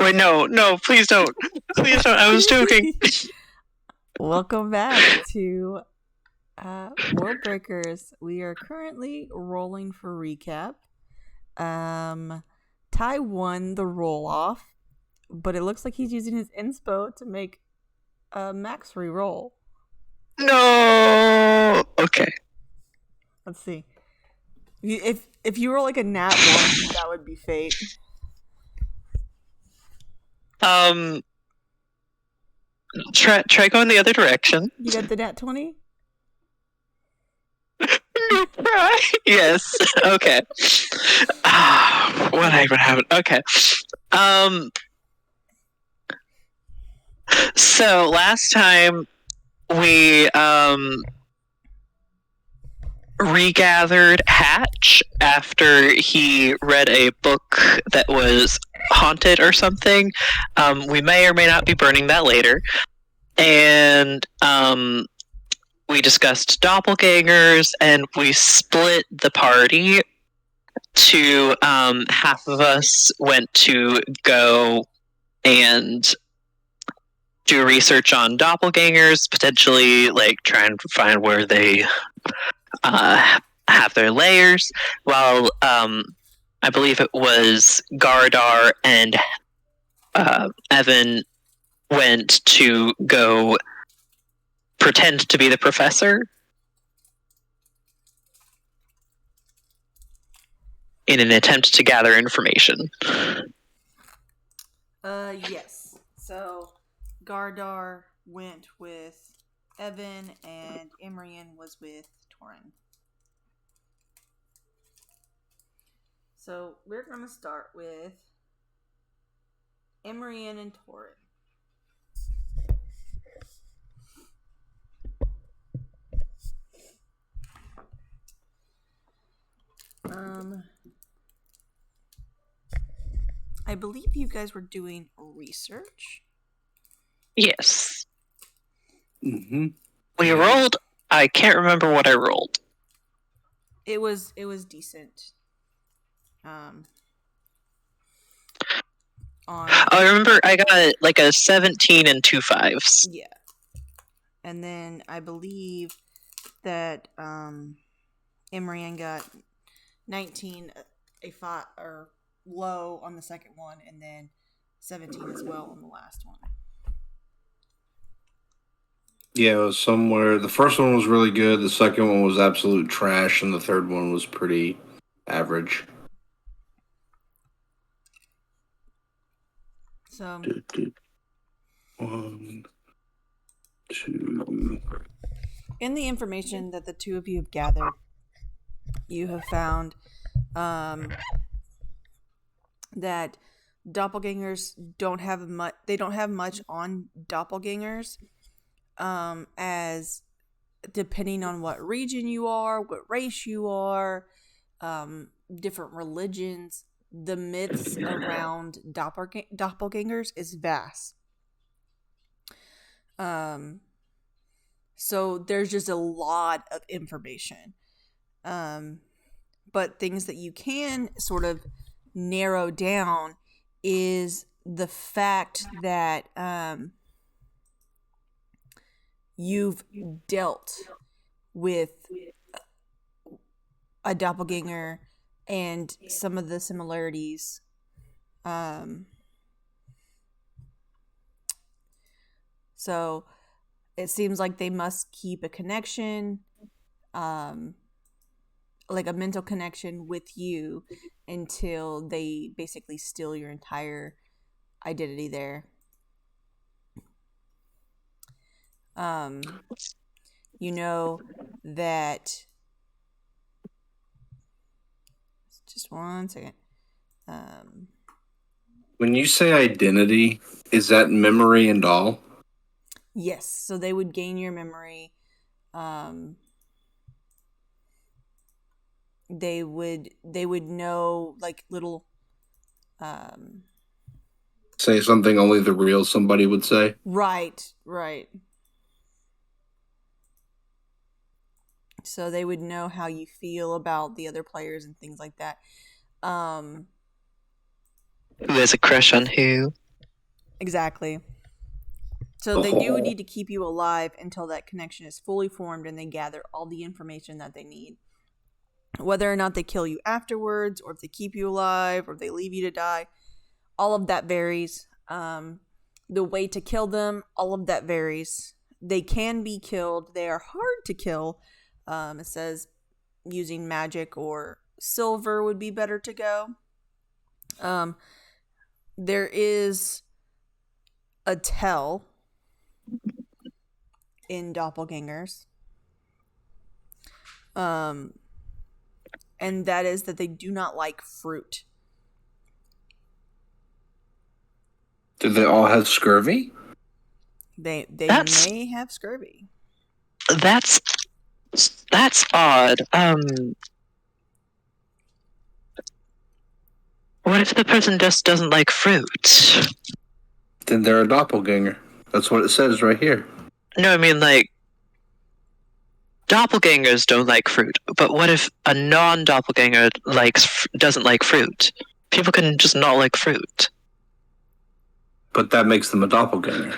Wait, no, please don't. Please don't. I was joking. Welcome back to World Breakers. We are currently rolling for recap. Ty won the roll off, but it looks like he's using his inspo to make a max re-roll. No. Okay. Let's see. If you roll like a nat one, that would be fate. Try going the other direction. You got the nat 20? Yes. Okay. What happened? Okay. So last time we regathered Hatch after he read a book that was haunted or something. We may or may not be burning that later. And we discussed doppelgangers, and we split the party to half of us went to go and do research on doppelgangers, potentially like try and find where they have their layers, while I believe it was Gardar and Evan went to go pretend to be the professor in an attempt to gather information. Yes. So Gardar went with Evan and Imrian was with Torin. So we're going to start with Imrian and Torin. I believe you guys were doing research. Yes. Mm-hmm. We rolled. I can't remember what I rolled. It was decent. I remember I got like a 17 and 2 5s. Yeah. And then I believe that Imrian got 19, a 5 or low on the second one, and then 17 as well on the last one. Yeah, it was somewhere. The first one was really good. The second one was absolute trash, and the third one was pretty average. So 1, 2. in the information that the two of you have gathered, you have found that doppelgangers don't have much. They don't have much on doppelgangers, as depending on what region you are, what race you are, different religions, the myths around doppelgangers is vast. So there's just a lot of information. But things that you can sort of narrow down is the fact that you've dealt with a doppelganger and some of the similarities. So it seems like they must keep a connection, like a mental connection with you until they basically steal your entire identity there. You know that. Just 1 second. When you say identity, is that memory and all? Yes. So they would gain your memory. They would know like little. Say something only the real somebody would say. Right. So they would know how you feel about the other players and things like that. Who has a crush on who? Exactly. So they do need to keep you alive until that connection is fully formed and they gather all the information that they need. Whether or not they kill you afterwards, or if they keep you alive, or if they leave you to die, all of that varies. The way to kill them, all of that varies. They can be killed. They are hard to kill. It says using magic or silver would be better to go. There is a tell in doppelgangers. And that is that they do not like fruit. Do they all have scurvy? They That's- may have scurvy. That's odd. What if the person just doesn't like fruit? Then they're a doppelganger. That's what it says right here. No, I mean like doppelgangers don't like fruit. But what if a non-doppelganger doesn't like fruit? People can just not like fruit. But that makes them a doppelganger.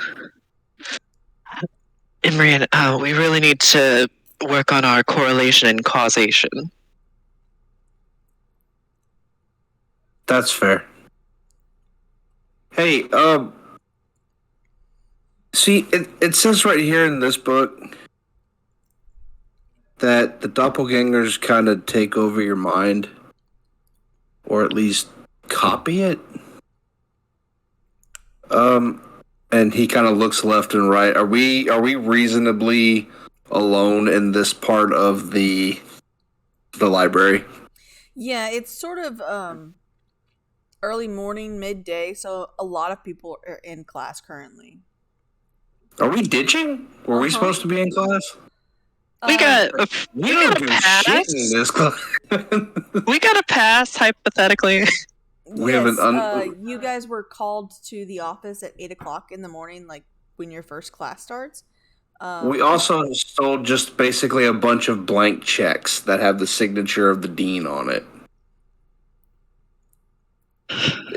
Imrian, we really need to work on our correlation and causation. That's fair. Hey, see, it says right here in this book that the doppelgangers kind of take over your mind, or at least copy it. And he kind of looks left and right. Are we reasonably alone in this part of the library? Yeah, it's sort of early morning, midday, so a lot of people are in class currently. Are we ditching? Were we supposed to be in class? We got a shit in pass. this class. We got a pass, hypothetically. We have you guys were called to the office at 8:00 in the morning, like when your first class starts. We also stole just basically a bunch of blank checks that have the signature of the dean on it.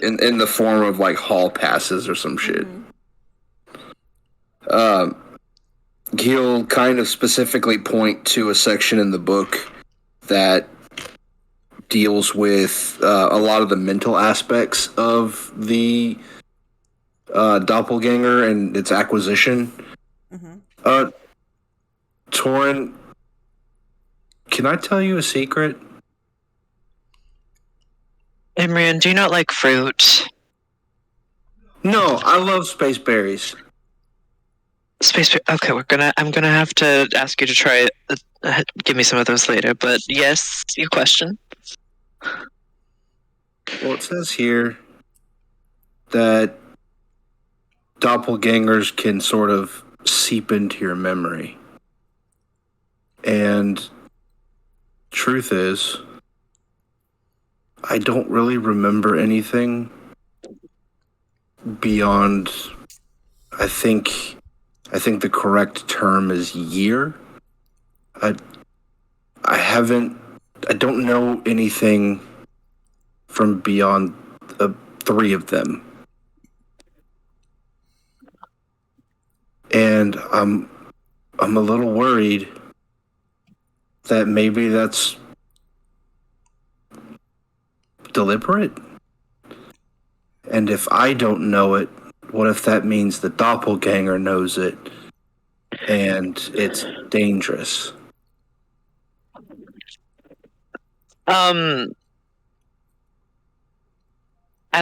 In the form of like hall passes or some shit. He'll kind of specifically point to a section in the book that deals with a lot of the mental aspects of the doppelganger and its acquisition. Torin, can I tell you a secret? Imrian, do you not like fruit? No, I love space berries. Okay, I'm gonna have to ask you to try. Give me some of those later. But yes, your question. Well, it says here that doppelgangers can sort of seep into your memory. And truth is, I don't really remember anything beyond, I think the correct term is year. I don't know anything from beyond 3 of them. And I'm a little worried that maybe that's deliberate. And if I don't know it, what if that means the doppelganger knows it and it's dangerous? As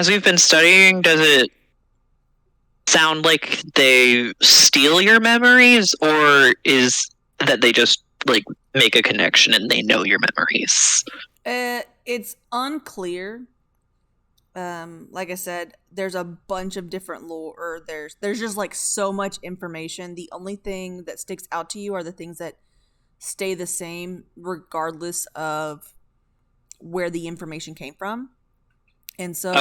we've been studying, does it sound like they steal your memories, or is that they just like make a connection and they know your memories? It's unclear. Like I said, there's a bunch of different lore, or there's just like so much information. The only thing that sticks out to you are the things that stay the same regardless of where the information came from. And so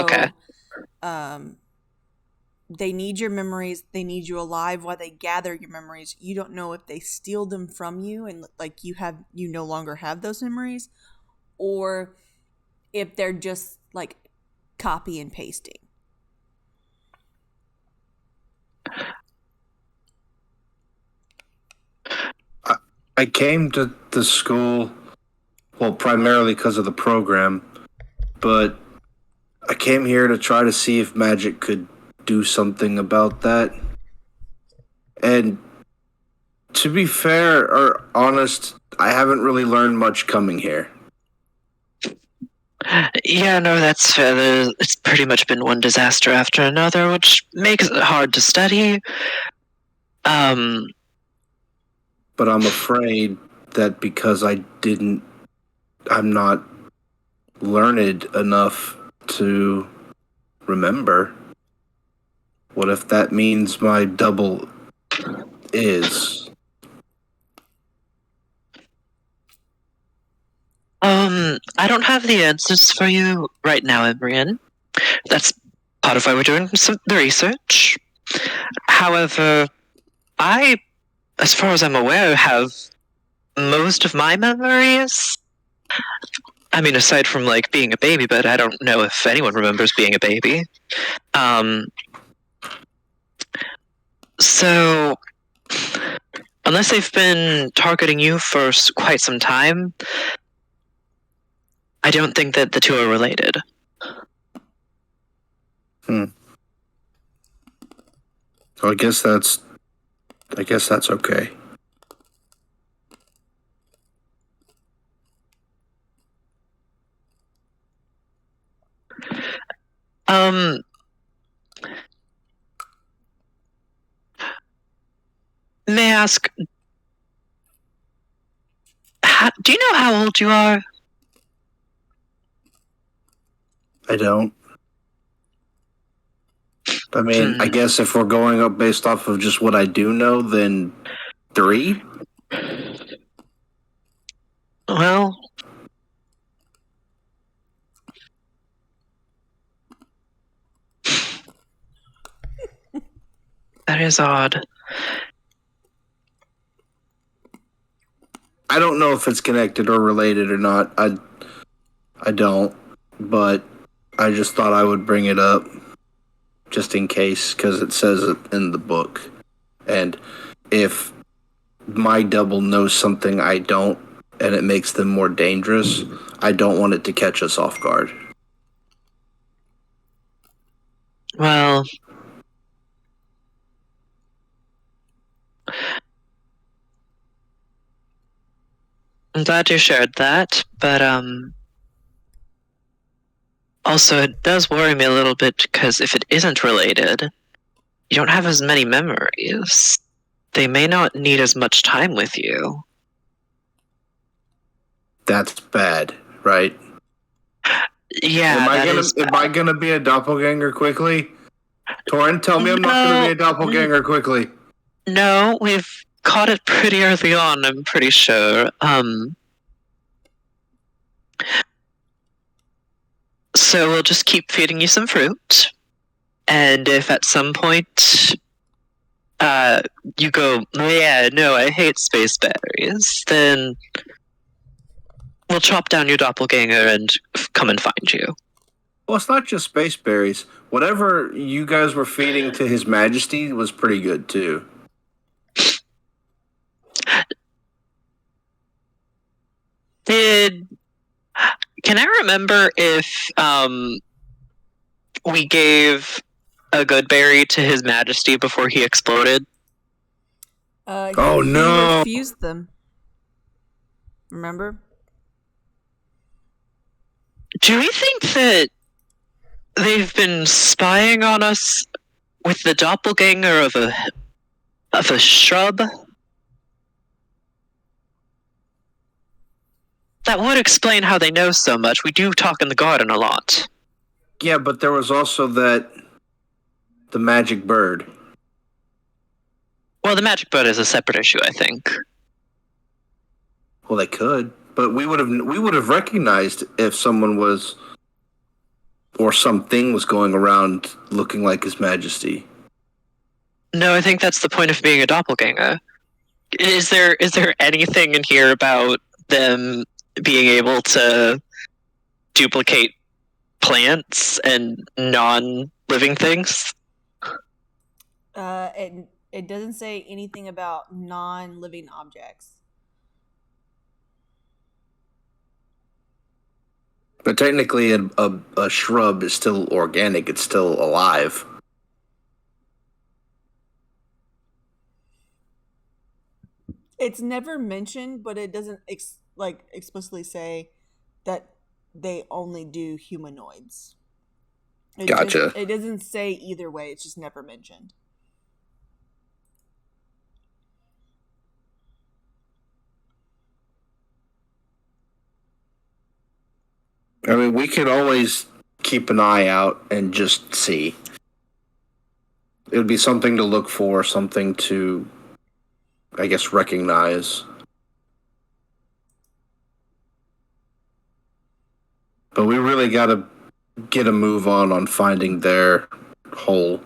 they need your memories, they need you alive while they gather your memories. You don't know if they steal them from you and like you no longer have those memories, or if they're just like copy and pasting. I came to the school, well, primarily because of the program, but I came here to try to see if magic could do something about that. And to be fair or honest, I haven't really learned much coming here. Yeah, no, that's fair. It's pretty much been one disaster after another, which makes it hard to study. But I'm afraid that because I'm not learned enough to remember. What if that means my double is? I don't have the answers for you right now, Emrian. That's part of why we're doing the research. However, as far as I'm aware, have most of my memories. I mean, aside from like being a baby, but I don't know if anyone remembers being a baby. So, unless they've been targeting you for quite some time, I don't think that the two are related. So I guess that's okay. May I ask, do you know how old you are? I don't. I mean, I guess if we're going up based off of just what I do know, then 3? Well, that is odd. I don't know if it's connected or related or not. I don't, but I just thought I would bring it up just in case because it says it in the book. And if my double knows something I don't and it makes them more dangerous, I don't want it to catch us off guard. Well, I'm glad you shared that, but also it does worry me a little bit because if it isn't related, you don't have as many memories. They may not need as much time with you. That's bad, right? Yeah, am I gonna be a doppelganger quickly? Torin, tell me I'm not gonna be a doppelganger quickly. No, we've caught it pretty early on, I'm pretty sure. So we'll just keep feeding you some fruit. And if at some point you go, yeah, no, I hate space berries, then we'll chop down your doppelganger and come and find you. Well, it's not just space berries. Whatever you guys were feeding to His Majesty was pretty good too. Can I remember if we gave a good berry to His Majesty before he exploded? Oh no! He refused them. Remember? Do we think that they've been spying on us with the doppelganger of a shrub? That would explain how they know so much. We do talk in the garden a lot. Yeah, but there was also the magic bird. Well, the magic bird is a separate issue, I think. Well, they could, but we would have recognized if someone was or something was going around looking like His Majesty. No, I think that's the point of being a doppelganger. Is there anything in here about them being able to duplicate plants and non-living things? It doesn't say anything about non-living objects. But technically, a shrub is still organic. It's still alive. It's never mentioned, but it doesn't explicitly say that they only do humanoids. Gotcha. It doesn't say either way. It's just never mentioned. I mean, we could always keep an eye out and just see. It would be something to look for, something to, I guess, recognize. But we really got to get a move on finding their hole.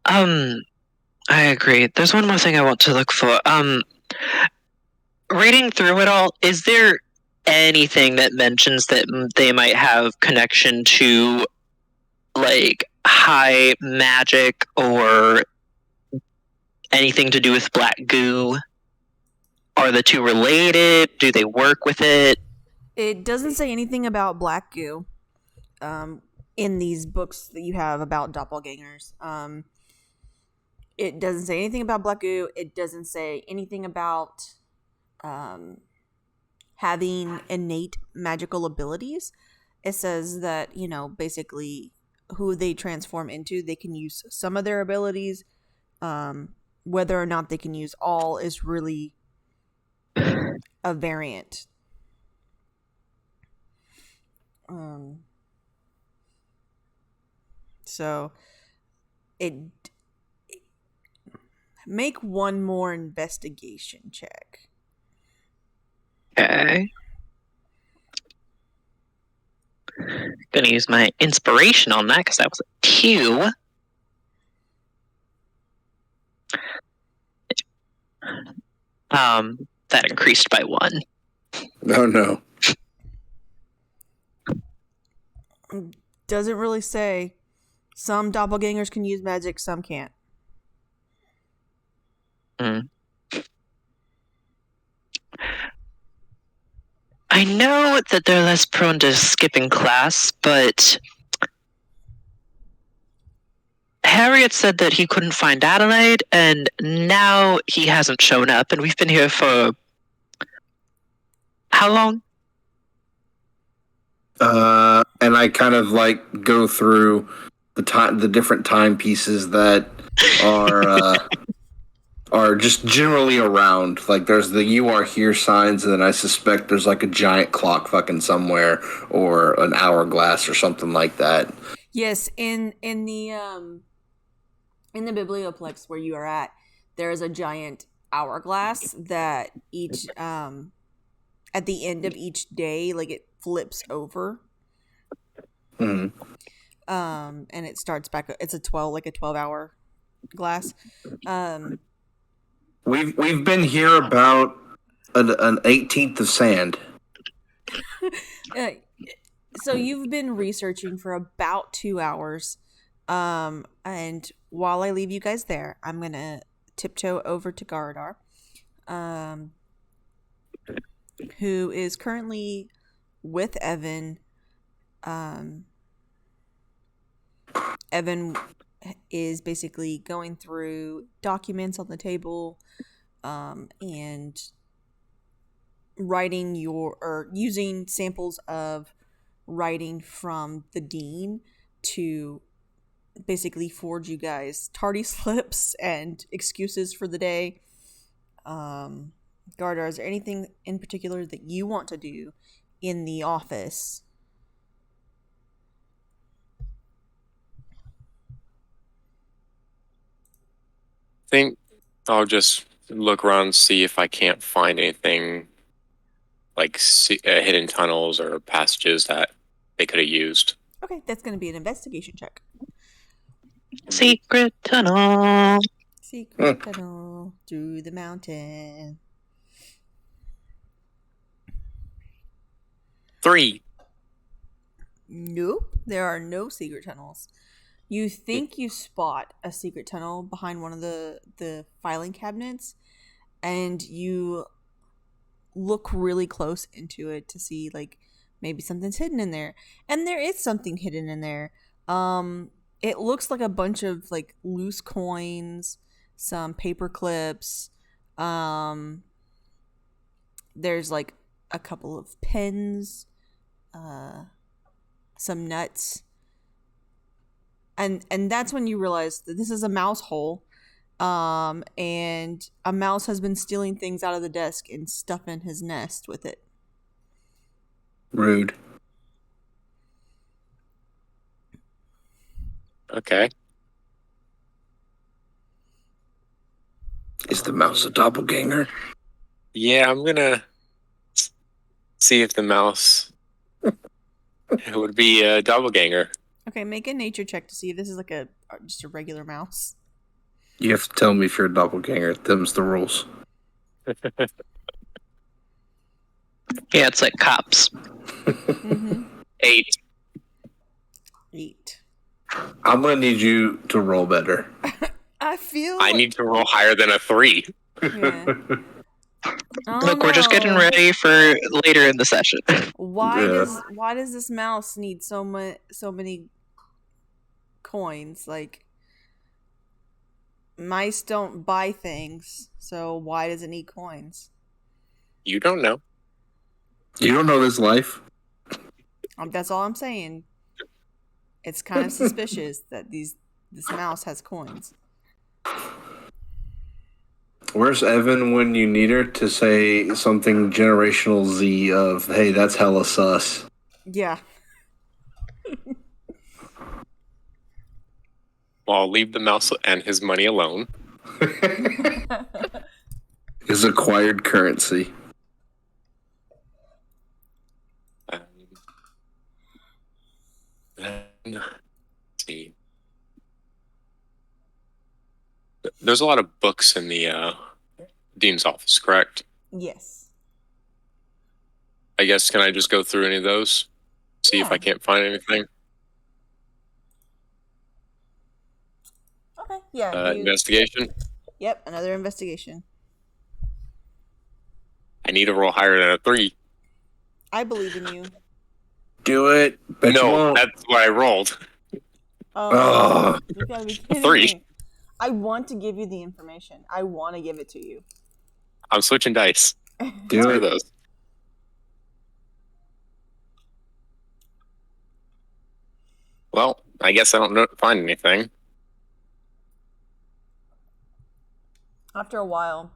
I agree. There's one more thing I want to look for. Reading through it all, is there anything that mentions that they might have connection to, like, high magic or anything to do with black goo? Are the two related? Do they work with it? It doesn't say anything about black goo in these books that you have about doppelgangers. It doesn't say anything about black goo. It doesn't say anything about having innate magical abilities. It says that, basically who they transform into, they can use some of their abilities. Whether or not they can use all is really a variant. So it make one more investigation check. Okay. Gonna use my inspiration on that because that was a 2. That increased by 1. Oh no. Doesn't really say. Some doppelgangers can use magic, some can't. I know that they're less prone to skipping class, but Harriet said that he couldn't find Adelaide, and now he hasn't shown up, and we've been here for how long? And I kind of like go through the different timepieces that are just generally around. Like there's the "you are here" signs, and then I suspect there's like a giant clock fucking somewhere or an hourglass or something like that. Yes, in the biblioplex where you are at, there is a giant hourglass that each at the end of each day, like it flips over. Mm-hmm. And it starts back. It's a 12-hour glass. We've been here about an 18th of sand. So you've been researching for about 2 hours. And while I leave you guys there, I'm gonna tiptoe over to Garadar, who is currently with Evan. Evan is basically going through documents on the table, and writing using samples of writing from the dean to basically forge you guys tardy slips and excuses for the day. Gardar, is there anything in particular that you want to do in the office? I think I'll just look around and see if I can't find anything like hidden tunnels or passages that they could have used. Okay, that's going to be an investigation check. Secret tunnel. Secret tunnel through the mountain. 3. Nope, there are no secret tunnels. You think you spot a secret tunnel behind one of the filing cabinets, and you look really close into it to see, like, maybe something's hidden in there. And there is something hidden in there. It looks like a bunch of like loose coins, some paper clips. There's like a couple of pens, some nuts. And that's when you realize that this is a mouse hole. And a mouse has been stealing things out of the desk and stuffing his nest with it. Rude. Okay. Is the mouse a doppelganger? Yeah, I'm gonna see if the mouse would be a doppelganger. Okay, make a nature check to see if this is like just a regular mouse. You have to tell me if you're a doppelganger. Them's the rules. Yeah, it's like cops. Mm-hmm. 8. 8. I'm gonna need you to roll better. I need to roll higher than a 3. Yeah. Oh, Look, we're just getting no. ready for later in the session. Why Yeah. does this mouse need so many coins? Like, mice don't buy things, so why does it need coins? You don't know. You don't know this life. That's all I'm saying. It's kind of suspicious that this mouse has coins. Where's Evan when you need her to say something generational Z of, hey, that's hella sus? Yeah. Well, I'll leave the mouse and his money alone. His acquired currency. Let's see. There's a lot of books in the dean's office, correct? Yes. I guess, can I just go through any of those? See if Yeah. I can't find anything? Okay. Yeah. Investigation? Yep. Another investigation. I need to roll higher than a 3. I believe in you. Do it. Bet you No, won't. that's what I rolled. Oh, you gotta be kidding 3. me. I want to give you the information. I want to give it to you. I'm switching dice. Do Screw it. those. Well, I guess I don't find anything. After a while,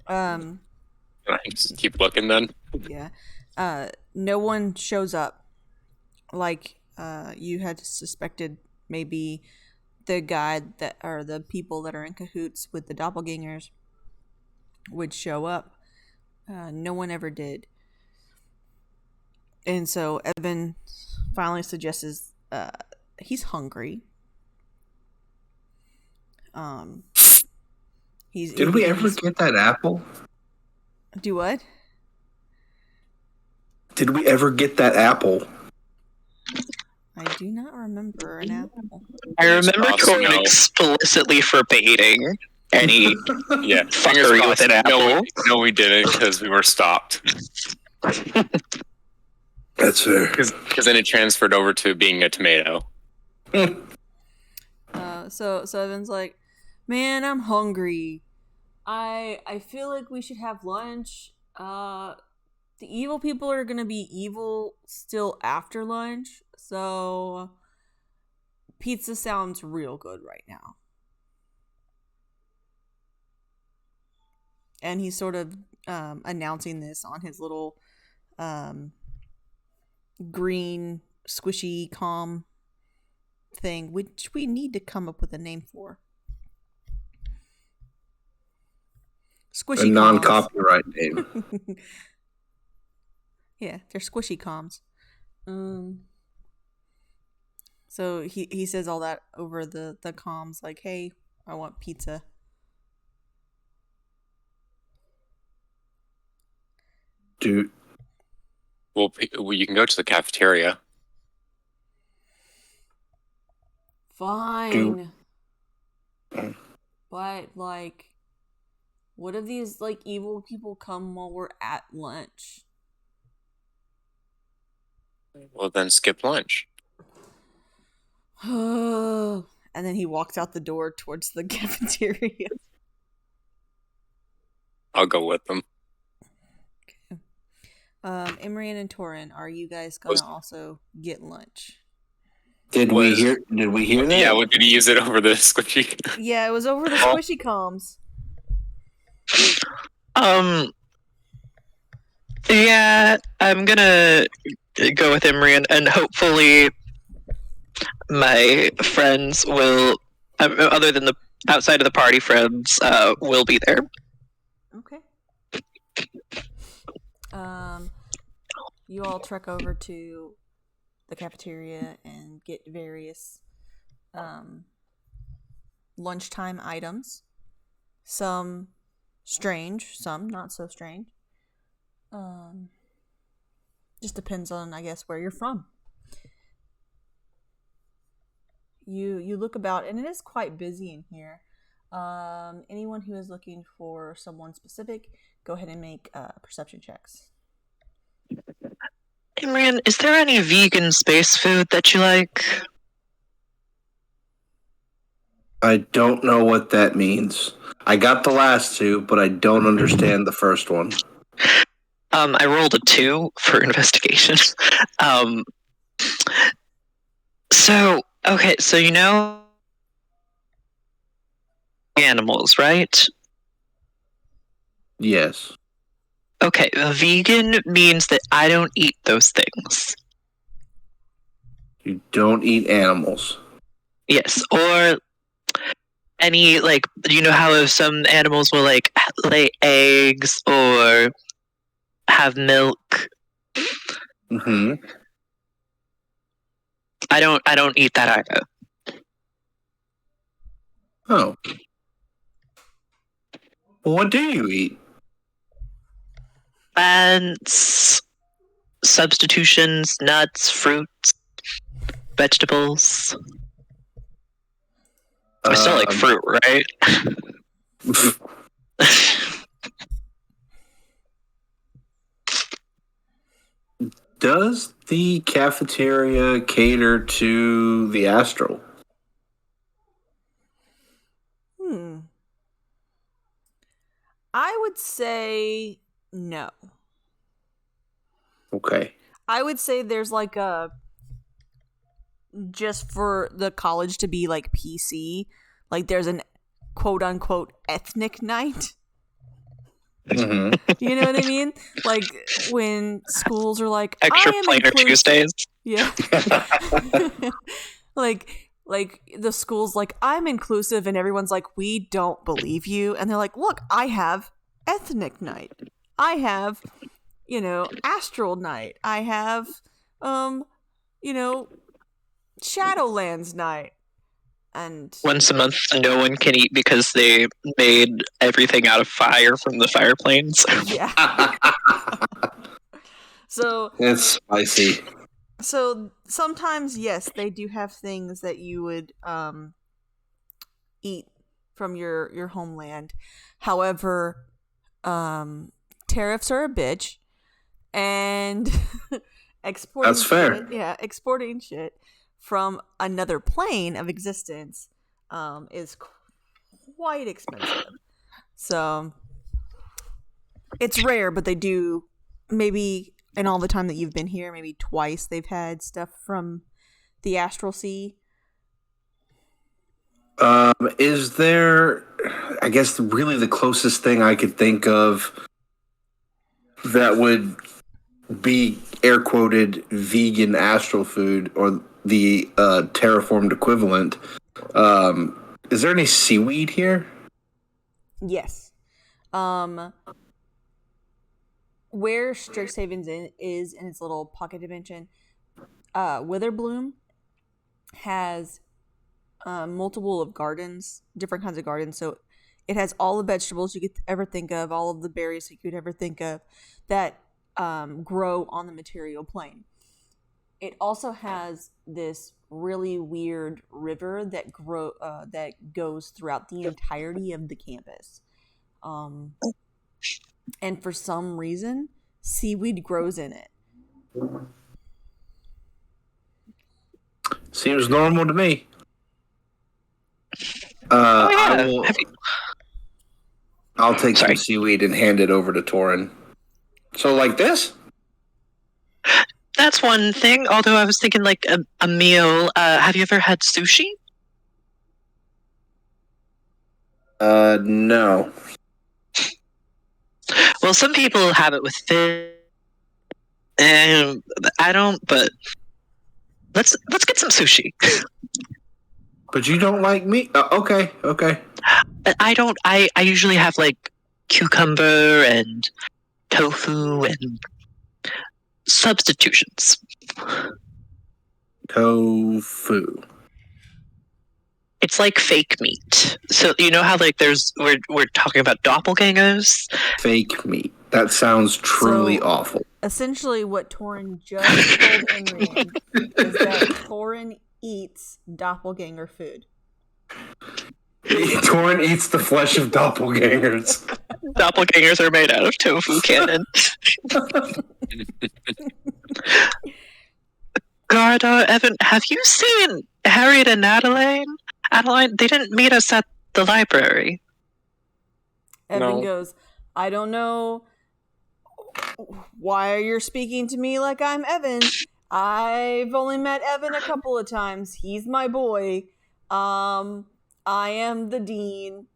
Can I just keep looking then? yeah, no one shows up. Like, you had suspected maybe the guy that, or the people that are in cahoots with the doppelgangers would show up. No one ever did. And so Evan finally suggests he's hungry. Did we ever get that apple? Do what? Did we ever get that apple? I do not remember an apple. I remember Crossed, Corin no. explicitly forbidding any Yeah, fingers fuckery crossed. with an apple. No, we didn't because we were stopped. That's fair. Because then it transferred over to being a tomato. So Evan's like, man, I'm hungry. I feel like we should have lunch. The evil people are gonna be evil still after lunch, so pizza sounds real good right now. And he's sort of announcing this on his little green squishy calm thing, which we need to come up with a name for. Squishy A comms. non-copyright name. Yeah, they're squishy comms. So he says all that over the comms, like, hey, I want pizza. Dude. Well, you can go to the cafeteria. Fine. But, like, what if these, like, evil people come while we're at lunch? Well, then skip lunch. And then he walks out the door towards the cafeteria. I'll go with them. Imran and Torin, are you guys Was- gonna also get lunch? Did we hear that? Yeah, we're gonna use it over the squishy. Yeah, it was over the squishy comms. Yeah, I'm gonna go with Imri, and hopefully my friends will, other than the outside of the party friends, will be there. Okay. You all trek over to the cafeteria and get various lunchtime items. Some strange, some not so strange. Just depends on, I guess, where you're from. You look about, and it is quite busy in here. Anyone who is looking for someone specific, go ahead and make perception checks. Imran, is there any vegan space food that you like? I don't know what that means. I got the last two, but I don't understand the first one. I rolled a 2 for investigation. So you know animals, right? Yes. Okay, vegan means that I don't eat those things. You don't eat animals. Yes, or any, like, you know how some animals will, like, lay eggs or have milk? Mm-hmm. I don't eat that either. Oh. Well, what do you eat? Plants, substitutions, nuts, fruits, vegetables. I still like fruit, right? Does the cafeteria cater to the Astral? I would say no. Okay. I would say there's like a, just for the college to be like PC, like there's an quote unquote ethnic night. Mm-hmm. You know what I mean? Like when schools are like Extra I am plainer Tuesdays. Yeah. like the school's like, I'm inclusive, and everyone's like, we don't believe you. And they're like, look, I have ethnic night. I have, astral night. I have Shadowlands night. And Once a month, no one can eat because they made everything out of fire from the fire planes. yeah. So It's spicy. So sometimes, yes, they do have things that you would eat from your homeland. However, tariffs are a bitch, and exporting That's fair. exporting shit from another plane of existence is quite expensive. So it's rare, but they do, maybe in all the time that you've been here, maybe twice they've had stuff from the Astral Sea. Is there, I guess, really the closest thing I could think of that would be air quoted vegan astral food, or the terraformed equivalent? Is there any seaweed here? Yes. Where Strixhaven is in its little pocket dimension, Witherbloom has multiple of gardens, different kinds of gardens. So it has all the vegetables you could ever think of, all of the berries you could ever think of that grow on the material plane. It also has this really weird river that goes throughout the entirety of the campus. And for some reason, seaweed grows in it. Seems normal to me. Oh yeah. I'll take Sorry. some seaweed and hand it over to Torin. So like this? That's one thing. Although I was thinking like a meal. Have you ever had sushi? No. Well, some people have it with fish. And I don't. But let's get some sushi. But you don't like meat? Okay. I don't. I usually have like cucumber and tofu and substitutions. Tofu. It's like fake meat. So you know how like we're talking about doppelgangers. Fake meat. That sounds truly So- awful. Essentially, what Torin just told Imrian is that Torin eats doppelganger food. Torin eats the flesh of doppelgangers. Doppelgangers are made out of tofu cannon. Garda, Evan, have you seen Harriet and Adeline? Adeline, they didn't meet us at the library. Evan No. goes, I don't know why you're speaking to me like I'm Evan. I've only met Evan a couple of times. He's my boy. I am the dean.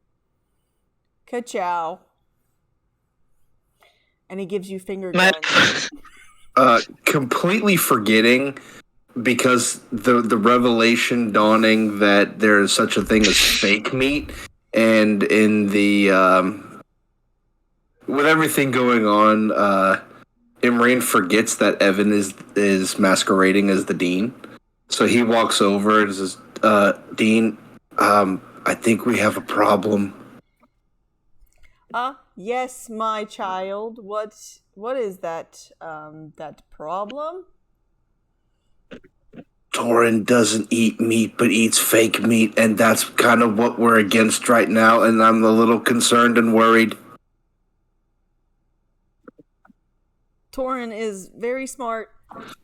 Ka-chow. And he gives you finger guns. Completely forgetting because the revelation dawning that there is such a thing as fake meat, and in the with everything going on, Imran forgets that Evan is masquerading as the dean. So he walks over and says, Dean, I think we have a problem. Yes, my child. What is that problem? Torin doesn't eat meat, but eats fake meat, and that's kind of what we're against right now, and I'm a little concerned and worried. Torin is very smart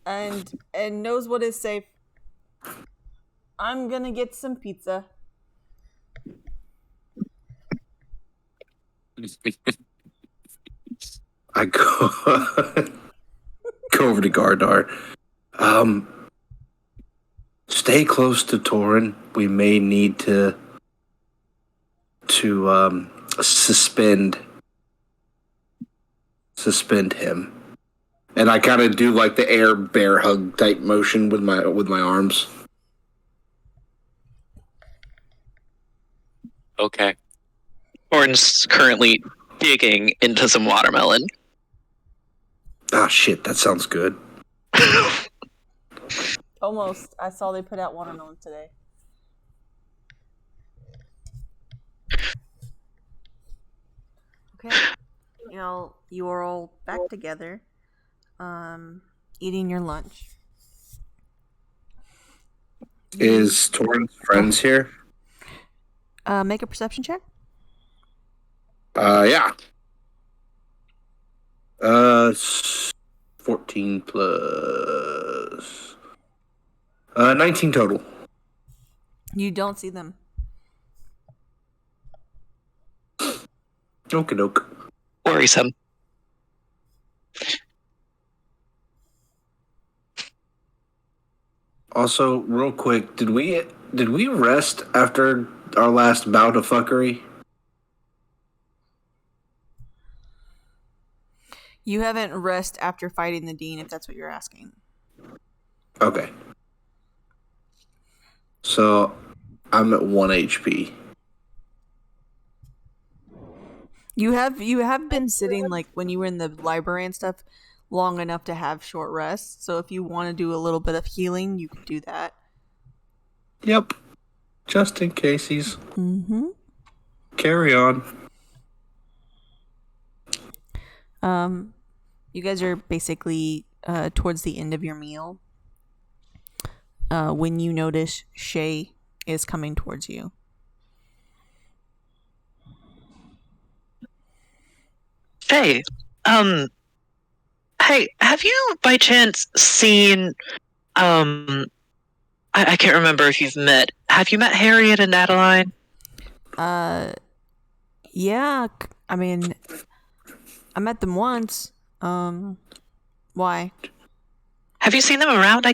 and knows what is safe. I'm gonna get some pizza. I go, go over to Gardar. Stay close to Torin. We may need to suspend him. And I kind of do like the air bear hug type motion with my arms. Okay. Orin's currently digging into some watermelon. Ah, shit, that sounds good. Almost. I saw they put out watermelon today. Okay. You are all back together. Eating your lunch. Is Torin's friends here? Make a perception check. Yeah. 14 plus 19 total. You don't see them. Okie doke. Worrisome. Also, real quick, did we rest after our last bout of fuckery? You haven't rest after fighting the dean, if that's what you're asking. Okay. So, I'm at 1 HP. You have been sitting, like, when you were in the library and stuff, long enough to have short rests. So if you want to do a little bit of healing, you can do that. Yep. Just in cases. Mm-hmm. Carry on. You guys are basically towards the end of your meal when you notice Shay is coming towards you. Hey, hey, have you by chance seen I can't remember if you've met. Have you met Harriet and Adeline? Yeah. I mean, I met them once. Why? Have you seen them around?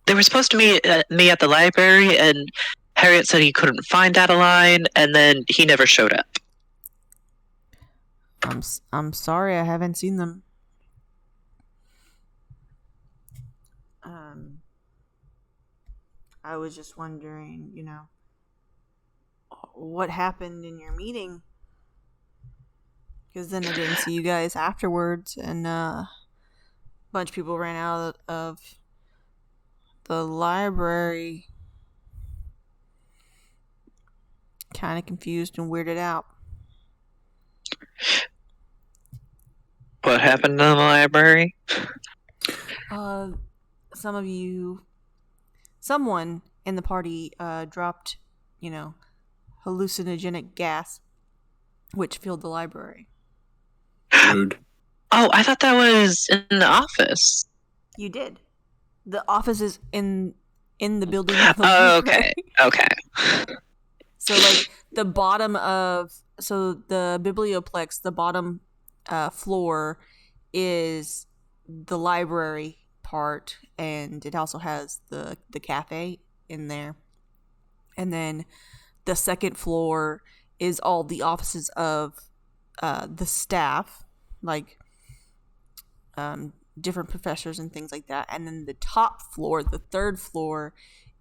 They were supposed to meet me at the library, and Harriet said he couldn't find Adeline, and then he never showed up. I'm sorry, I haven't seen them. I was just wondering, what happened in your meeting? Because then I didn't see you guys afterwards, and a bunch of people ran out of the library, kind of confused and weirded out. What happened in the library? Someone in the party dropped, hallucinogenic gas, which filled the library. Rude. Oh, I thought that was in the office. You did. The office is in the building of the Oh, library. okay. So, like, the biblioplex, the bottom floor is the library part, and it also has the cafe in there. And then the second floor is all the offices of the staff, like different professors and things like that. And then the top floor, the third floor,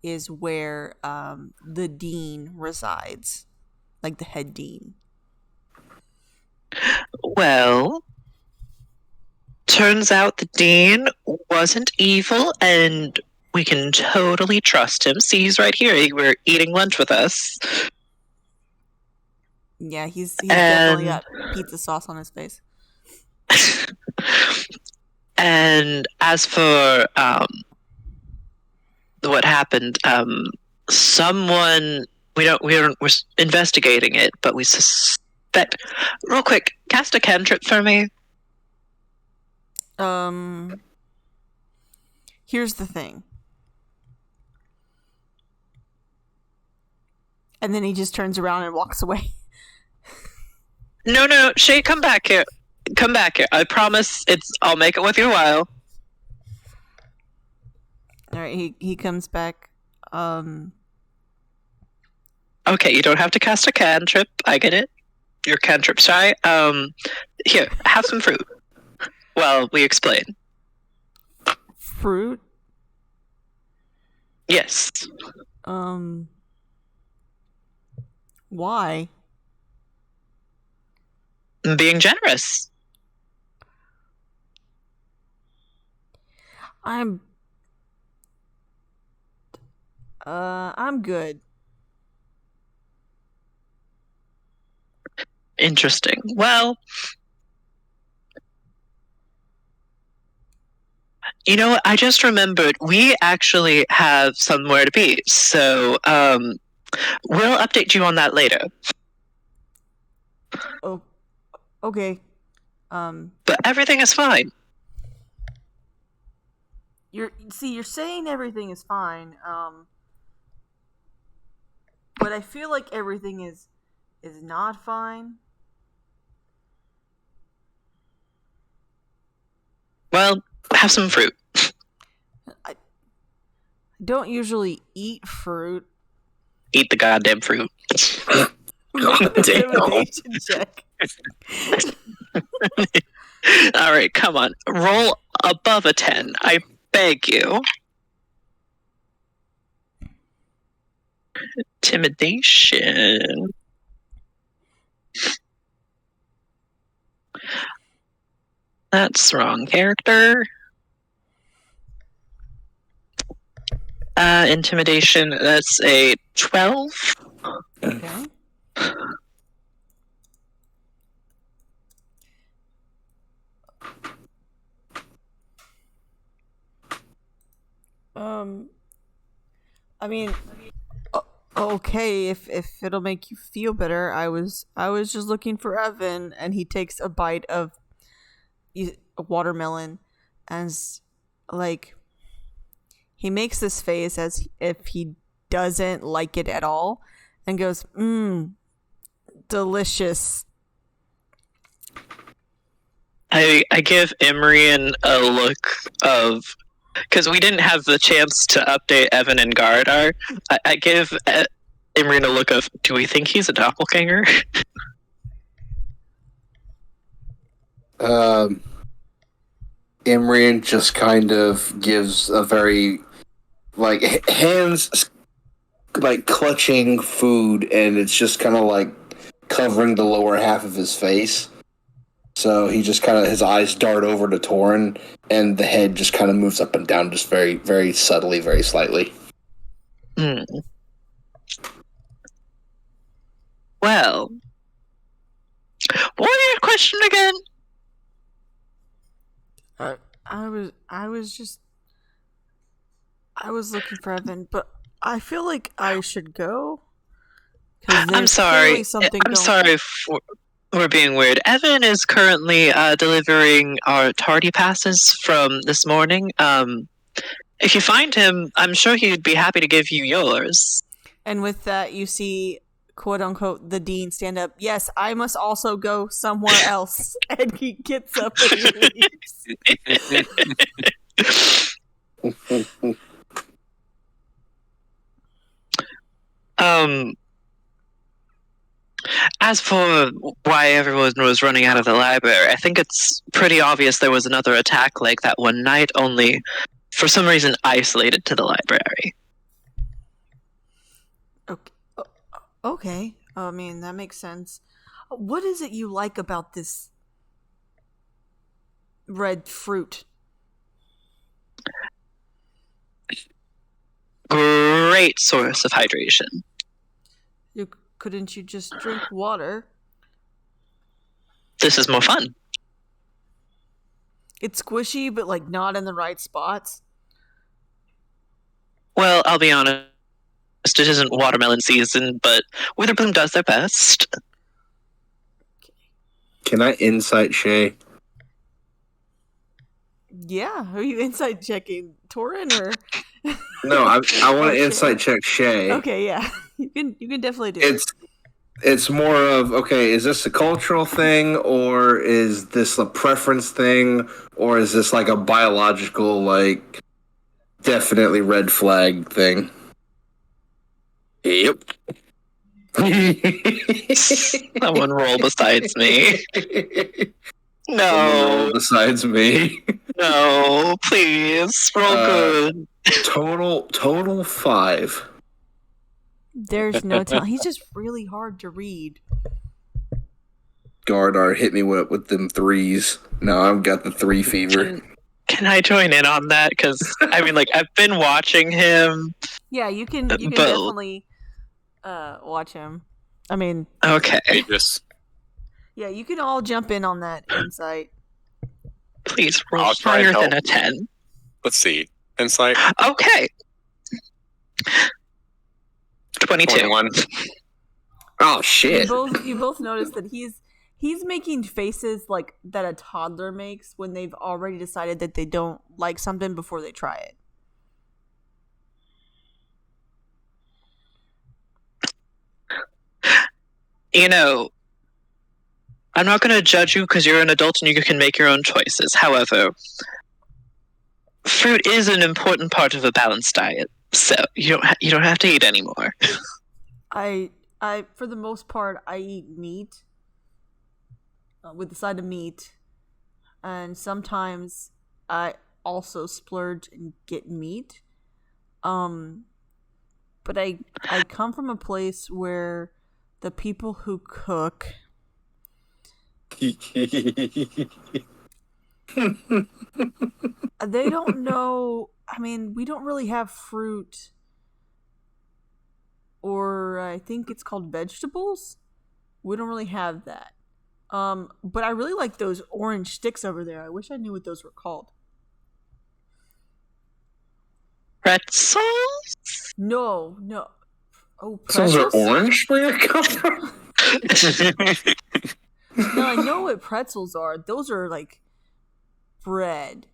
is where the dean resides, like the head dean. Well, turns out the dean wasn't evil, and we can totally trust him. See, he's right here. We're eating lunch with us. Yeah, he's definitely got pizza sauce on his face. And as for what happened, someone we're investigating it, but we suspect. Real quick, cast a cantrip for me. Here's the thing. And then he just turns around and walks away. No, Shay, come back here. Come back here. I promise I'll make it worth your while. Alright, he comes back. Okay, you don't have to cast a cantrip. I get it. Your cantrip shy. Here, have some fruit. Well, we explain. Fruit? Yes. Why? Being generous. I'm good. Interesting. Well, you know what? I just remembered we actually have somewhere to be. So, we'll update you on that later. Oh, okay. But everything is fine. You're saying everything is fine. But I feel like everything is not fine. Well, have some fruit. I don't usually eat fruit. Eat the goddamn fruit. God damn. Intimidation check. All right, come on. Roll above a 10. I beg you. Intimidation. That's wrong character. Intimidation, that's a 12. Okay. I mean, okay, if it'll make you feel better, I was just looking for Evan, and he takes a bite of a watermelon, as like he makes this face as if he doesn't like it at all and goes, delicious. I give Imrian a look of, because we didn't have the chance to update Evan and Gardar. I give Imrian a look of, do we think he's a doppelganger? Imrian just kind of gives a very, like, hands, like, clutching food, and it's just kind of, like, covering the lower half of his face. So he just kind of, his eyes dart over to Torin, and the head just kind of moves up and down just very, very subtly, very slightly. Well, what was your question again? I was looking for Evan, but I feel like I should go. I'm sorry. I'm sorry for being weird. Evan is currently delivering our tardy passes from this morning. If you find him, I'm sure he'd be happy to give you yours. And with that, you see, quote unquote, the dean stand up. Yes, I must also go somewhere else. And he gets up and he leaves. As for why everyone was running out of the library, I think it's pretty obvious there was another attack like that one night, only for some reason isolated to the library. Okay. I mean, that makes sense. What is it you like about this red fruit? Great source of hydration. Couldn't you just drink water? This is more fun. It's squishy, but like not in the right spots. Well, I'll be honest, it isn't watermelon season, but Witherbloom does their best. Can I insight Shay? Yeah, are you insight checking Torin or? No, I want to insight check Shay. Okay, yeah, you can definitely do it. It's more of, okay, is this a cultural thing, or is this a preference thing, or is this like a biological, like, definitely red flag thing? Yep. Someone roll besides me. No. Someone roll besides me. No, please. Roll good. Total 5. There's no telling. He's just really hard to read. Gardar hit me with them 3s. No, I've got the 3 fever. Can I join in on that? Because, I mean, like, I've been watching him. Yeah, you can definitely watch him. I mean... Okay. Yeah, you can all jump in on that insight. Please roll higher than a 10. Let's see. Insight? Okay. 22. 21. Oh, shit. You both notice that he's making faces like that a toddler makes when they've already decided that they don't like something before they try it. You know, I'm not going to judge you because you're an adult and you can make your own choices. However, fruit is an important part of a balanced diet, so you don't have to eat anymore. I for the most part I eat meat with the side of meat, and sometimes I also splurge and get meat. But I come from a place where the people who cook they don't know. I mean, we don't really have fruit, or I think it's called vegetables. We don't really have that. But I really like those orange sticks over there. I wish I knew what those were called. Pretzels? No. Oh, Pretzels pretzels are orange? Where did it come from? No, I know what pretzels are. Those are like bread,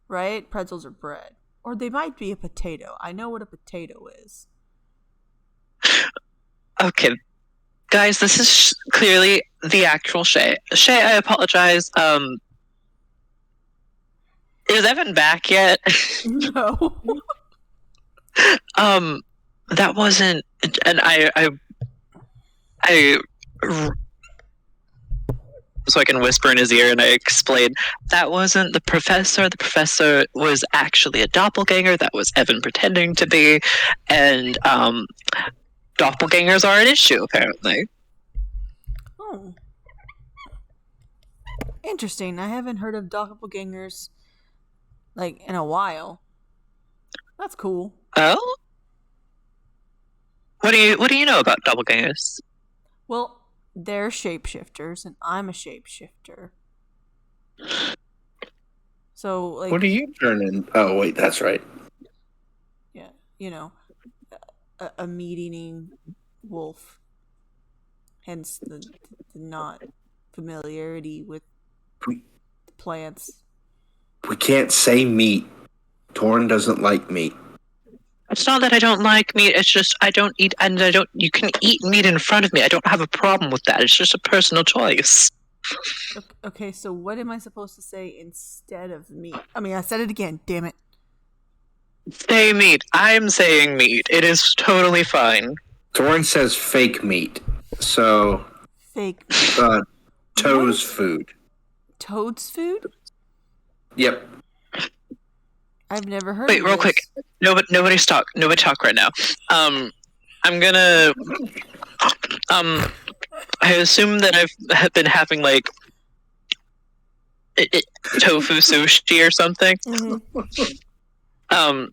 right? Pretzels are bread. Or they might be a potato. I know what a potato is. Okay, guys, this is clearly the actual Shay. Shay, I apologize. Is Evan back yet? No. That wasn't, and I, so I can whisper in his ear and I explain, that wasn't the professor. The professor was actually a doppelganger. That was Evan pretending to be, and, doppelgangers are an issue, apparently. Oh. Interesting. I haven't heard of doppelgangers, like, in a while. That's cool. Oh? What do you know about doppelgangers? Well, they're shapeshifters, and I'm a shapeshifter. So, like... What are you turning? Oh, wait, that's right. Yeah, you know, a meat-eating wolf. Hence the not familiarity with We, plants. we can't say meat. Torn doesn't like meat. It's not that I don't like meat, it's just I don't eat, and you can eat meat in front of me. I don't have a problem with that. It's just a personal choice. Okay, so what am I supposed to say instead of meat? I mean, I said it again, damn it. Say meat. I'm saying meat. It is totally fine. Torn says fake meat. So, Fake. Toad's food. Toad's food? Yep. I've never heard Wait, of real this. quick. Nobody talk right now. I'm gonna I assume that I've been having like tofu sushi or something. Mm-hmm.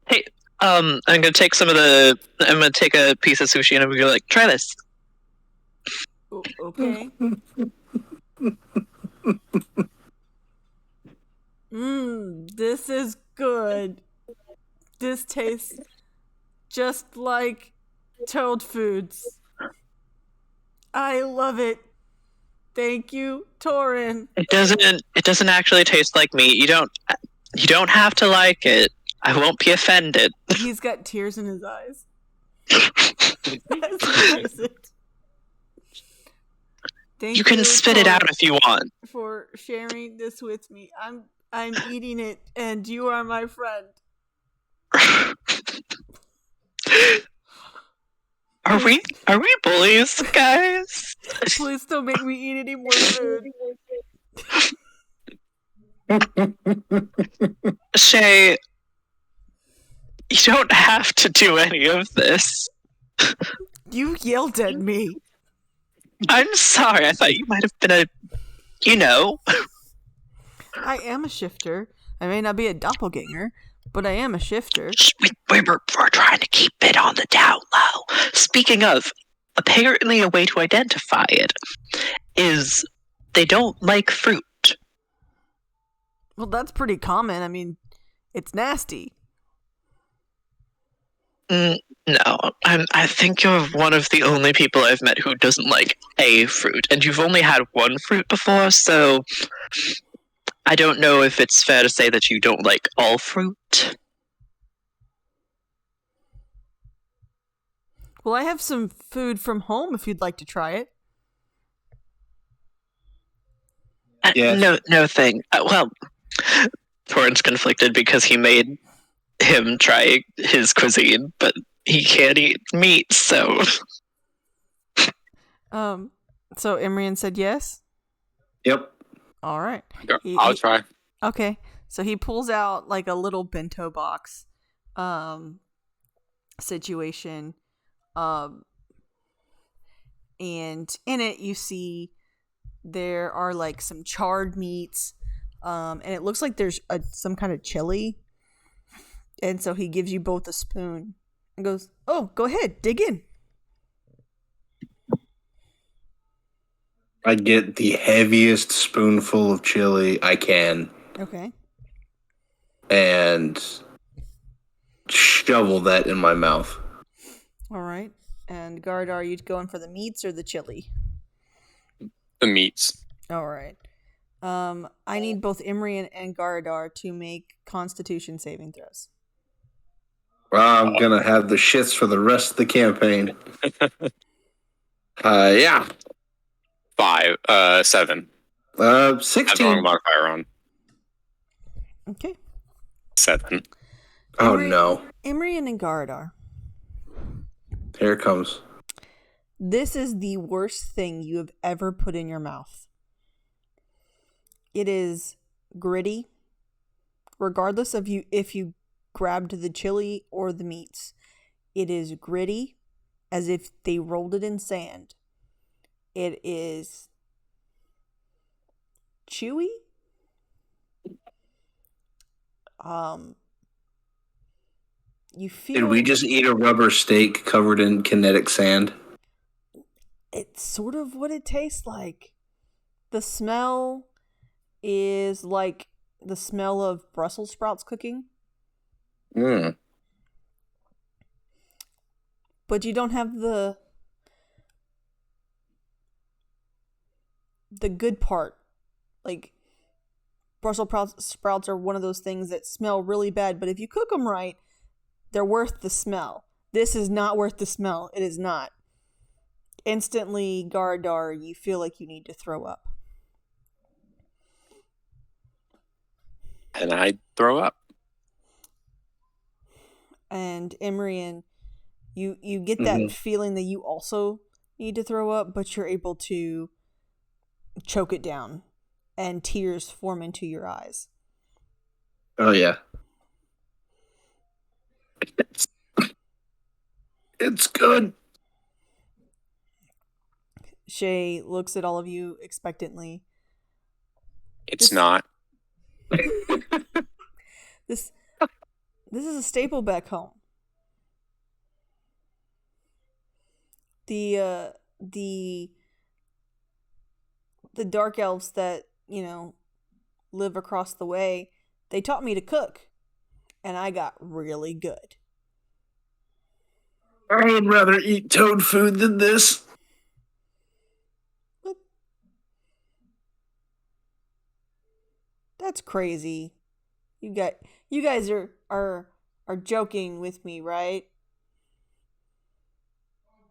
Hey, I'm gonna take a piece of sushi and I'm gonna be like, try this. Okay. This is good. This tastes just like Toad Foods. I love it. Thank you, Torin. It doesn't actually taste like meat. You don't have to like it. I won't be offended. He's got tears in his eyes. As he hears it. Thank You can spit it out if you want. for sharing this with me. I'm eating it, and you are my friend. Are we bullies, guys? Please don't make me eat any more food. Shay, you don't have to do any of this. You yelled at me. I'm sorry. I thought you might have been I am a shifter. I may not be a doppelganger, but I am a shifter. We're trying to keep it on the down low. Speaking of, apparently a way to identify it is they don't like fruit. Well, that's pretty common. I mean, it's nasty. No, I think you're one of the only people I've met who doesn't like a fruit, and you've only had one fruit before, so I don't know if it's fair to say that you don't like all fruit. Well, I have some food from home if you'd like to try it. Yes. No thing. Well, Torrance conflicted because he made him try his cuisine, but he can't eat meat, so... So Imrian said yes? Yep. All right. I'll try. Okay. So he pulls out like a little bento box situation. And in it you see there are like some charred meats. And it looks like there's some kind of chili. And so he gives you both a spoon and goes, "Oh, go ahead, dig in." I get the heaviest spoonful of chili I can Okay. and shovel that in my mouth. All right. And Guard, are you going for the meats or the chili? The meats. All right. I need both Imrian and Garadar to make Constitution saving throws. Well, I'm gonna have the shits for the rest of the campaign. Yeah. 7. 16. Had the wrong modifier on. Okay. 7. Oh no. Imrian and Garadar. Here it comes. This is the worst thing you have ever put in your mouth. It is gritty, regardless of if you grabbed the chili or the meats. It is gritty, as if they rolled it in sand. It is chewy. You feel. Did we just eat a rubber steak covered in kinetic sand? It's sort of what it tastes like. The smell is like the smell of Brussels sprouts cooking. But you don't have the good part. Like, Brussels sprouts are one of those things that smell really bad, but if you cook them right, they're worth the smell. This is not worth the smell. It is not. Instantly, Garadar, you feel like you need to throw up. And I throw up. And Imrian, you get that feeling that you also need to throw up, but you're able to choke it down, and tears form into your eyes. Oh yeah. It's good. Shay looks at all of you expectantly. It's not. This is a staple back home. The dark elves that, live across the way, they taught me to cook, and I got really good. I would rather eat toad food than this. What? That's crazy. You guys are joking with me, right?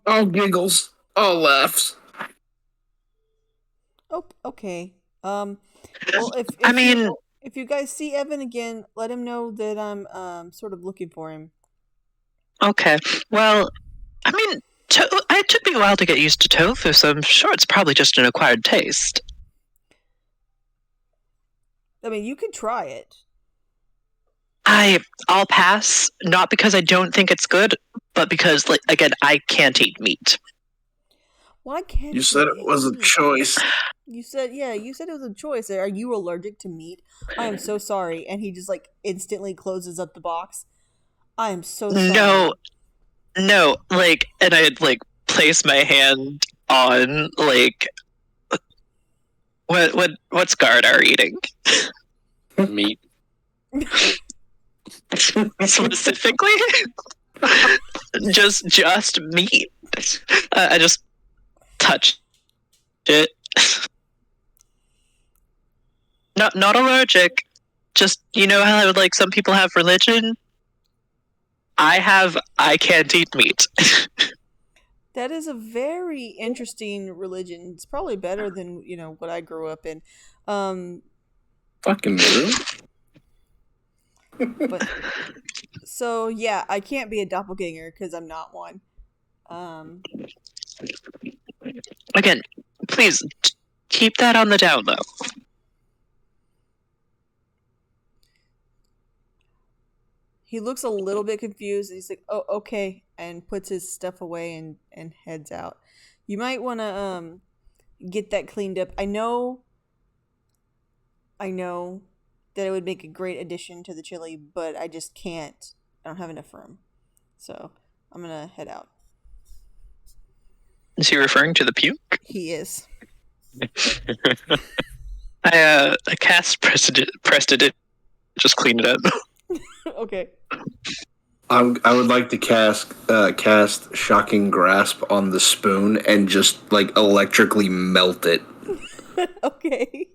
All giggles, all laughs. Oh, okay. Well, if you guys see Evan again, let him know that I'm sort of looking for him. Okay. Well, I mean, it took me a while to get used to tofu, so I'm sure it's probably just an acquired taste. I mean, you could try it. I'll pass, not because I don't think it's good, but because, again, I can't eat meat. Why can't you? Said it was a choice. You said it was a choice. Are you allergic to meat? I am so sorry. And he just, instantly closes up the box. I am so sorry. No, and I'd, place my hand on, what's Gardar eating? Meat. Specifically? just meat. I just touched it. Not allergic. Just, how some people have religion? I can't eat meat. That is a very interesting religion. It's probably better than, what I grew up in. Fucking true. But so yeah, I can't be a doppelganger because I'm not one. Again, please keep that on the down low. He looks a little bit confused. And he's like, "Oh, okay," and puts his stuff away and heads out. You might want to get that cleaned up. I know that it would make a great addition to the chili, but I just can't. I don't have enough room. So I'm going to head out. Is he referring to the puke? He is. I cast Prestidigitation. Just clean it up. Okay. I would like to cast Shocking Grasp on the spoon and just, electrically melt it. Okay.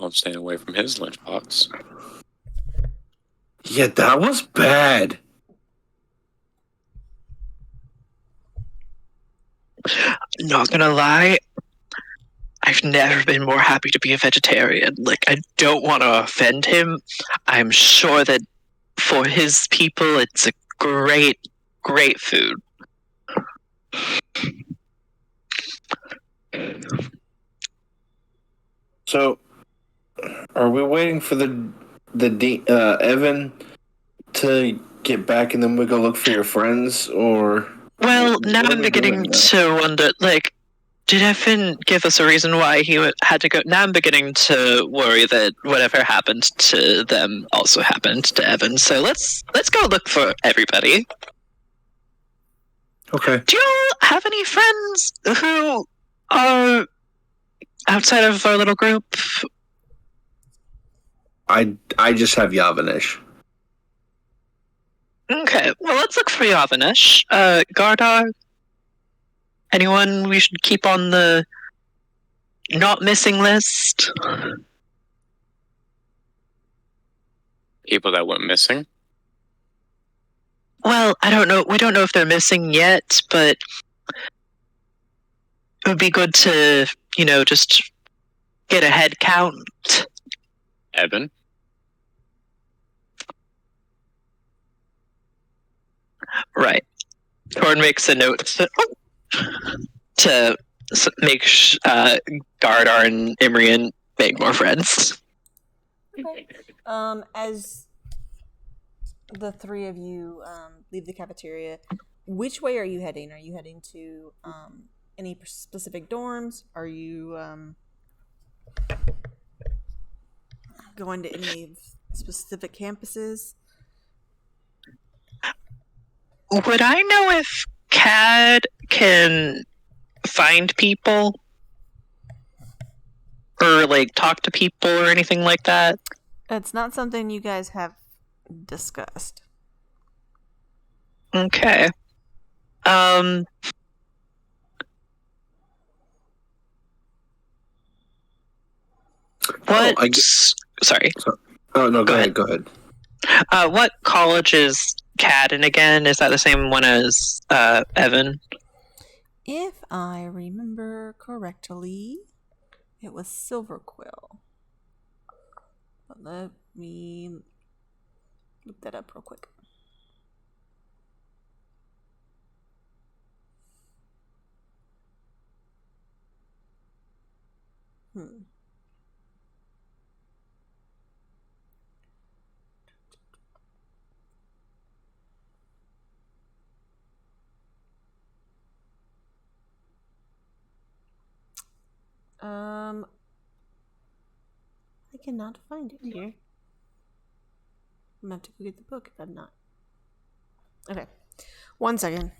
I'm staying away from his lunchbox. Yeah, that was bad. Not gonna lie, I've never been more happy to be a vegetarian. Like, I don't want to offend him. I'm sure that for his people, it's a great, great food. So, are we waiting for Evan to get back, and then we go look for your friends, or? Well, now What are I'm we doing beginning now? to wonder, like, did Evan give us a reason why he had to go? Now I'm beginning to worry that whatever happened to them also happened to Evan. So let's go look for everybody. Okay. Do you have any friends who are outside of our little group? I just have Yavanish. Okay, well, let's look for Yavanish. Gardar, anyone we should keep on the not missing list? People that went missing? Well, I don't know. We don't know if they're missing yet, but it would be good to, just get a head count. Evan? Right. Torn makes a note to make Gardar and Imrian make more friends. Okay. As the three of you leave the cafeteria, which way are you heading? Are you heading to any specific dorms? Are you going to any specific campuses? Would I know if Cad can find people? Or, talk to people or anything like that? It's not something you guys have discussed. Okay. What? Sorry. Oh no, Go go ahead. What college is Cad in again? Is that the same one as Evan? If I remember correctly, it was Silver Quill. But let me look that up real quick. I cannot find it here. I'm gonna have to go get the book if I'm not. Okay. 1 second.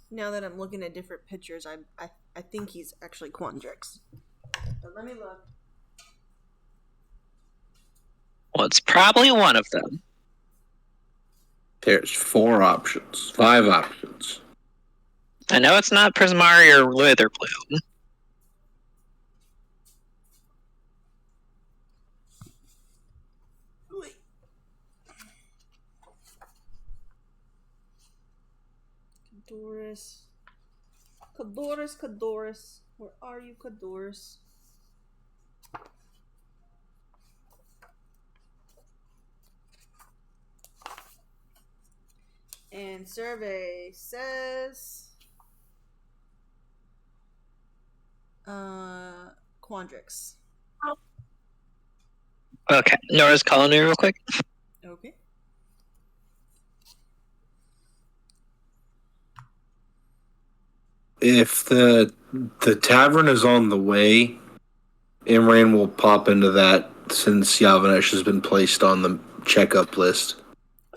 Now that I'm looking at different pictures, I think he's actually Quandrix. But let me look. Well, it's probably one of them. There's 4 options, 5 options. I know it's not Prismari or Witherbloom. Cadoris. Where are you, Cadoris? And survey says Quandrix. Okay, Nora's calling me real quick. Okay. If the tavern is on the way, Imran will pop into that since Yavanish has been placed on the checkup list.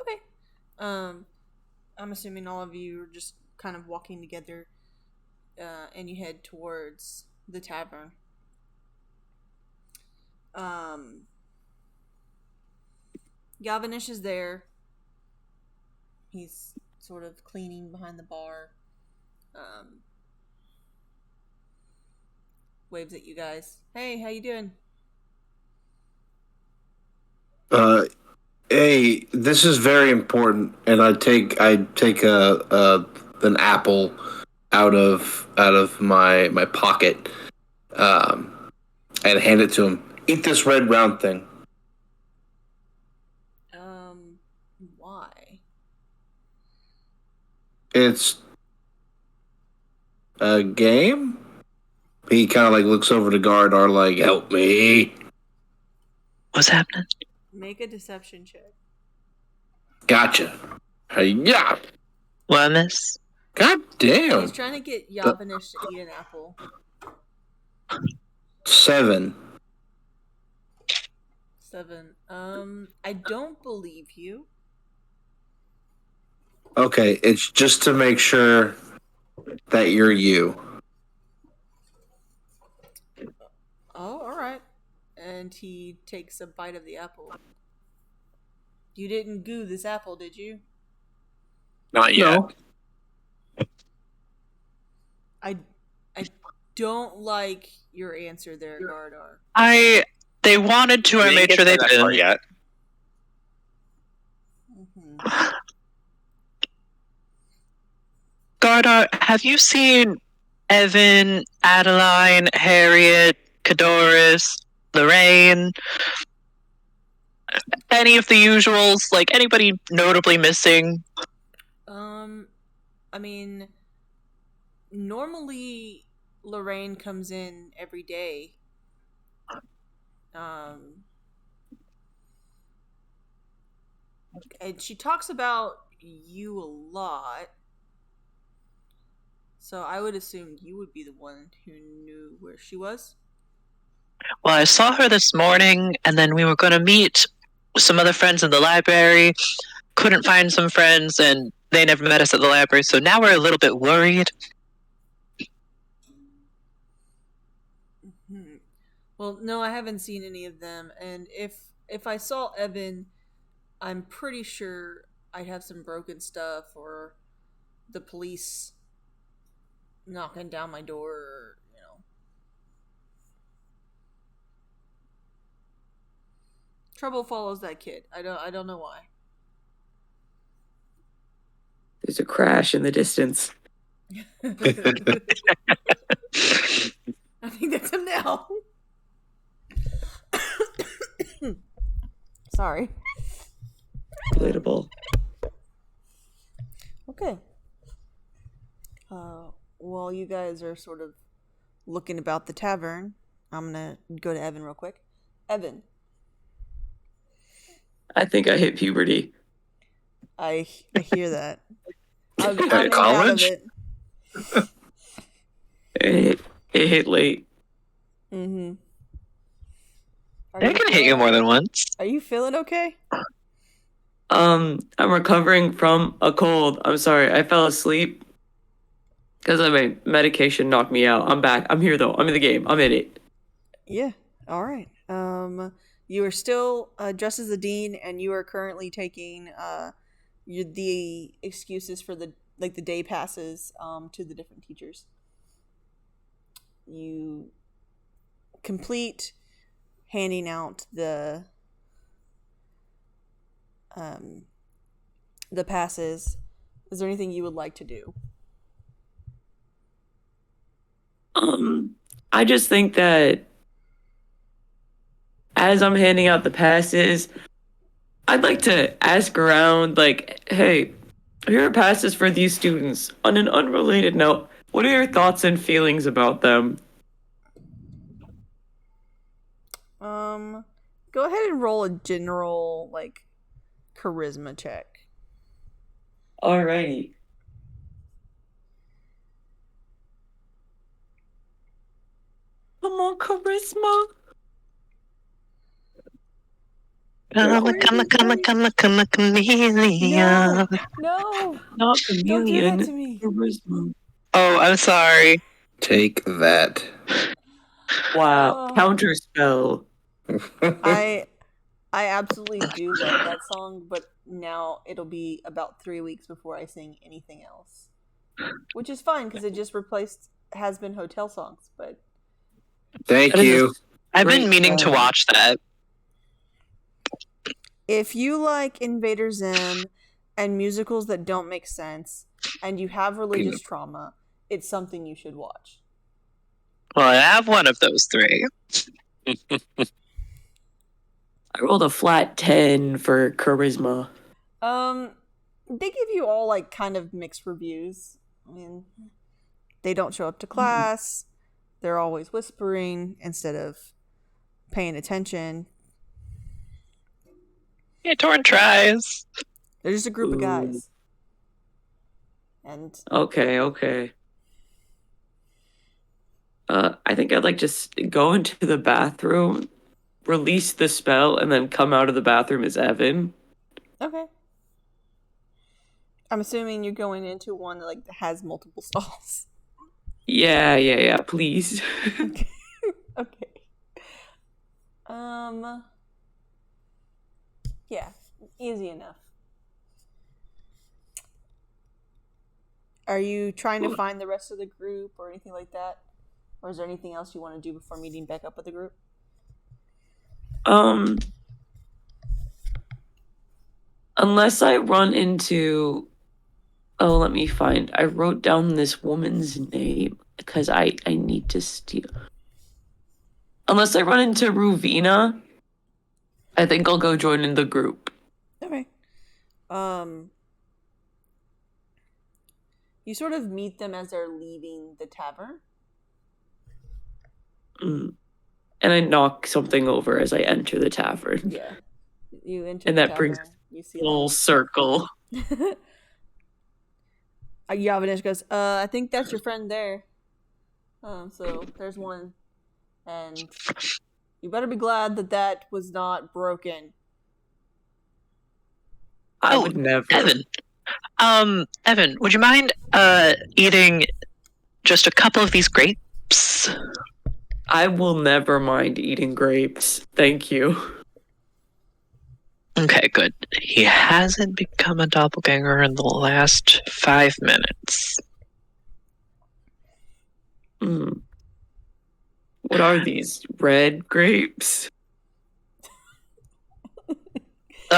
Okay. I'm assuming all of you are just kind of walking together, and you head towards the tavern. Yavanish is there. He's sort of cleaning behind the bar. Waves at you guys. Hey, how you doing? Hey, this is very important, and I take an apple out of my pocket, and hand it to him. Eat this red round thing. Why? It's a game. He kind of like looks over to Gardar, like, help me. What's happening? Make a deception check. Gotcha. Yeah. What, miss? God damn. He's trying to get Yavanish to eat an apple. 7. 7. I don't believe you. Okay, it's just to make sure that you're you. Oh, alright. And he takes a bite of the apple. You didn't goo this apple, did you? Not yet. No. I don't like your answer there, Gardar. They wanted to. I We made didn't sure they get to that part did. yet. Mm-hmm. Garda, have you seen Evan, Adeline, Harriet, Cadoris, Lorraine? Any of the usuals? Like, anybody notably missing? I mean, normally Lorraine comes in every day. And she talks about you a lot. So I would assume you would be the one who knew where she was. Well, I saw her this morning, and then we were going to meet some other friends in the library. Couldn't find some friends, and they never met us at the library, so now we're a little bit worried. Mm-hmm. Well, no, I haven't seen any of them, and if I saw Evan, I'm pretty sure I'd have some broken stuff or the police knocking down my door, or, you know. Trouble follows that kid. I don't know why. There's a crash in the distance. I think that's him now. Sorry. Relatable. Okay. While you guys are sort of looking about the tavern, I'm gonna go to Evan real quick. Evan, I think I hit puberty. I hear that. I'm At proud of college? it. It hit late. Mm-hmm. They can hit you more than once. Are you feeling okay? I'm recovering from a cold. I'm sorry, I fell asleep because my medication knocked me out. I'm back. I'm here though. I'm in the game. I'm in it. Yeah. All right. You are still dressed as the dean, and you are currently taking the excuses for the day passes to the different teachers. You complete handing out the passes. Is there anything you would like to do? I just think that as I'm handing out the passes, I'd like to ask around, like, hey, here are passes for these students. On an unrelated note, what are your thoughts and feelings about them? Go ahead and roll a general, charisma check. Alrighty. Come on, charisma. Chameleon. No! Not Don't do that chameleon. to me. Charisma. Oh, I'm sorry. Take that. Wow. Oh. Counter spell. I absolutely do love that song, but now it'll be about 3 weeks before I sing anything else. which is fine because it just replaced Has Been Hotel songs. But Thank That is you. I've been Great meaning to job. watch that. if you like Invader Zim and musicals that don't make sense, and you have religious trauma, it's something you should watch. Well, I have one of those three. I rolled a flat 10 for charisma. They give you all like kind of mixed reviews. I mean, they don't show up to class. They're always whispering instead of paying attention. Yeah, Torn tries. They're just a group of Ooh. guys. And Okay. I think I'd like just go into the bathroom, release the spell, and then come out of the bathroom as Evan. okay. I'm assuming you're going into one that like has multiple stalls. Yeah, please. Okay. Yeah, easy enough. Are you trying to find the rest of the group or anything like that? Or is there anything else you want to do before meeting back up with the group? Unless I run into, oh, let me find. I wrote down this woman's name because I need to steal. Unless I run into Ruvina, I think I'll go join in the group. Okay. You sort of meet them as they're leaving the tavern. And I knock something over as I enter the tavern. Yeah. You enter And the that tavern. brings You see Full circle. Yavanesh goes, I think that's your friend there. So there's one. And you better be glad that that was not broken. I Oh, would never. Evan, would you mind eating just a couple of these grapes? I will never mind eating grapes. Thank you. Okay, good. He hasn't become a doppelganger in the last 5 minutes. What are these? Red grapes?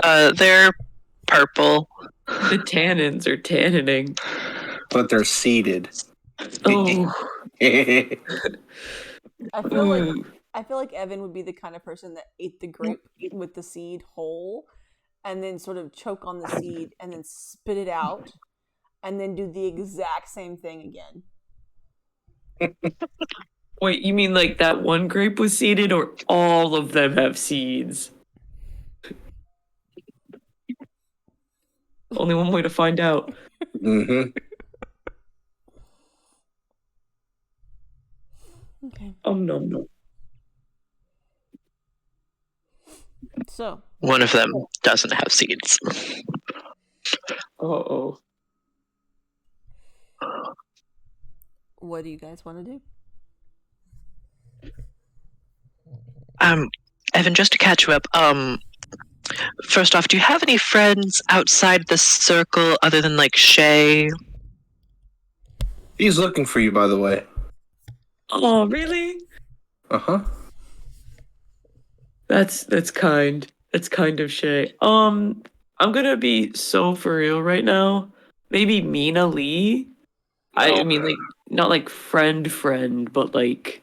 They're purple. The tannins are tannining. But they're seeded. Oh. I feel like Evan would be the kind of person that ate the grape with the seed whole and then sort of choke on the seed and then spit it out and then do the exact same thing again. Wait, you mean like that one grape was seeded or all of them have seeds? Only one way to find out. Mm-hmm. Okay. Oh, no. So. One of them doesn't have seeds. Uh-oh. What do you guys want to do? Evan, just to catch you up, first off, do you have any friends outside the circle other than, like, Shay? He's looking for you, by the way. Oh, really? Uh-huh. That's kind. That's kind of Shay. I'm gonna be so for real right now. Maybe Mina Lee? I mean, like, not like friend, but like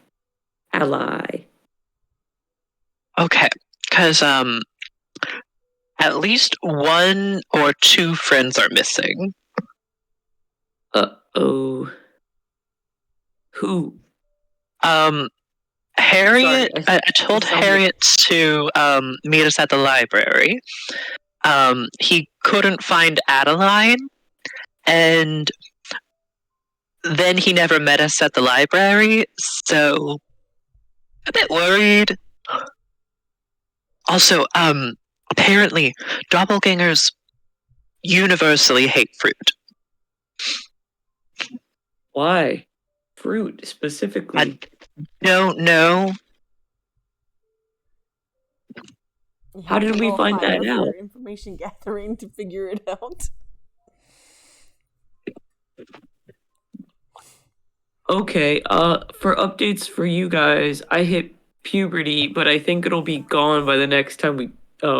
ally. Okay, because, at least 1 or 2 friends are missing. Uh-oh. Who? Harriet, Sorry, I told Harriet to meet us at the library. He couldn't find Adeline, and then he never met us at the library, so a bit worried. Also, apparently, doppelgangers universally hate fruit. Why? Fruit, specifically. Don't know. How did we find that out? Information gathering to figure it out. Okay, for updates for you guys, I hit puberty, but I think it'll be gone by the next time we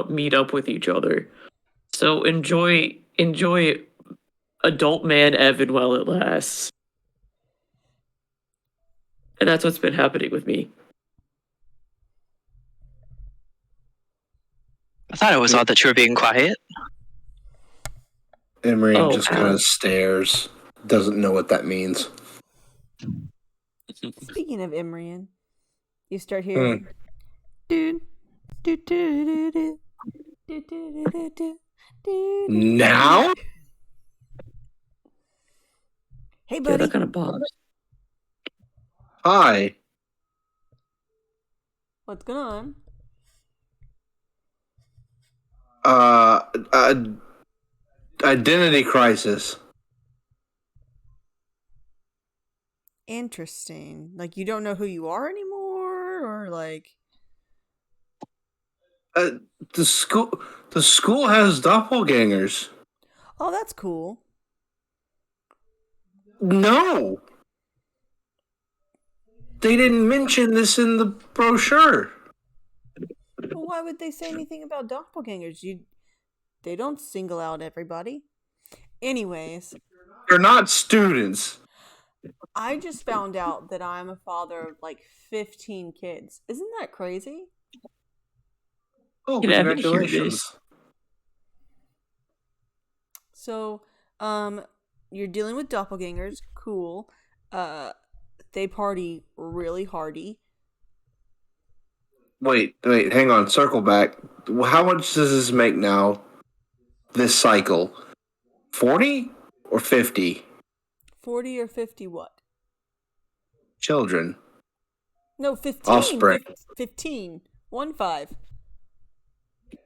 meet up with each other. So enjoy adult man Evan while it lasts. And that's what's been happening with me. I thought it was odd that you were being quiet. Emery Oh, just kind of stares, doesn't know what that means. Speaking of Imrian, you start hearing. Dude. Now? Hey, Yeah, buddy. that kind of bothers. Hi. What's going on? Identity crisis. Interesting. Like, you don't know who you are anymore, or like. The school has doppelgangers. Oh, that's cool. No. They didn't mention this in the brochure. Well, why would they say anything about doppelgangers? They don't single out everybody. Anyways, They're not students. I just found out that I'm a father of like 15 kids. Isn't that crazy? Oh, Can Evan hear congratulations. this? So, you're dealing with doppelgangers. Cool. They party really hardy. Wait, hang on, circle back. How much does this make now? This cycle? 40 or 50? 40 or 50 what? Children. No, 15. Offspring. 15. 1-5.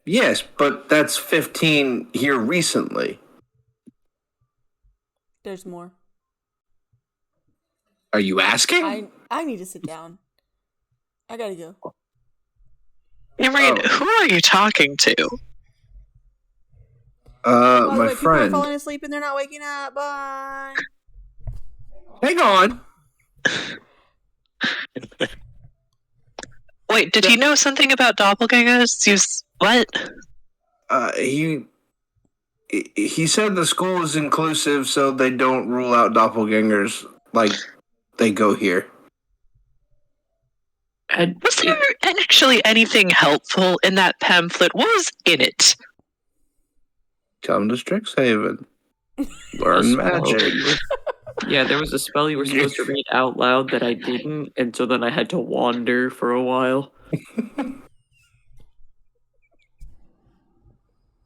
Yes, but that's 15 here recently. There's more. Are you asking? I need to sit down. I gotta go. Imrian, who are you talking to? By the My way, people are friend. falling asleep and they're not waking up. Bye. Hang on. Wait, did he know something about doppelgangers? What? He said the school is inclusive, so they don't rule out doppelgangers like they go here. Was there actually anything helpful in that pamphlet? What was in it? Come to Strixhaven. A Learn spell magic. Yeah, there was a spell you were supposed to read out loud that I didn't, and so then I had to wander for a while.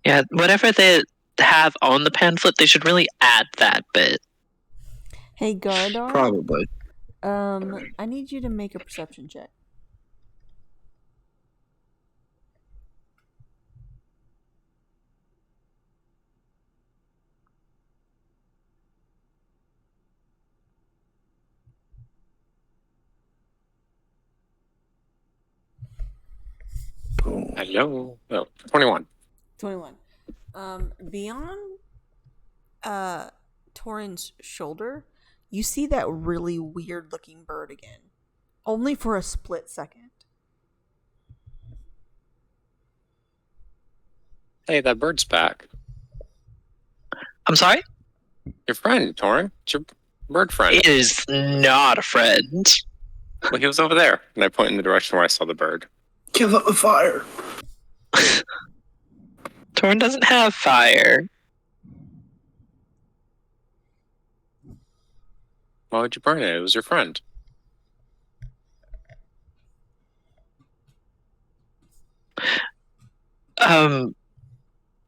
Yeah, whatever they have on the pamphlet, they should really add that bit. Hey, Gardar. Probably. I need you to make a perception check. Hello. Oh, 21. 21. Beyond Torin's shoulder, you see that really weird looking bird again. Only for a split second. Hey, that bird's back. I'm sorry? Your friend, Torin. It's your bird friend. It is not a friend. Well, he was over there. And I point in the direction where I saw the bird. Give up the fire. Torn doesn't have fire. Why would you burn it? It was your friend.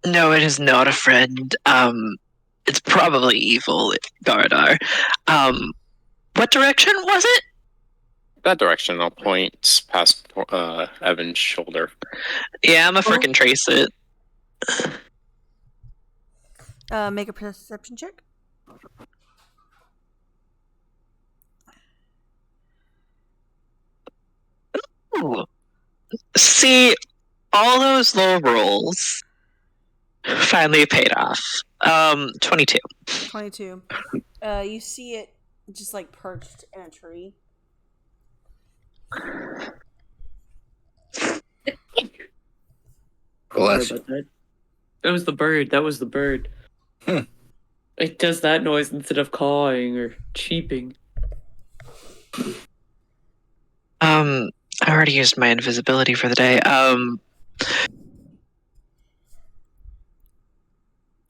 No, it is not a friend. It's probably evil, Gardar. What direction was it? That direction, I'll point past Evan's shoulder. Yeah, I'm a frickin' trace it. Make a perception check. Ooh. See, all those low rolls finally paid off. 22. 22. You see it just like perched in a tree. Bless Sorry about that. That was the bird. That was the bird. Hmm. It does that noise instead of cawing or cheeping. I already used my invisibility for the day.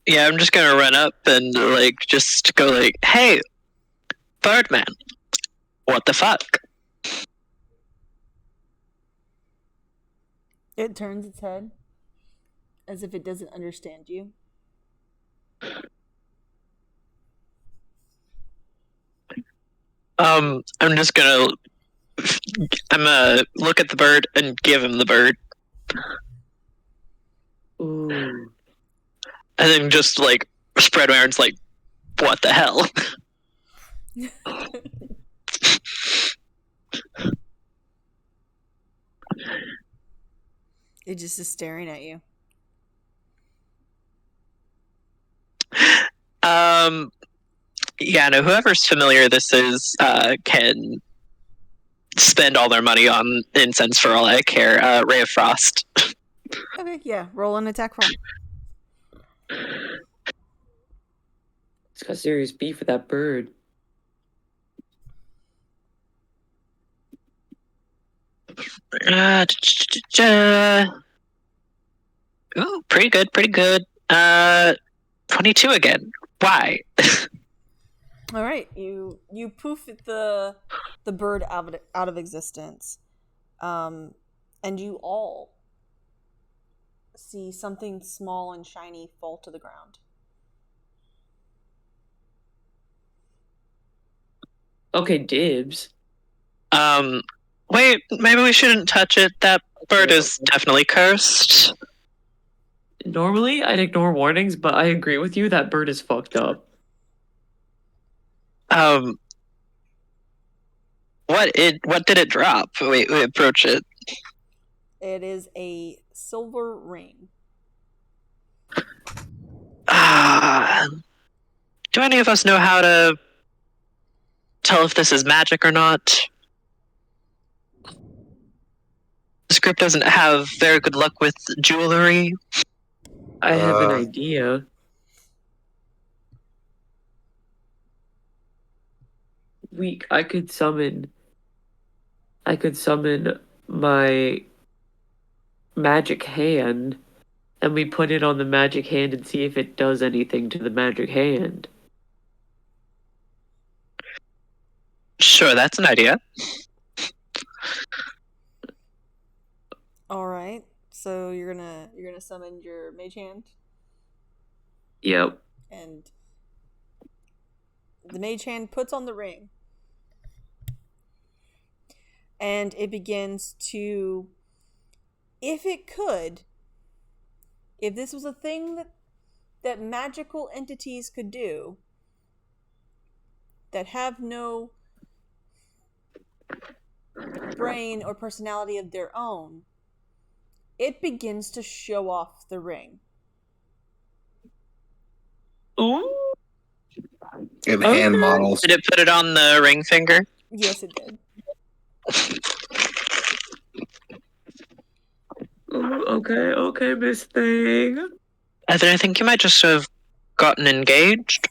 Yeah, I'm just gonna run up and like just go like, "Hey, Birdman, what the fuck?" It turns its head as if it doesn't understand you. I'm just gonna look at the bird and give him the bird, Ooh. and then just like spread my arms like, "What the hell?" It just is staring at you. Yeah, no. Whoever's familiar this is can spend all their money on incense for all I care. Ray of Frost. Okay, yeah. Roll an attack roll. It's got serious beef with that bird. Ooh, pretty good, pretty good. 22 again. Why? All right, you poof the bird out of existence, and you all see something small and shiny fall to the ground. Okay, dibs. Wait, maybe we shouldn't touch it. That bird is definitely cursed. Normally, I'd ignore warnings, but I agree with you. That bird is fucked up. What did it drop? Wait, we approach it. It is a silver ring. Do any of us know how to tell if this is magic or not? This group doesn't have very good luck with jewelry. I have an idea. I could summon my magic hand, and we put it on the magic hand and see if it does anything to the magic hand. Sure, that's an idea. All right. So you're gonna summon your mage hand, Yep. and the mage hand puts on the ring, and it begins to, if it could, if this was a thing that magical entities could do, that have no brain or personality of their own, it begins to show off the ring. Ooh. And hand models. Did it put it on the ring finger? Yes, it did. Ooh, okay, Miss Thing. I think you might just have gotten engaged.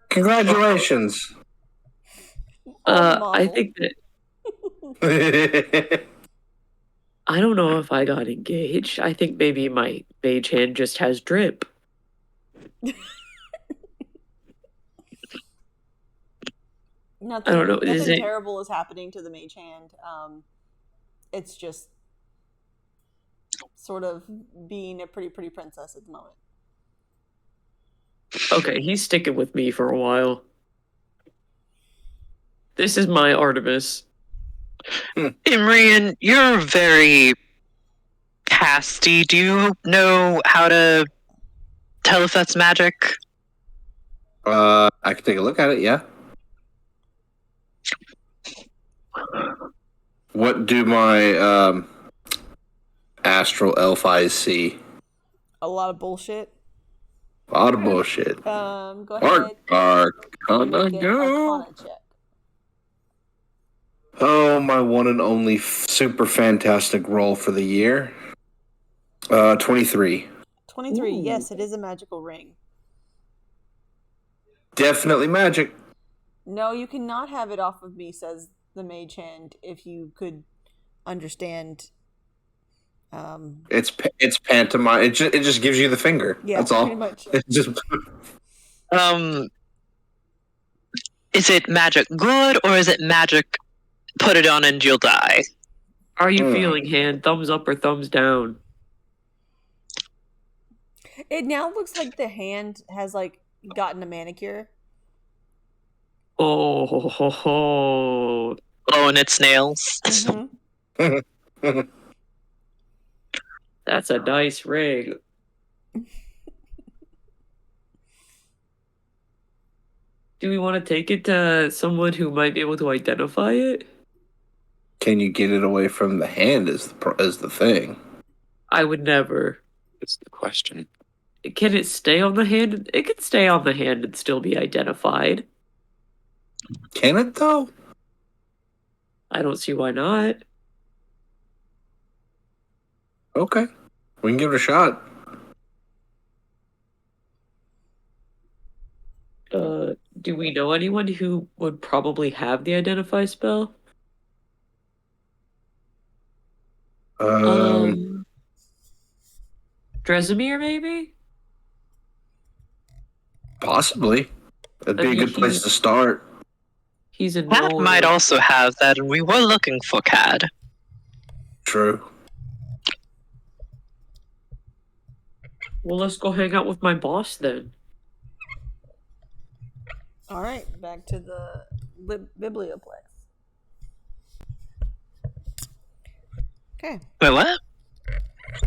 Congratulations. I think that I don't know if I got engaged. I think maybe my mage hand just has drip. Nothing, I don't know. Nothing terrible is happening to the mage hand. It's just sort of being a pretty princess at the moment. Okay, he's sticking with me for a while. This is my Artemis. Imrian, you're very casty. Do you know how to tell if that's magic? I can take a look at it, yeah. What do my astral elf eyes see? A lot of bullshit. A lot of bullshit. Go ahead. Arcana Make an go. Arcana check. Oh, my one and only super fantastic roll for the year. 23. 23. Ooh. Yes, it is a magical ring. Definitely magic. No, you cannot have it off of me, says the mage hand, if you could understand. It's pantomime. It just gives you the finger. Yeah, That's all. pretty much. It's just Is it magic good or is it magic put it on and you'll die? How are you feeling, hand? Thumbs up or thumbs down? It now looks like the hand has like gotten a manicure. Oh, ho, ho, ho. Blowing its nails. Mm-hmm. That's a nice ring. Do we want to take it to someone who might be able to identify it? Can you get it away from the hand? Is the thing? I would never. That's the question. Can it stay on the hand? It could stay on the hand and still be identified. Can it though? I don't see why not. Okay, we can give it a shot. Do we know anyone who would probably have the identify spell? Dresimir, maybe? Possibly. That'd I be a mean, good place to start. He's a Cad known. might also have that, and we were looking for Cad. True. Well, let's go hang out with my boss then. All right, back to the biblioplex. Okay, Wait, what?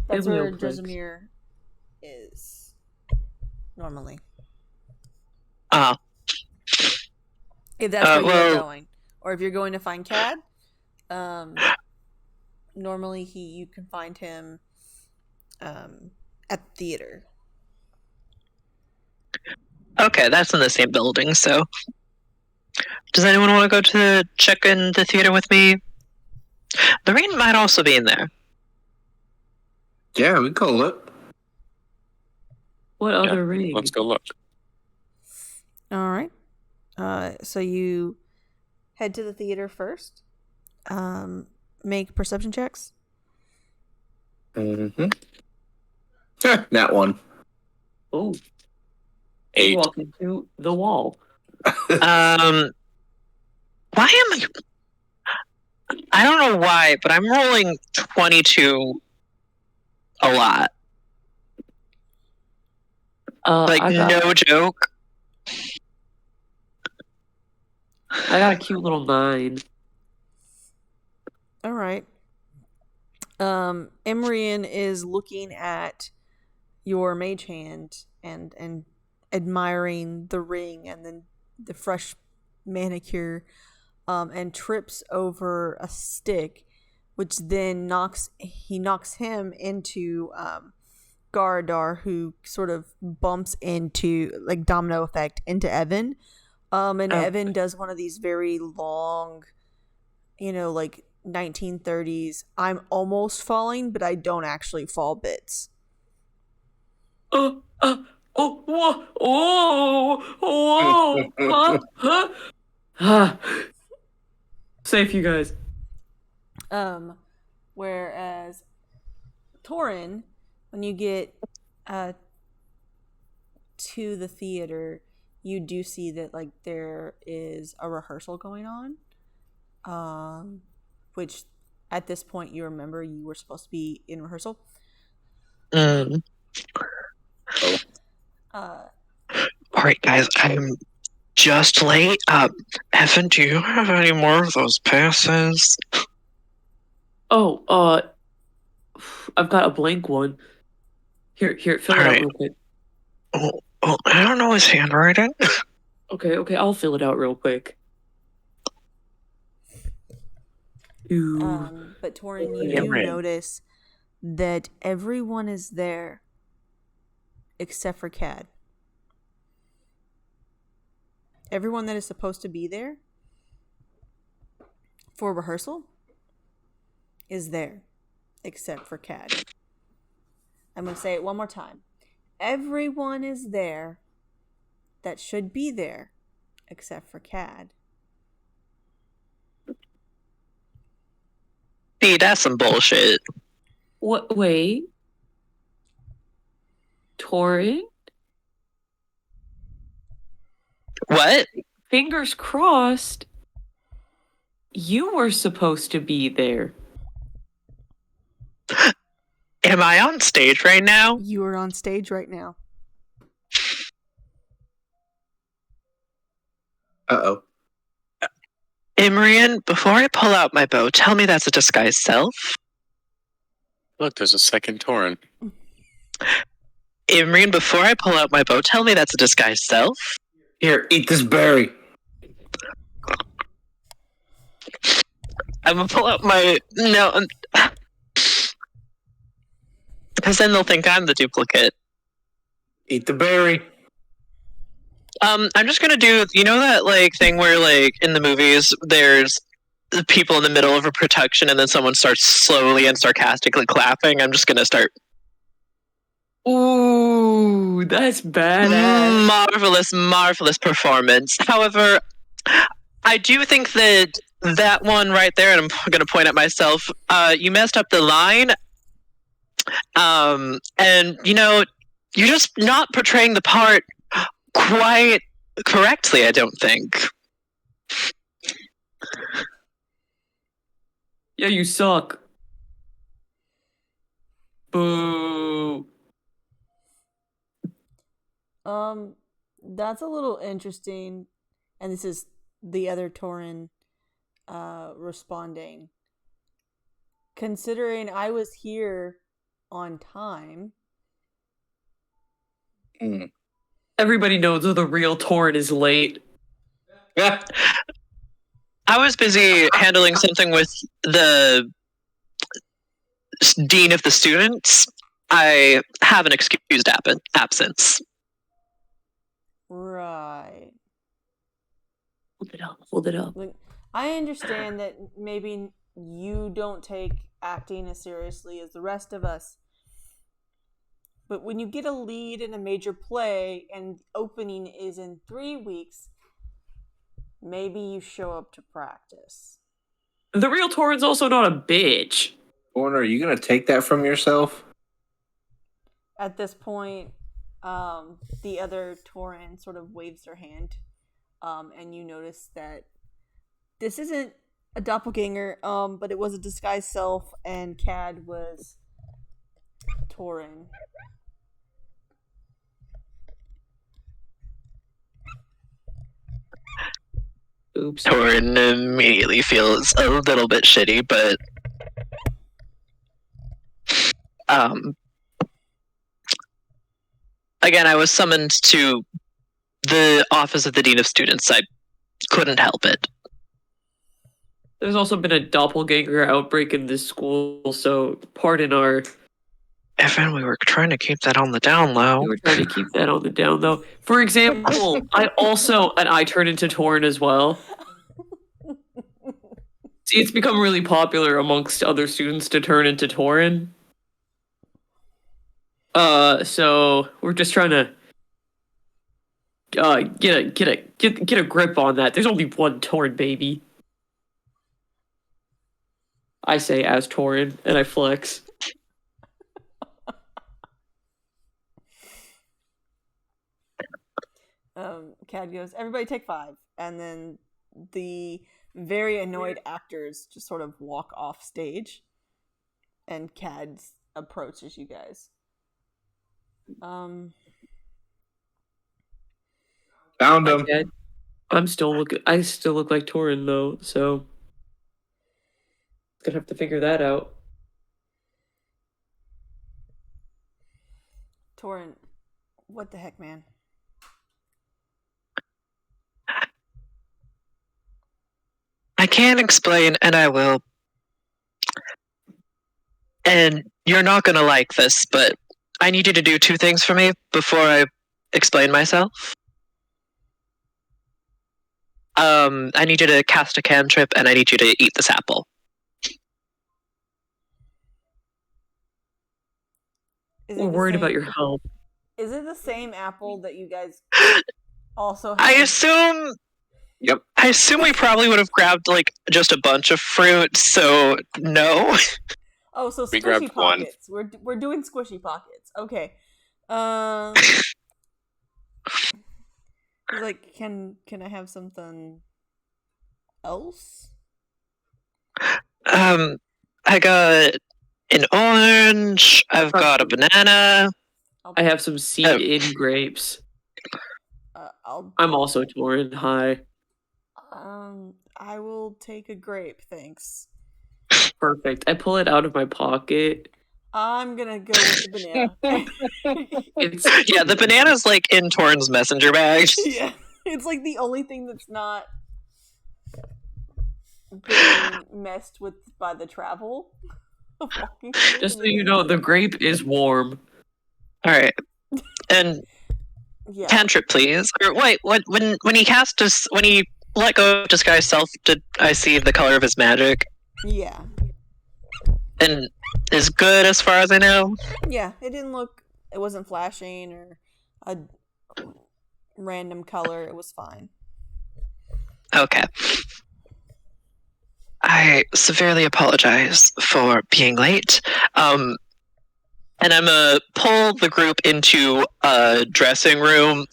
that's where Biblioplex. Dresimir is normally. Oh, If that's where well- you're going, or if you're going to find Cad, normally you can find him at the theater. okay, that's in the same building, so. Does anyone want to go to check in the theater with me? The ring might also be in there. Yeah, we can look. What other ring? Let's go look. All right. So you head to the theater first. Make perception checks. Mm-hmm. That one. Oh, 8. walk into the wall. Why am I? I don't know why, but I'm rolling 22 a lot. Like, I got, no joke. I got a cute little 9. All right. Emrian is looking at your mage hand and admiring the ring and then the fresh manicure, and trips over a stick, which then knocks him into Garadar, who sort of bumps into, like, domino effect into Evan. And Oh. Evan does one of these very long, like 1930s I'm almost falling but I don't actually fall bits. Whoa, huh? Safe, you guys. Whereas Torin, when you get to the theater, you do see that, like, there is a rehearsal going on, which at this point you remember you were supposed to be in rehearsal. Mm. Alright, guys, I'm just late. Evan, do you have any more of those passes? Oh, I've got a blank one. Here, fill it out Alright. real quick. Oh, I don't know his handwriting. Okay, I'll fill it out real quick. But Torin, you Yeah, do right. notice that everyone is there except for Cad. Everyone that is supposed to be there for rehearsal is there, except for Cad. I'm going to say it one more time. Everyone is there that should be there, except for Cad. See, that's some bullshit. What? Wait. Torin? What? Fingers crossed. You were supposed to be there. Am I on stage right now? You are on stage right now. Uh-oh. Imrian, before I pull out my bow, tell me that's a disguised self. Look, there's a second Torin. Imrian, before I pull out my bow, tell me that's a disguised self. Here, eat this berry. I'm gonna pull out my... No, because then they'll think I'm the duplicate. Eat the berry. I'm just gonna do, you know that like thing where like in the movies there's the people in the middle of a production and then someone starts slowly and sarcastically clapping? I'm just gonna start Ooh, that's badass. marvelous performance. However, I do think that that one right there, and I'm gonna point at myself, you messed up the line. And you know, you're just not portraying the part quite correctly, I don't think. Yeah, you suck. Boo. That's a little interesting. And this is the other Torin responding. Considering I was here on time. Everybody knows that the real Torin is late. Yeah. I was busy handling something with the dean of the students. I have an excused absence. Right. Hold it up. Like, I understand that maybe you don't take acting as seriously as the rest of us. But when you get a lead in a major play and opening is in 3 weeks, maybe you show up to practice. The real Torin's also not a bitch. Warner, are you going to take that from yourself? At this point, the other Torin sort of waves her hand, and you notice that this isn't a doppelganger, but it was a disguised self, and Cad was Torin. Oops. Torin immediately feels a little bit shitty, but again, I was summoned to the office of the dean of students. I couldn't help it. There's also been a doppelganger outbreak in this school, so pardon our... Evan, we were trying to keep that on the down low. We were trying to keep that on the down low. For example, I turned into Torin as well. See, it's become really popular amongst other students to turn into Torin. So we're just trying to get a grip on that. There's only one Torin, baby. I say as Torin, and I flex. Cad goes, everybody take 5. And then the very annoyed actors just sort of walk off stage. And Cad approaches you guys. Found him. I still look like Torin though, so gonna have to figure that out. Torin, what the heck, man? I can't explain, and I will. And you're not gonna like this, but I need you to do 2 things for me before I explain myself. I need you to cast a cantrip, and I need you to eat this apple. Is We're it the worried same- about your health. Is it the same apple that you guys also I had? assume. Yep. I assume we probably would have grabbed like just a bunch of fruit. So no. Oh, so We squishy grabbed one. pockets. We're doing squishy pockets. Okay. He's like, can I have something else? I got an orange. I've got a banana. I have some seed-in grapes. I'm also torn high. I will take a grape, thanks. Perfect. I pull it out of my pocket. I'm gonna go with the banana. It's Yeah, the banana's like in Torn's messenger bag. Yeah, it's like the only thing that's not being messed with by the travel. of walking through just the so you banana. know, the grape is warm. All right, and Yeah. cantrip, please. Or wait, when he cast us, when he let go of disguise self, did I see the color of his magic? Yeah. And is good as far as I know. Yeah, it wasn't flashing or a random color. It was fine. Okay. I severely apologize for being late. And I'm gonna pull the group into a dressing room,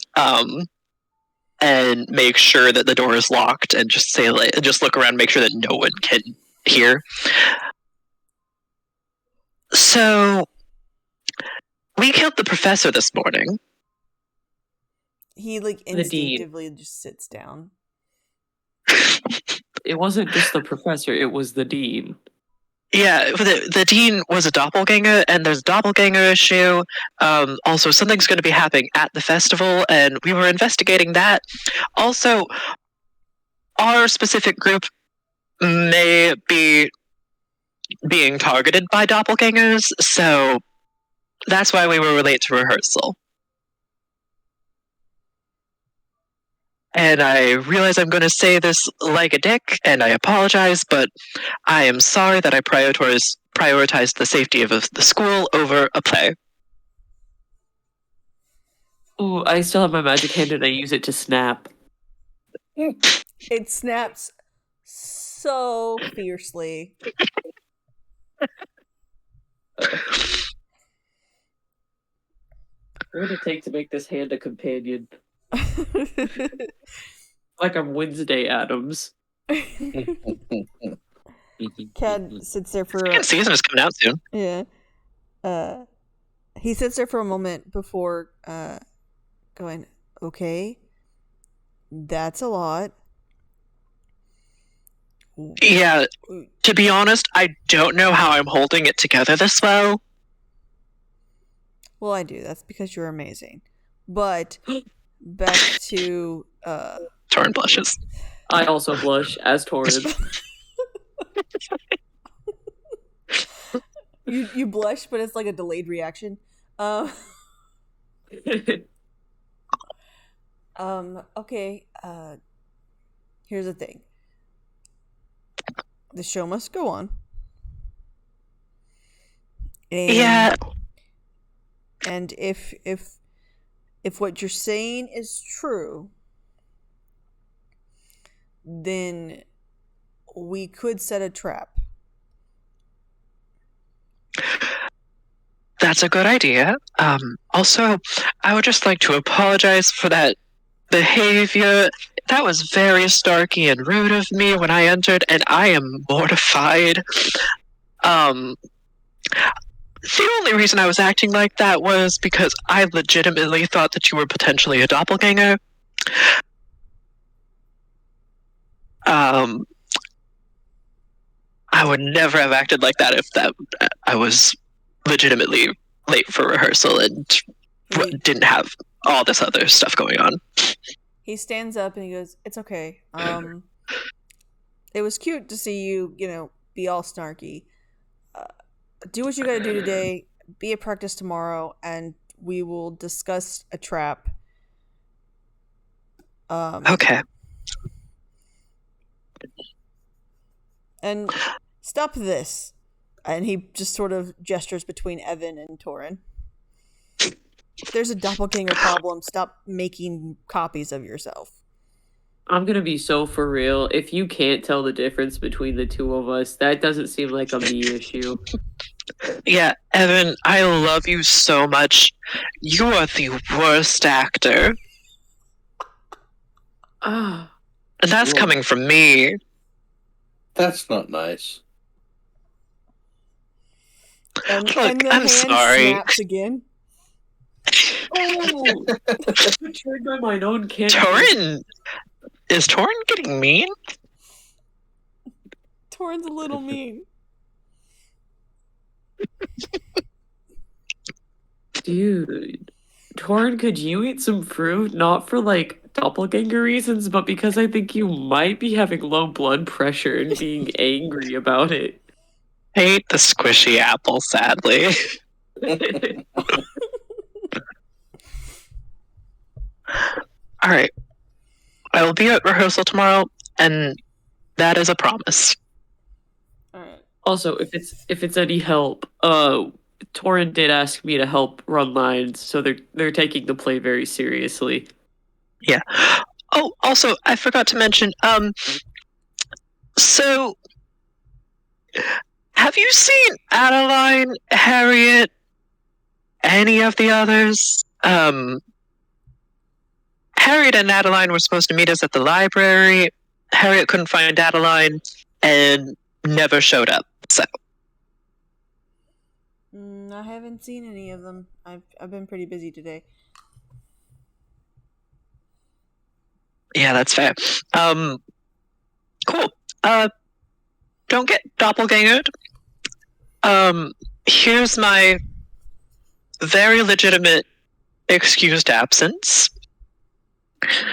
and make sure that the door is locked, and just look around, make sure that no one can hear. So, we killed the professor this morning. He like The dean. instinctively just sits down. It wasn't just the professor, it was the dean. Yeah, the dean was a doppelganger, and there's a doppelganger issue. Also, something's going to be happening at the festival, and we were investigating that. Also, our specific group may be being targeted by doppelgangers, so that's why we were late to rehearsal. And I realize I'm going to say this like a dick, and I apologize, but I am sorry that I prioritized the safety of the school over a play. Ooh, I still have my magic hand and I use it to snap. It snaps so fiercely. What would it take to make this hand a companion? Like I'm Wednesday Addams. Cad sits there for Second season is coming out soon. yeah. He sits there for a moment before going, okay, that's a lot. Yeah, to be honest, I don't know how I'm holding it together this well. Well, I do. That's because you're amazing. But back to Torn blushes. I also blush as Torrance. you blush, but it's like a delayed reaction. Okay. Here's the thing. The show must go on. And, Yeah. And if what you're saying is true, then we could set a trap. That's a good idea. Also, I would just like to apologize for that behavior. That was very Starky and rude of me when I entered, and I am mortified. The only reason I was acting like that was because I legitimately thought that you were potentially a doppelganger. I would never have acted like that if I was legitimately late for rehearsal and didn't have all this other stuff going on. He stands up and he goes, "It's okay. It was cute to see you, be all snarky. Do what you gotta do today. Be at practice tomorrow, and we will discuss a trap." Okay. And stop this. And he just sort of gestures between Evan and Torin. If there's a doppelganger problem, stop making copies of yourself. I'm gonna be so for real. If you can't tell the difference between the two of us, that doesn't seem like a me issue. Yeah, Evan, I love you so much. You are the worst actor. Ah, And that's Whoa. coming from me. That's not nice. And Look, the I'm hand sorry. snaps again. oh! Betrayed by mine own candy. Torin! Is Torin getting mean? Torin's a little mean. Dude, Torin, could you eat some fruit? Not for like doppelganger reasons, but because I think you might be having low blood pressure and being angry about it. I ate the squishy apple, sadly. Alright. I will be at rehearsal tomorrow, and that is a promise. Alright. Also, if it's any help, Torin did ask me to help run lines, so they're taking the play very seriously. Yeah. Oh, also, I forgot to mention, so have you seen Adeline, Harriet, any of the others? Harriet and Adeline were supposed to meet us at the library. Harriet couldn't find Adeline and never showed up. So I haven't seen any of them. I've been pretty busy today. yeah, that's fair. Cool. Don't get doppelgangered. Here's my very legitimate excused absence.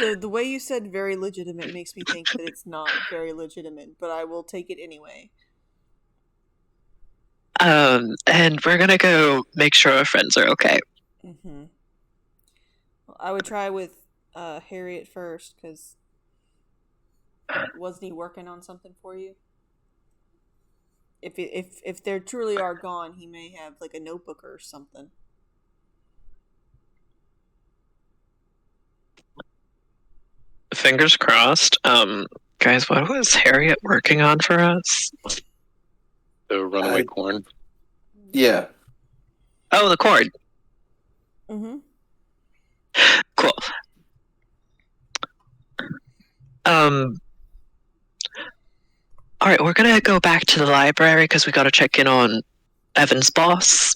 The way you said very legitimate makes me think that it's not very legitimate, but I will take it anyway. And we're gonna go make sure our friends are okay. Mm-hmm. Well, I would try with Harriet first, because wasn't he working on something for you? If they truly are gone, he may have like a notebook or something. Fingers crossed. Guys, what was Harriet working on for us? The runaway corn. Yeah. Oh, the cord. Mm-hmm. Cool. All right, we're gonna go back to the library because we gotta check in on Evan's boss.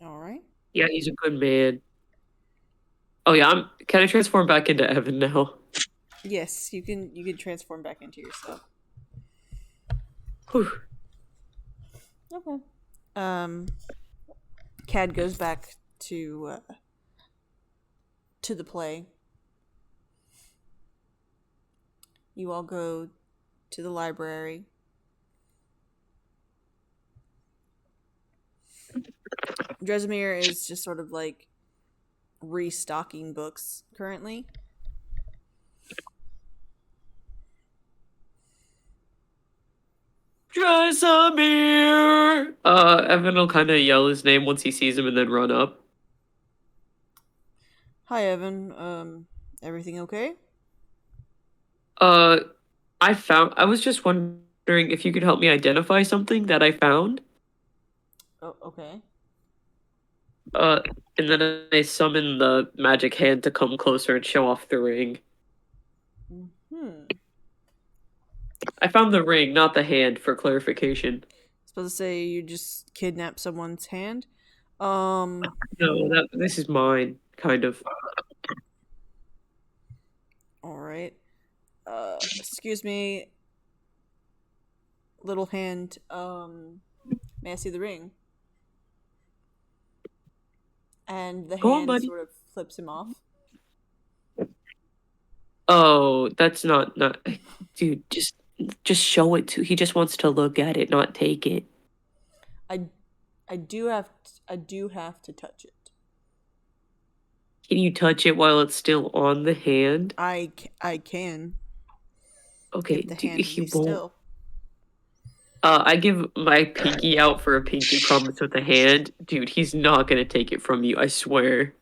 All right. Yeah, he's a good man. Oh yeah, can I transform back into Evan now? Yes, you can transform back into yourself. Whew. Okay. Cad goes back to the play. You all go to the library. Dresimir is just sort of like restocking books currently. Dresimir! Evan will kind of yell his name once he sees him and then run up. Hi, Evan. Everything okay? I was just wondering if you could help me identify something that I found. Oh, okay. And then I summon the magic hand to come closer and show off the ring. I found the ring, not the hand, for clarification. Supposed to say you just kidnapped someone's hand. No, this is mine, kind of. All right. Excuse me, little hand. May I see the ring? And the Go on, hand buddy. sort of flips him off. Oh, that's not. Dude, just show it to. He just wants to look at it, not take it. I do have to touch it. Can you touch it while it's still on the hand? I can. Okay, Give the hand to he you won't. still. I give my pinky out for a pinky promise with a hand. Dude, he's not gonna take it from you, I swear.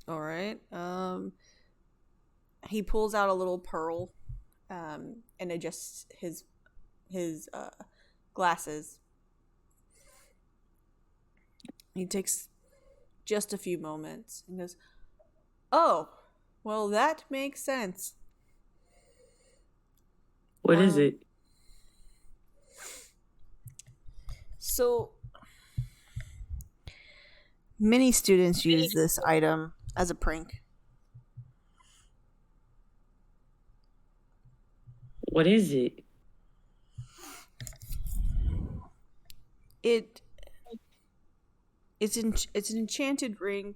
All right. He pulls out a little pearl, and adjusts his glasses. He takes just a few moments and goes, "Oh, well, that makes sense." What is Um, it? So many students use this item as a prank. What is it? It it's an enchanted ring.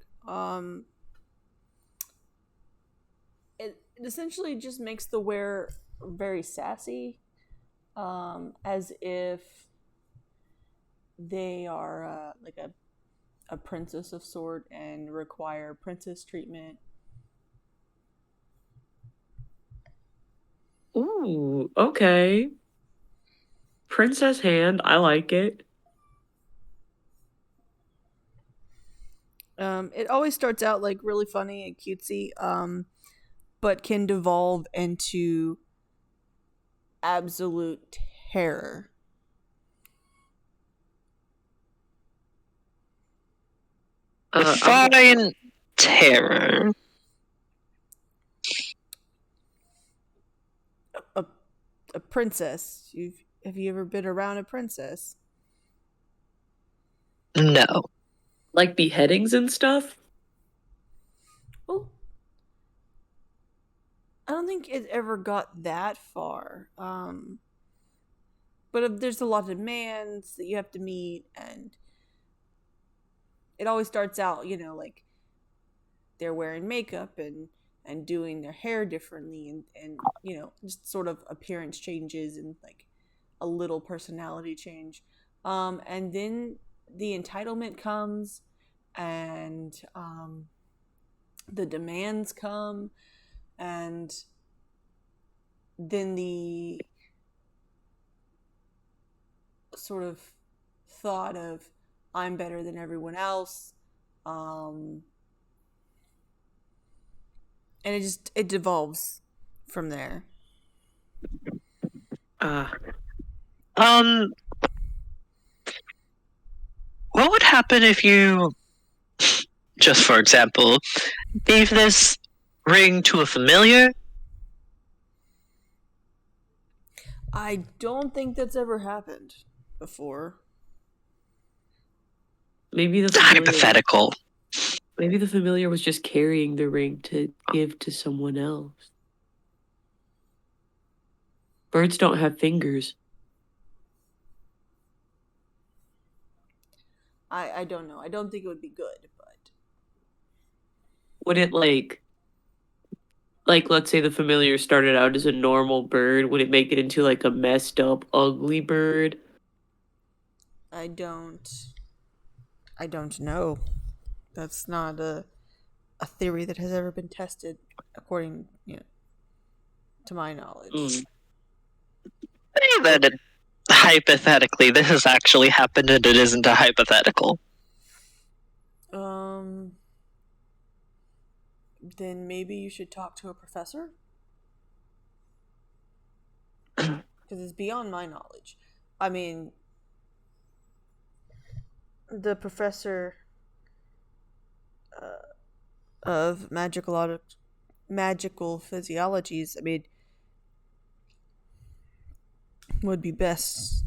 It essentially just makes the wearer very sassy, as if they are like a princess of sort and require princess treatment. Ooh, okay. Princess hand, I like it. It always starts out like really funny and cutesy, but can devolve into absolute terror. I'm Fine terror. A, a princess. Have you ever been around a princess? No. like beheadings and stuff. Well, I don't think it ever got that far. But there's a lot of demands that you have to meet, and it always starts out, like they're wearing makeup and doing their hair differently, and just sort of appearance changes and like a little personality change. And then the entitlement comes, and the demands come, and then the sort of thought of I'm better than everyone else, and it devolves from there. Um, what would happen if you, just for example, gave this ring to a familiar? I don't think that's ever happened before. Maybe the It's familiar, hypothetical. maybe the familiar was just carrying the ring to give to someone else. Birds don't have fingers. I don't know. I don't think it would be good, but Would it like let's say the familiar started out as a normal bird, would it make it into like a messed up, ugly bird? I don't know. That's not a theory that has ever been tested according, to my knowledge. Say that hypothetically, this has actually happened and it isn't a hypothetical. Then maybe you should talk to a professor, because it's beyond my knowledge. I mean, the professor of magical physiologies, I mean, would be best.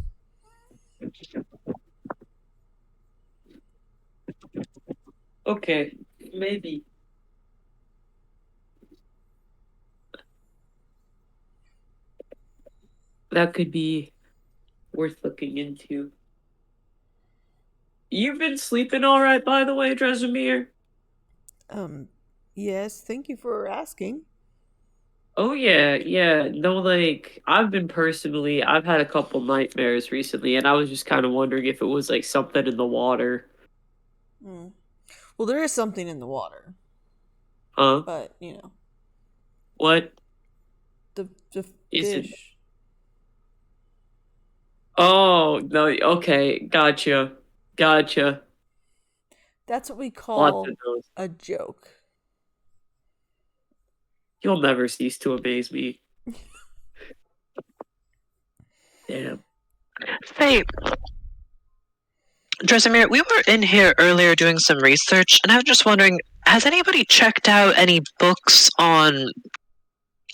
Okay, maybe. That could be worth looking into. You've been sleeping all right, by the way, Dresimir? Yes, thank you for asking. Oh yeah. No, like I've had a couple nightmares recently, and I was just kind of wondering if it was like something in the water. Well, there is something in the water, Huh? but What? The Is it? fish. Oh no. Okay, gotcha. That's what we Lots call of those. a joke. You'll never cease to amaze me. Damn. Say, Dresimir, we were in here earlier doing some research, and I was just wondering, has anybody checked out any books on,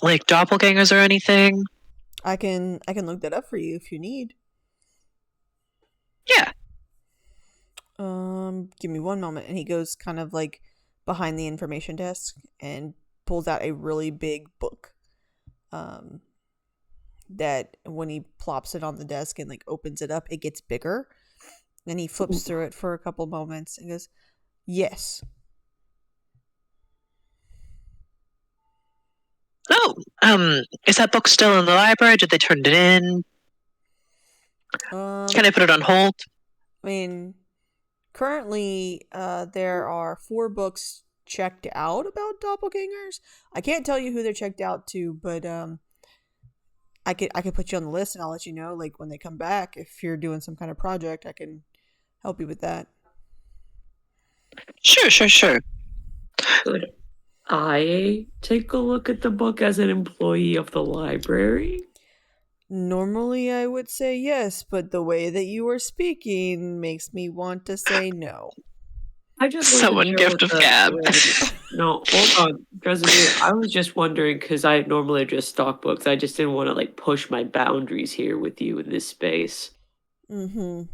like, doppelgangers or anything? I can look that up for you if you need. Yeah. Give me one moment. And he goes kind of like behind the information desk and pulls out a really big book. That when he plops it on the desk and like opens it up, it gets bigger. And he flips through it for a couple moments and goes, "Yes." Oh, is that book still in the library? Did they turn it in? Can I put it on hold? I mean, currently, there are 4 books checked out about doppelgangers. I can't tell you who they're checked out to, but I could put you on the list and I'll let you know. Like when they come back, if you're doing some kind of project, I can help you with that. Sure. Could I take a look at the book as an employee of the library? Normally, I would say yes, but the way that you are speaking makes me want to say no. I just Someone wasn't sure gift what of gab. No, hold on, Casimir. I was just wondering because I normally just stock books. I just didn't want to like push my boundaries here with you in this space. Mm-hmm.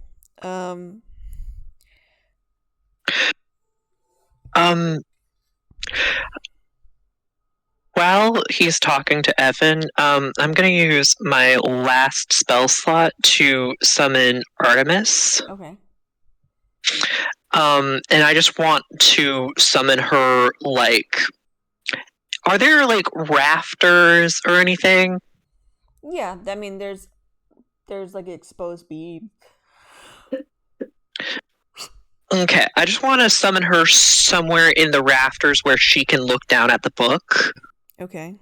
While he's talking to Evan, I'm gonna use my last spell slot to summon Artemis. Okay. And I just want to summon her, like, are there, like, rafters or anything? Yeah, I mean, there's like exposed beam. Okay, I just want to summon her somewhere in the rafters where she can look down at the book. Okay.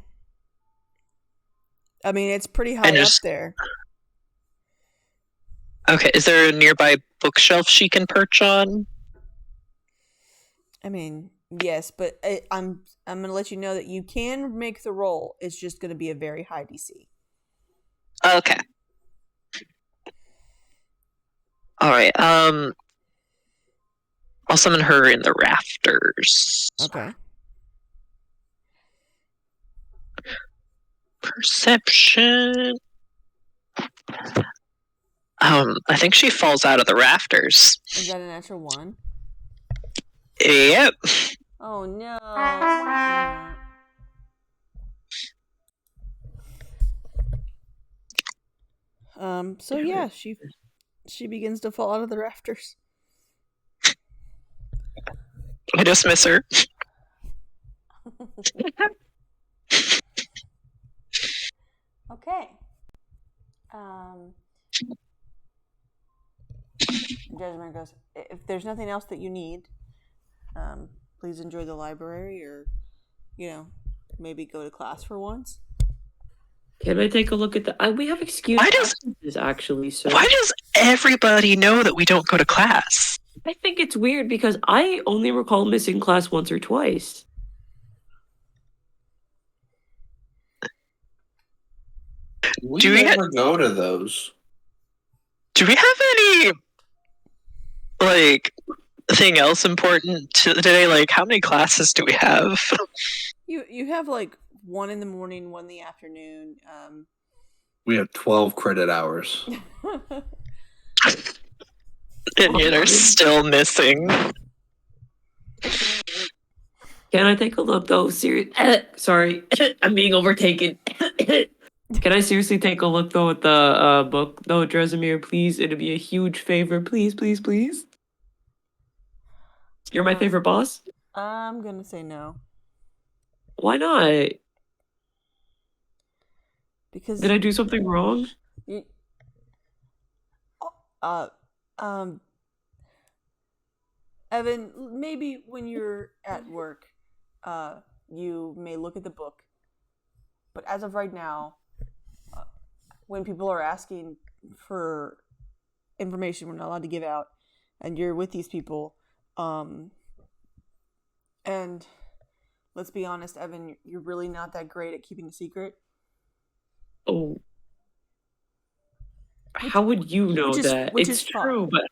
I mean, it's pretty high And up just- there. Okay, is there a nearby bookshelf she can perch on? I mean, yes, but I'm gonna let you know that you can make the roll. It's just gonna be a very high DC. Okay. Alright, I'll summon her in the rafters. Okay. Perception. I think she falls out of the rafters. Is that a natural 1? Yep. Oh no. So yeah, she begins to fall out of the rafters. I dismiss her. Okay. Judgment goes, if there's nothing else that you need, please enjoy the library or, maybe go to class for once. Can I take a look at the? We have excuse absences, actually, sir. Why does everybody know that we don't go to class? I think it's weird because I only recall missing class once or twice. We Do we never go to those. Do we have any, like, thing else important today? Like, how many classes do we have? You have like 1 in the morning, 1 in the afternoon. We have 12 credit hours. And yet are still missing. Can I take a look though? Sorry, I'm being overtaken. Can I seriously take a look though at the book though, Dresimir? Please, it'd be a huge favor. Please. You're my favorite boss. I'm gonna say no. Why not? Because Did I do something wrong? Evan, maybe when you're at work, you may look at the book But as of right now, when people are asking for information we're not allowed to give out, and you're with these people, and let's be honest, Evan, you're really not that great at keeping a secret. Oh. How would you know that? It's true, but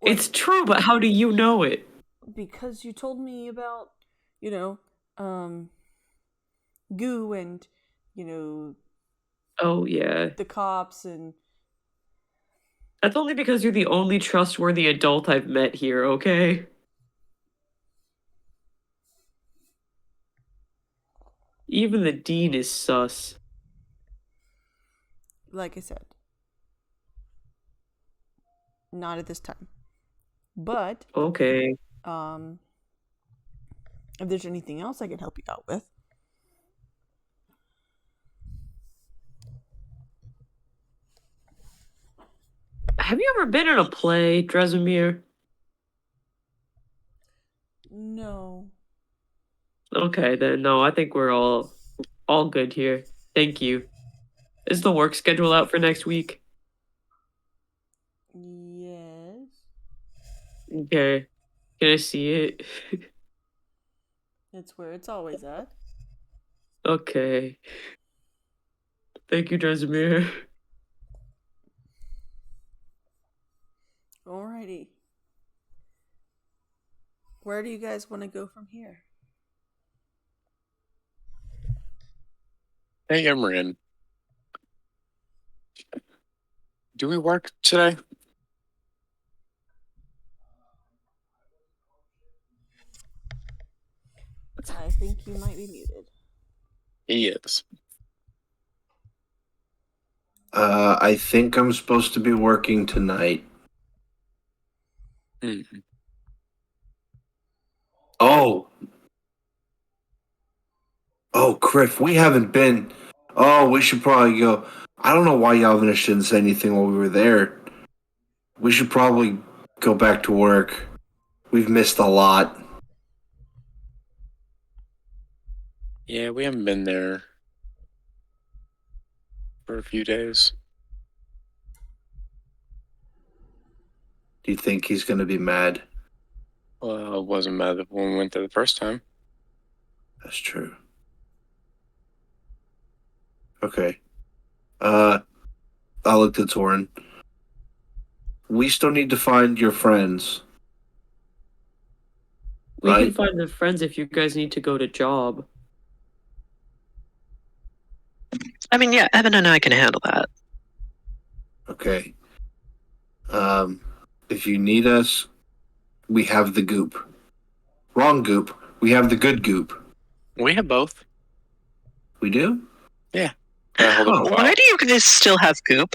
it's true, but how do you know it? Because you told me about, Goo and, Oh, yeah. the cops and... That's only because you're the only trustworthy adult I've met here, okay? Even the dean is sus. Like I said, not at this time. But okay. If there's anything else I can help you out with. Have you ever been in a play, Dresimir? No. Okay, then no, I think we're all good here. Thank you. Is the work schedule out for next week? Yes. Okay. Can I see it? It's where it's always at. Okay. Thank you, Dresimir. Alrighty. Where do you guys want to go from here? Hey, Emran. Do we work today? I think you might be muted. He is. I think I'm supposed to be working tonight. Mm-hmm. Oh, Criff, we haven't been. Oh, we should probably go. I don't know why Yalvinish didn't say anything while we were there. We should probably go back to work. We've missed a lot. Yeah, we haven't been there for a few days. Do you think he's going to be mad? Well, I wasn't mad when we went there the first time. That's true. Okay. I'll look to Torin. We still need to find your friends. We Right? can find the friends if you guys need to go to job. I mean, yeah, Evan and I can handle that. Okay. If you need us, we have the goop. Wrong goop. We have the good goop. We have both. We do? Yeah. Hold it for a while. Why do you guys still have goop?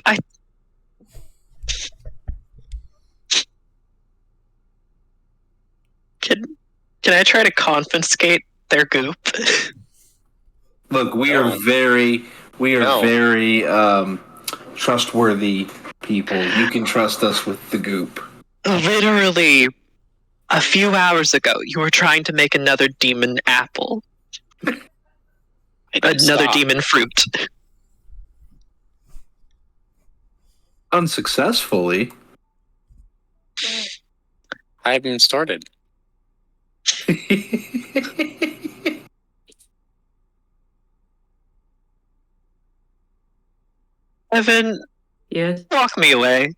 Can I try to confiscate their goop? Look, we are very trustworthy people. You can trust us with the goop. Literally, a few hours ago, you were trying to make another demon apple. Another demon fruit. Unsuccessfully. I haven't started. Evan, Yes. walk me away.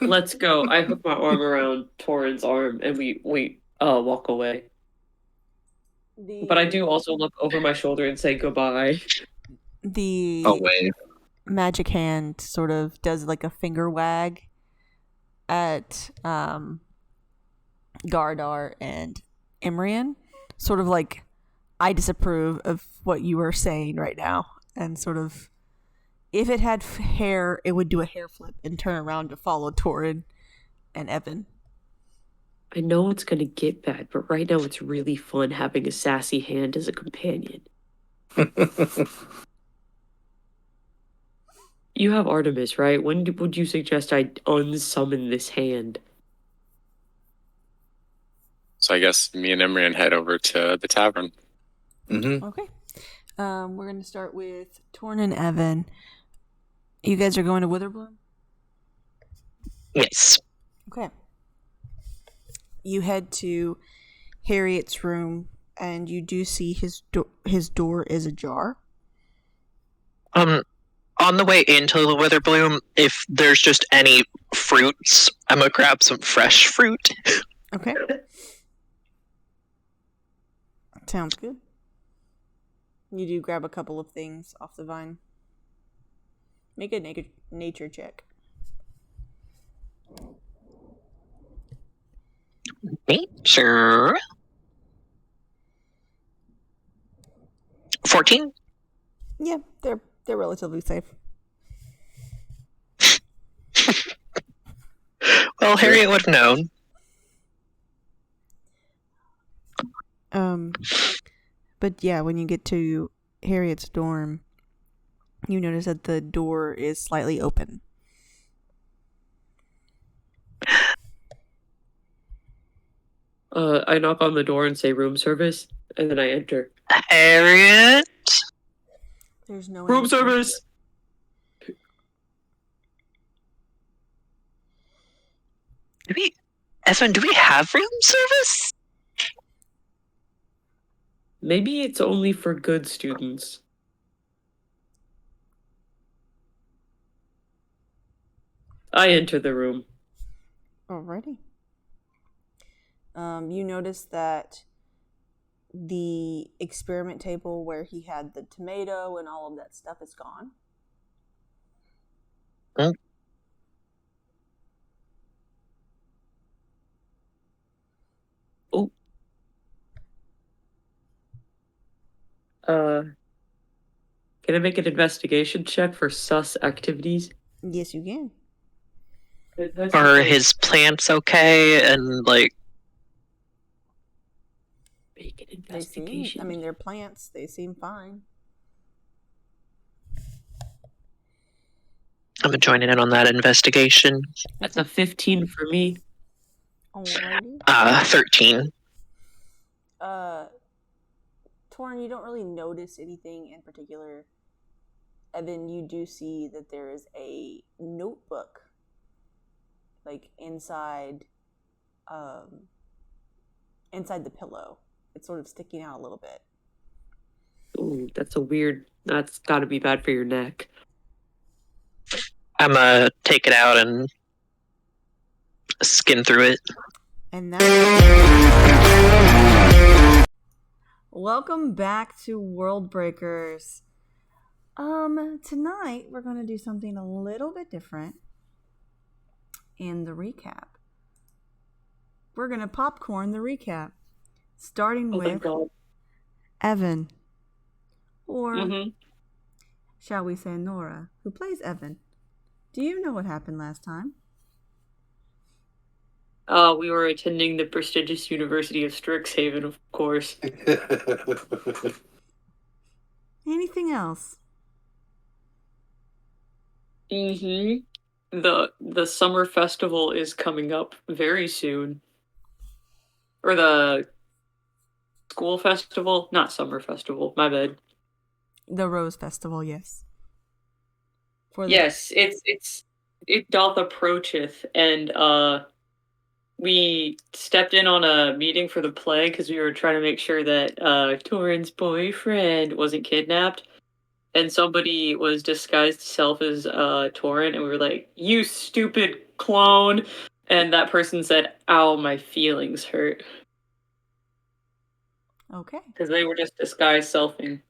Let's go. I hook my arm around Torin's arm and we walk away. But I do also look over my shoulder and say goodbye. The wave. magic hand sort of does like a finger wag at Gardar and Imrian, sort of like, I disapprove of what you are saying right now, and sort of, if it had hair, it would do a hair flip and turn around to follow Torin and Evan. I know it's gonna get bad, but right now it's really fun having a sassy hand as a companion. You have Artemis, right? When would you suggest I unsummon this hand? So I guess me and Emran head over to the tavern. Mm-hmm. Okay. We're going to start with Torn and Evan. You guys are going to Witherbloom? Yes. Okay. You head to Harriet's room, and you do see his door is ajar. On the way into the Witherbloom, if there's just any fruits, I'm gonna grab some fresh fruit. Okay. Sounds good. You do grab a couple of things off the vine. Make a nature check. Nature. 14? Yeah, they're relatively safe. Well, Harriet would have known. But yeah, when you get to Harriet's dorm, you notice that the door is slightly open. I knock on the door and say room service, and then I enter. Harriet? There's no Room answer. service! Esmond, do we have room service? Maybe it's only for good students. I enter the room. Alrighty. You notice that the experiment table where he had the tomato and all of that stuff is gone. Hmm? Oh. Can I make an investigation check for sus activities? Yes, you can. Are his plants okay? And, like... Make an They seem, investigation. I mean, they're plants. They seem fine. I'm joining in on that investigation. That's a 15 for me. Alrighty. 13. Torn, you don't really notice anything in particular. And then you do see that there is a notebook, like inside the pillow. It's sort of sticking out a little bit. Ooh, that's gotta be bad for your neck. I'm gonna take it out and skim through it. And that. Welcome back to World Breakers. Tonight we're going to do something a little bit different in the recap. We're going to popcorn the recap, starting with Evan, or shall we say Nora, who plays Evan. Do you know what happened last time? We were attending the prestigious University of Strixhaven, of course. Anything else? The summer festival is coming up very soon. Or the school festival? Not summer festival, my bad. The Rose Festival, yes. Yes, it doth approacheth, and we stepped in on a meeting for the play because we were trying to make sure that Torin's boyfriend wasn't kidnapped. And somebody was disguised self as Torin, and we were like, "You stupid clone!" And that person said, "Ow, my feelings hurt." Okay. Because they were just disguised selfing.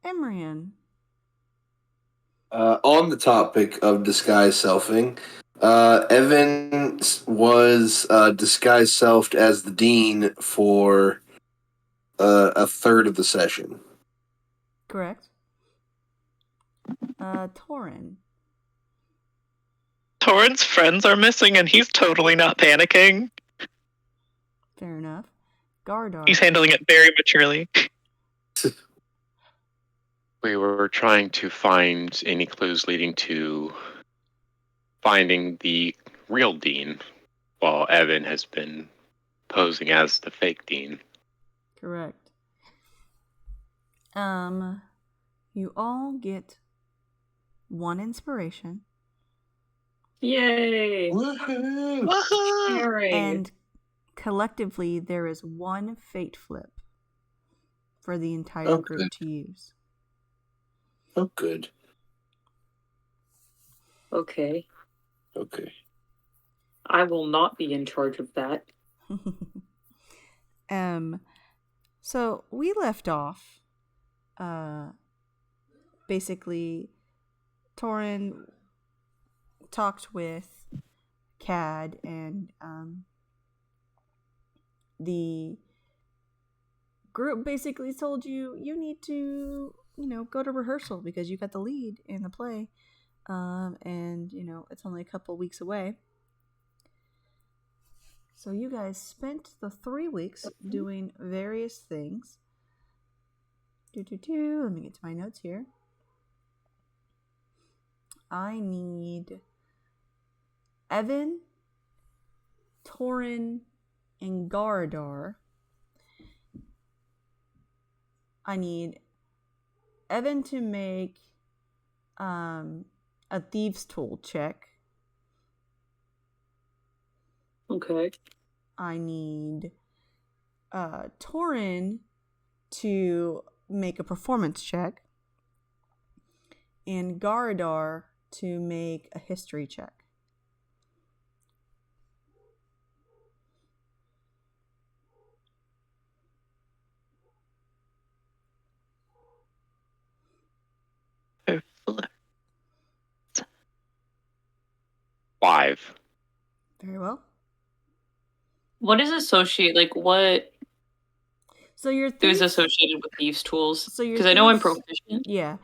Emrian. On the topic of disguise selfing, Evan was disguised selfed as the dean for a third of the session. Correct. Torin. Torrance friends are missing and he's totally not panicking. Fair enough. Gardar. He's handling it very maturely. We were trying to find any clues leading to finding the real dean, while Evan has been posing as the fake dean. Correct. You all get 1 inspiration. Yay! Woohoo! Woohoo! Sharing. And collectively, there is 1 fate flip for the entire Oh, group good. to use. Oh, good. Okay. Okay. I will not be in charge of that. So we left off. Basically, Torin talked with Cad, and the group basically told you need to, go to rehearsal because you got the lead in the play, and it's only a couple weeks away. So you guys spent the 3 weeks doing various things. Let me get to my notes here. I need Evan, Torin, and Garadar. I need Evan to make a thieves' tool check. Okay. I need Torin to make a performance check, and Garadar to make a history check. Five. Very well. What is what So your is thieves, associated with thieves' tools? So your Because I know I'm thieves- proficient. yeah,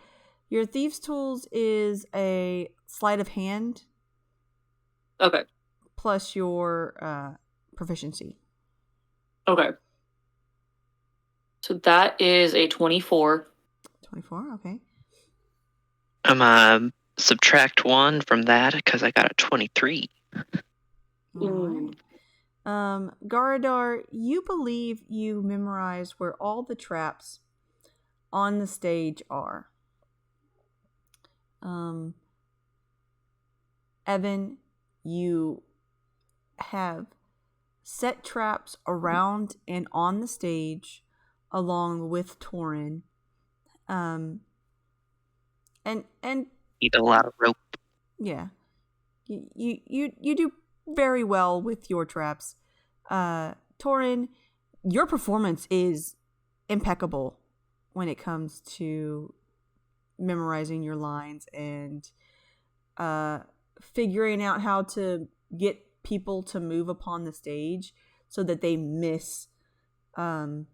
your thieves' tools is a sleight of hand Okay. plus your proficiency. Okay. So that is a 24. 24. Okay. Subtract 1 from that because I got a 23. All right. Garadar, you believe you memorized where all the traps on the stage are. Evan, you have set traps around and on the stage along with Torin. And Need a lot of rope. yeah. You do very well with your traps. Torin, your performance is impeccable when it comes to memorizing your lines and figuring out how to get people to move upon the stage so that they miss the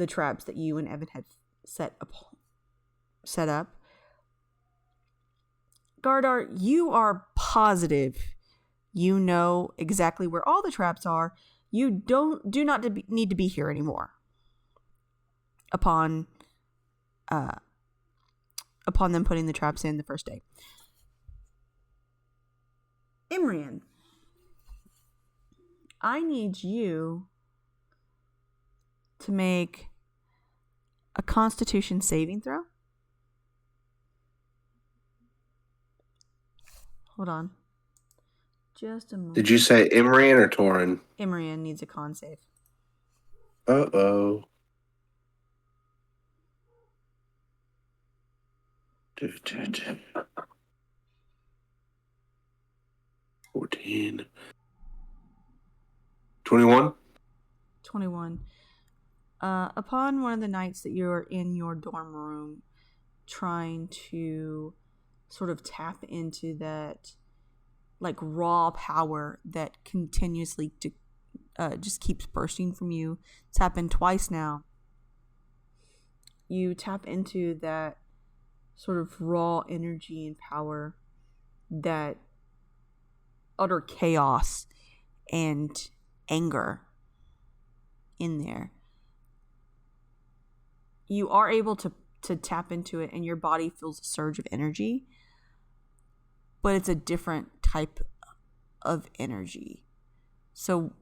traps that you and Evan had set up. Gardar, you are positive you know exactly where all the traps are. You do not need to be here anymore. Upon them putting the traps in the first day. Imrian, I need you to make a Constitution saving throw. Hold on. Just a moment. Did you say Imrian or Torin? Imrian needs a con save. Uh-oh. 14. 21. 21. Upon one of the nights that you're in your dorm room trying to sort of tap into that raw power that continuously just keeps bursting from you. It's happened twice now. You tap into that sort of raw energy and power, that utter chaos and anger in there. You are able to tap into it and your body feels a surge of energy, but it's a different type of energy. So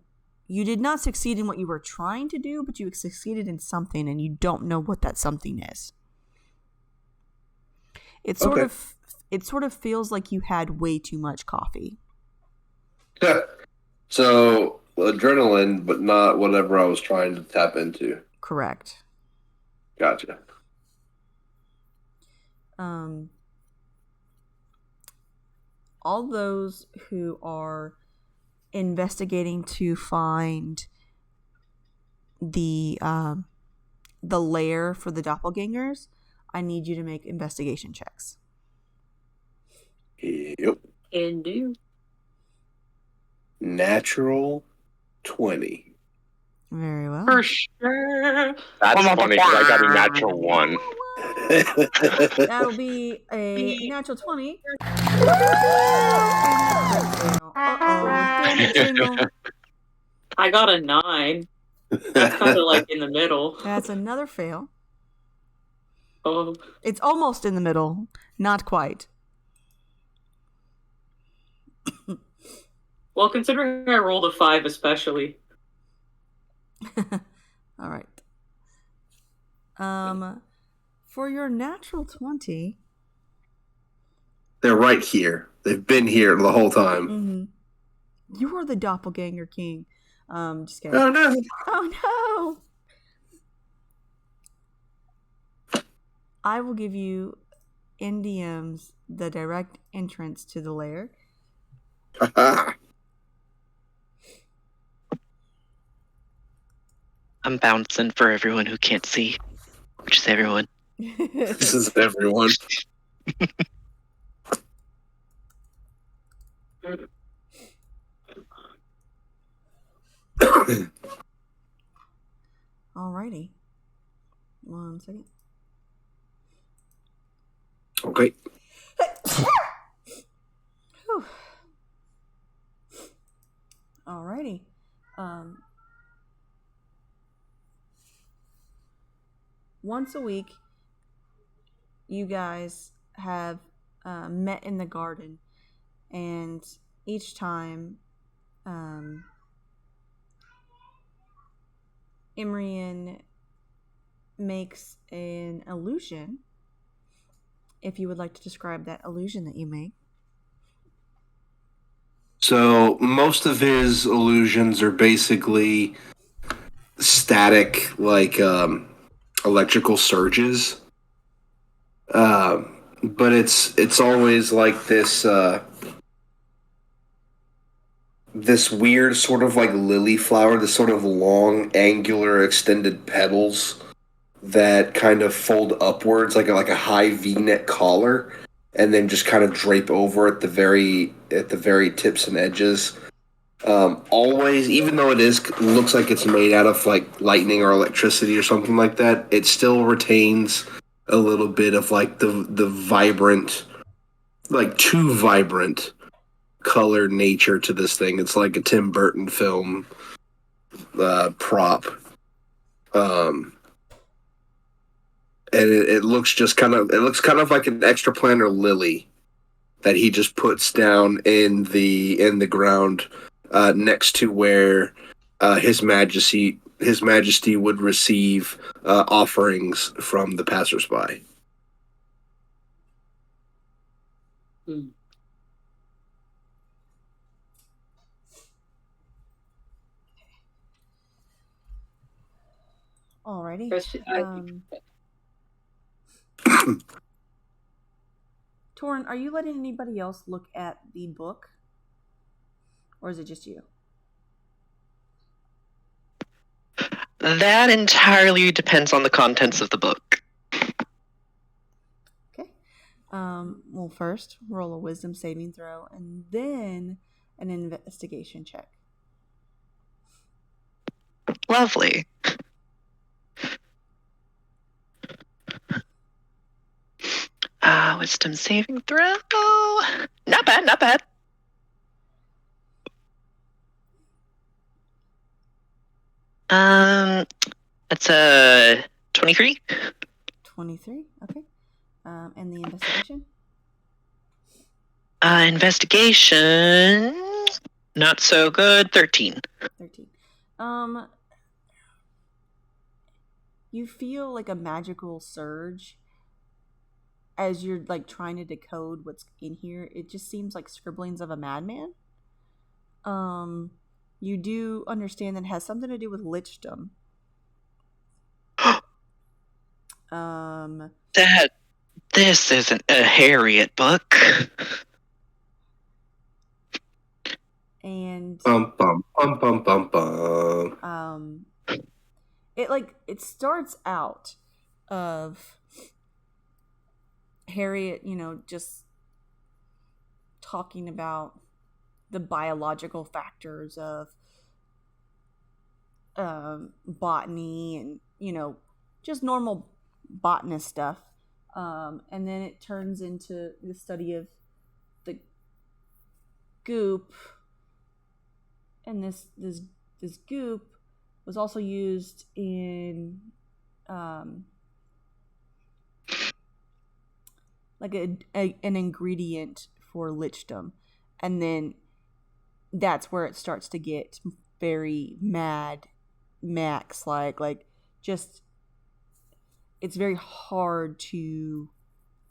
You did not succeed in what you were trying to do, but you succeeded in something, and you don't know what that something is. It sort of feels like you had way too much coffee. So adrenaline, but not whatever I was trying to tap into. Correct. Gotcha. All those who are investigating to find the lair for the doppelgangers, I need you to make investigation checks. Yep. Can do. Natural 20. Very well. For sure. That's funny because I got a natural 1. That'll be a natural 20. Uh-oh. Jingle. I got a 9. That's kind of like in the middle. That's another fail. Oh, It's almost in the middle. Not quite. well, considering I rolled a 5 especially. All right. For your natural 20. They're right here. They've been here the whole time. Mm-hmm. You are the doppelganger king. Just kidding. Oh no! Oh no! I will give you NDMs the direct entrance to the lair. I'm bouncing for everyone who can't see, which is everyone. This is everyone. Alrighty. 1 second. Okay. Whew. Alrighty. Once a week, you guys have met in the garden, and each time, Imrian makes an illusion. If you would like to describe that illusion that you make. So most of his illusions are basically static, like electrical surges. But it's always like this this weird sort of like lily flower, this sort of long, angular, extended petals that kind of fold upwards like a high V-neck collar, and then just kind of drape over at the very tips and edges. Always, even though looks like it's made out of like lightning or electricity or something like that, it still retains a little bit of like the vibrant, like too vibrant color nature to this thing. It's like a Tim Burton film prop. And it looks kind of like an extraplanar lily that he just puts down in the ground next to where His Majesty would receive offerings from the passersby. Hmm. Alrighty. Torin, are you letting anybody else look at the book? Or is it just you? That entirely depends on the contents of the book. Okay. Well, first, roll a wisdom saving throw, and then an investigation check. Lovely. Wisdom saving throw. Not bad, not bad. It's a 23. 23, okay. And the investigation? Investigation, not so good. 13. 13. You feel like a magical surge as you're like trying to decode what's in here. It just seems like scribblings of a madman. You do understand that it has something to do with lichdom. That this isn't a Harriet book. And Bum bum bum bum bum bum. it starts out of Harriet, just talking about the biological factors of botany and just normal botanist stuff, and then it turns into the study of the goop, and this goop was also used in like an ingredient for lichdom, and then that's where it starts to get very mad max like just it's very hard to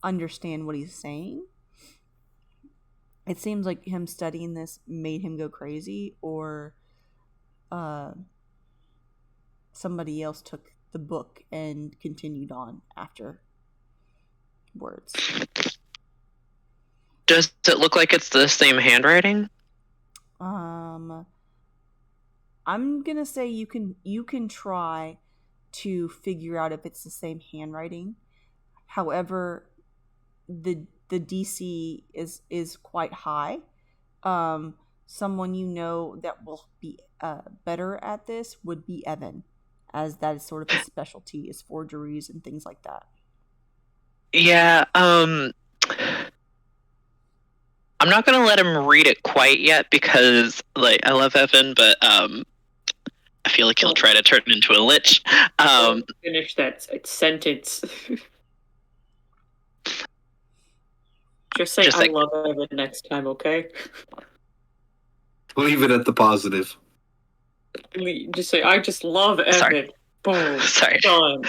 understand what he's saying. It seems like him studying this made him go crazy, or somebody else took the book and continued on afterwards. Does it look like it's the same handwriting? I'm gonna say you can try to figure out if it's the same handwriting. However, the DC is quite high. Someone that will be better at this would be Evan, as that is sort of his specialty, is forgeries and things like that. Yeah, I'm not gonna let him read it quite yet because, like, I love Evan, but I feel like he'll try to turn it into a lich. Finish that sentence. Just say I love Evan next time, okay? Leave it at the positive. Just say I just love Evan. Sorry. Boom. Sorry. Done.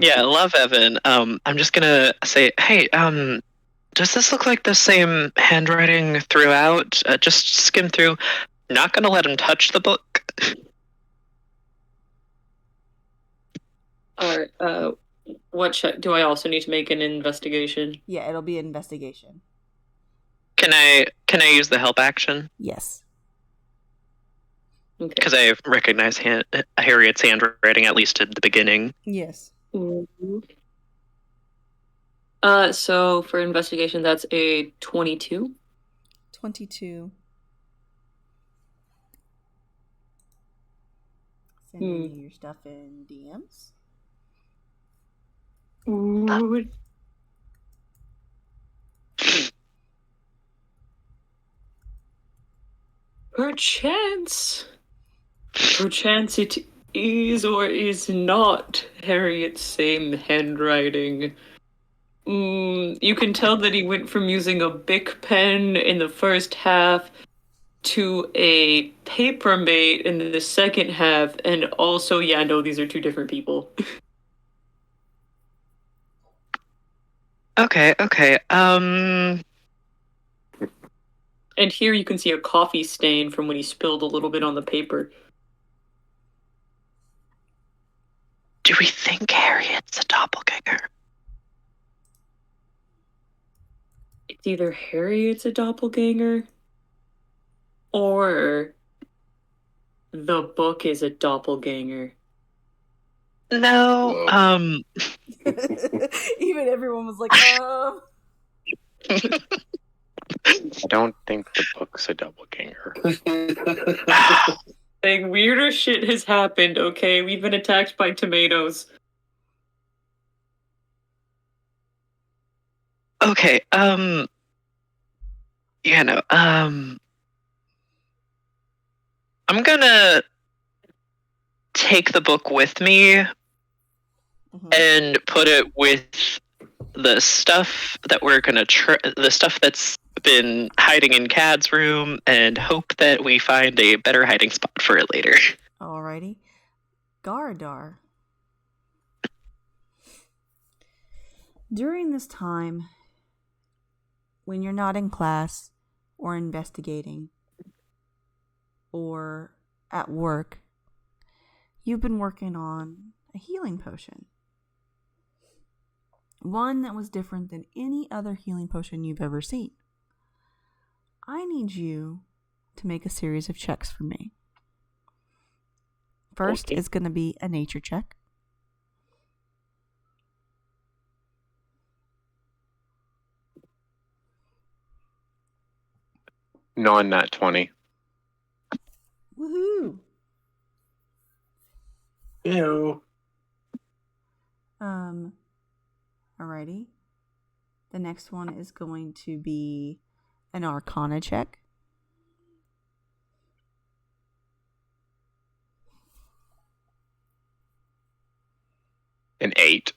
Yeah, I love Evan. I'm just gonna say, hey, does this look like the same handwriting throughout? Just skim through. Not gonna let him touch the book. Alright, do I also need to make an investigation? Yeah, it'll be an investigation. Can I use the help action? Yes. Okay. Because I recognize Harriet's handwriting, at least at the beginning. Yes. Mm-hmm. So for investigation, that's a 22. 22. Sending you your stuff in DMs. Ooh. Perchance it is or is not Harriet's same handwriting. You can tell that he went from using a Bic pen in the first half to a paper mate in the second half, and also, yeah, no, these are two different people. Okay. And here you can see a coffee stain from when he spilled a little bit on the paper. Do we think Harriet's a doppelganger? It's either Harriet's a doppelganger, or the book is a doppelganger. No, Even everyone was like, I don't think the book's a doppelganger. Like, weirder shit has happened, okay? We've been attacked by tomatoes. Okay, I'm gonna take the book with me and put it with the stuff that we're gonna the stuff that's been hiding in Cad's room and hope that we find a better hiding spot for it later. Alrighty. Gardar. During this time, when you're not in class or investigating or at work, you've been working on a healing potion. One that was different than any other healing potion you've ever seen. I need you to make a series of checks for me. First is going to be a nature check. Non-nat 20. Woohoo! Ew. Alrighty. The next one is going to be an Arcana check. An 8.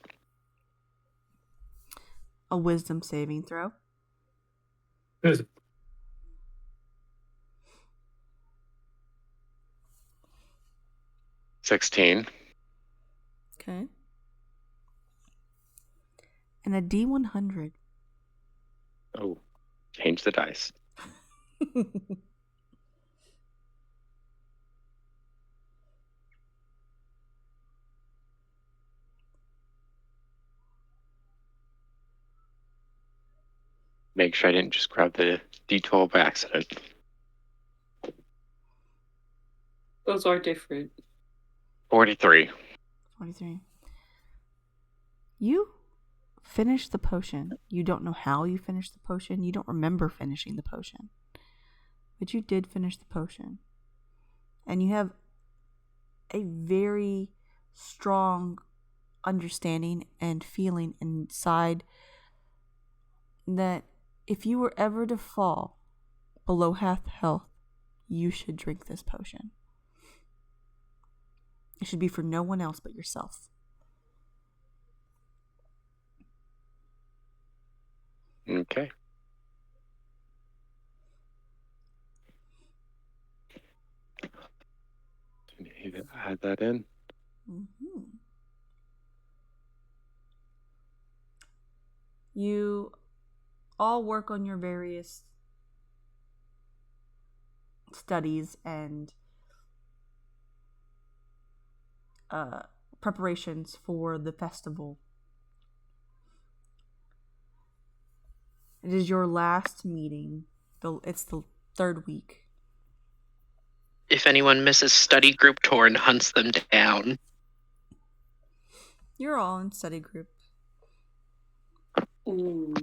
A Wisdom saving throw. 16. Okay. And a D100. Oh, change the dice. Make sure I didn't just grab the D12 by accident. Those are different. 43. 23. You finish the potion. You don't know how you finished the potion. You don't remember finishing the potion. But you did finish the potion. And you have a very strong understanding and feeling inside that if you were ever to fall below half health, you should drink this potion. It should be for no one else but yourself. Okay. Need to add that in. Mm-hmm. You all work on your various studies and preparations for the festival. It is your last meeting. It's the third week. If anyone misses study group tour and hunts them down. You're all in study group. Ooh.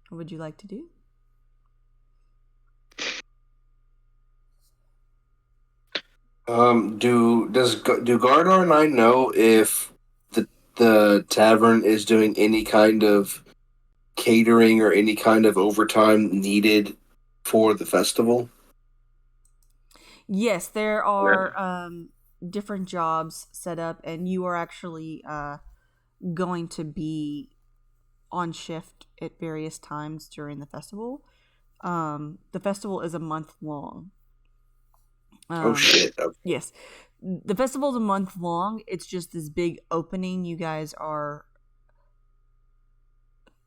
What would you like to do? Do Gardar and I know if the tavern is doing any kind of catering or any kind of overtime needed for the festival? Yes, there are different jobs set up, and you are actually going to be on shift at various times during the festival. The festival is a month long. Oh shit! Okay. Yes, the festival is a month long. It's just this big opening. You guys are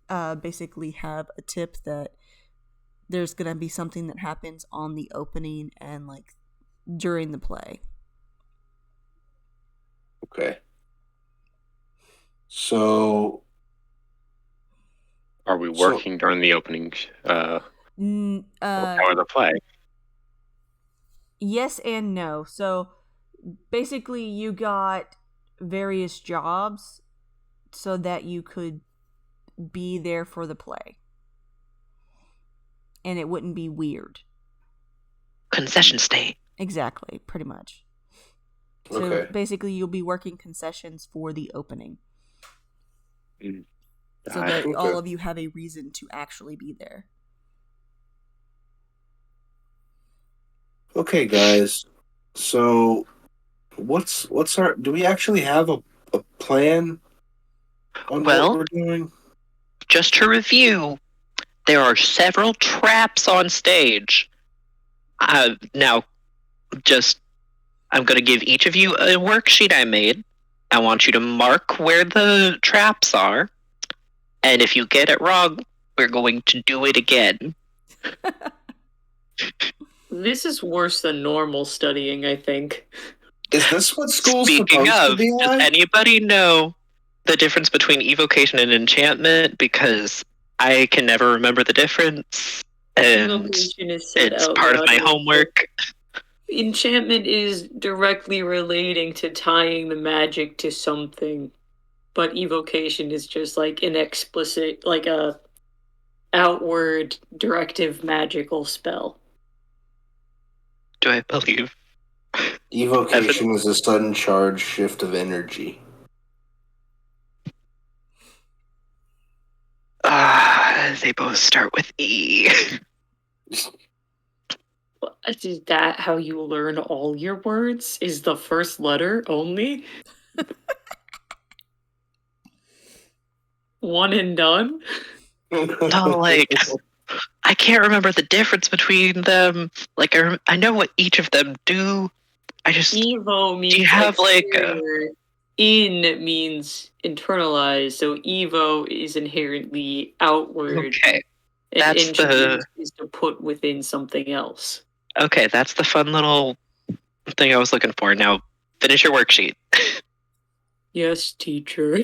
basically have a tip that there's gonna be something that happens on the opening and like during the play. Okay. So, are we working during the opening hour of the play? Yes and no. So basically you got various jobs so that you could be there for the play. And it wouldn't be weird. Concession state. Exactly, pretty much. So okay. basically you'll be working concessions for the opening. Mm. So that all of you have a reason to actually be there. Okay, guys. So, what's our? Do we actually have a plan on what we're doing? Just to review, There are several traps on stage. Now, I'm going to give each of you a worksheet I made. I want you to mark where the traps are. And if you get it wrong, we're going to do it again. This is worse than normal studying, I think. Is this what school's Speaking supposed to of, be does like? anybody know the difference between evocation and enchantment? Because I can never remember the difference. And Invocation is said it's out part of loud my in the homework. Enchantment is directly relating to tying the magic to something, but evocation is just like an explicit, like a outward directive magical spell. Do I believe? Evocation is a sudden charge shift of energy. They both start with E. Is that how you learn all your words? Is the first letter only? One and done? No, like, I can't remember the difference between them. Like, I know what each of them do. I just... Evo means Do you have, like, exterior. In means internalized, so Evo is inherently outward. Okay. And That's enchantment is to put within something else. Okay, that's the fun little thing I was looking for. Now, finish your worksheet. Yes, teacher.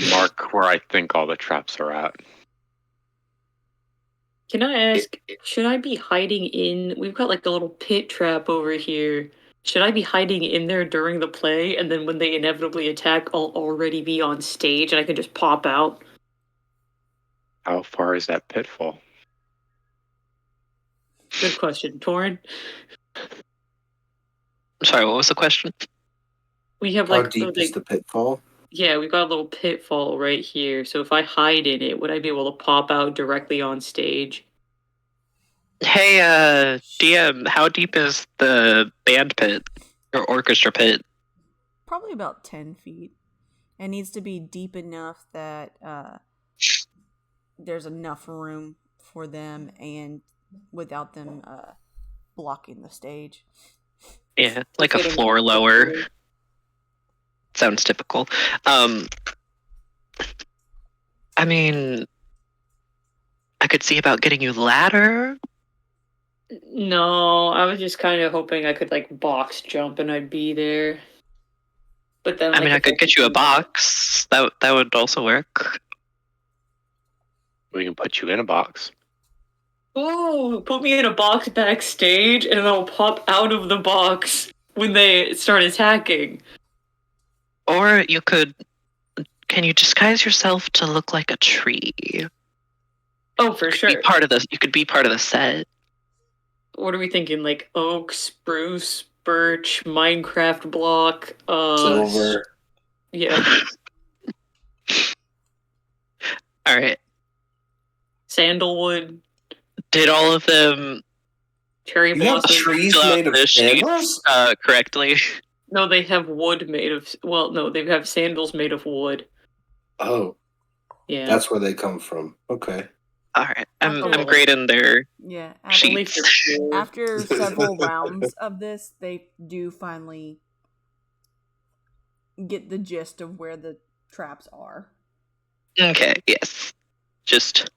Mark where I think all the traps are at. Can I ask, should I be hiding in... We've got like a little pit trap over here. Should I be hiding in there during the play, and then when they inevitably attack, I'll already be on stage and I can just pop out? How far is that pitfall? Good question. Torrin? Sorry, what was the question? We have How like... deep is the pitfall? Yeah, we've got a little pitfall right here. So if I hide in it, would I be able to pop out directly on stage? Hey, DM, how deep is the band pit or orchestra pit? Probably about 10 feet. It needs to be deep enough that there's enough room for them and without them blocking the stage. Yeah, like a floor lower. Sounds typical. I mean, I could see about getting you ladder. No, I was just kind of hoping I could like box jump and I'd be there. But then, I mean, I could get you a box. That would also work. We can put you in a box. Ooh, put me in a box backstage and I'll pop out of the box when they start attacking. Or you could... Can you disguise yourself to look like a tree? Oh, for sure. You could be part of the set. What are we thinking? Like oak, spruce, birch, Minecraft block, Silver. Yeah. All right. Sandalwood. Did all of them Cherry You have blossom. trees fill out made of the sheets, sandals? correctly? No, they have wood made of... Well, no, they have sandals made of wood. Oh, Yeah. that's where they come from. Okay. All right. I'm After- grading their Yeah. Only sheets. for sure. After several rounds of this, they do finally get the gist of where the traps are. Okay, yes. Just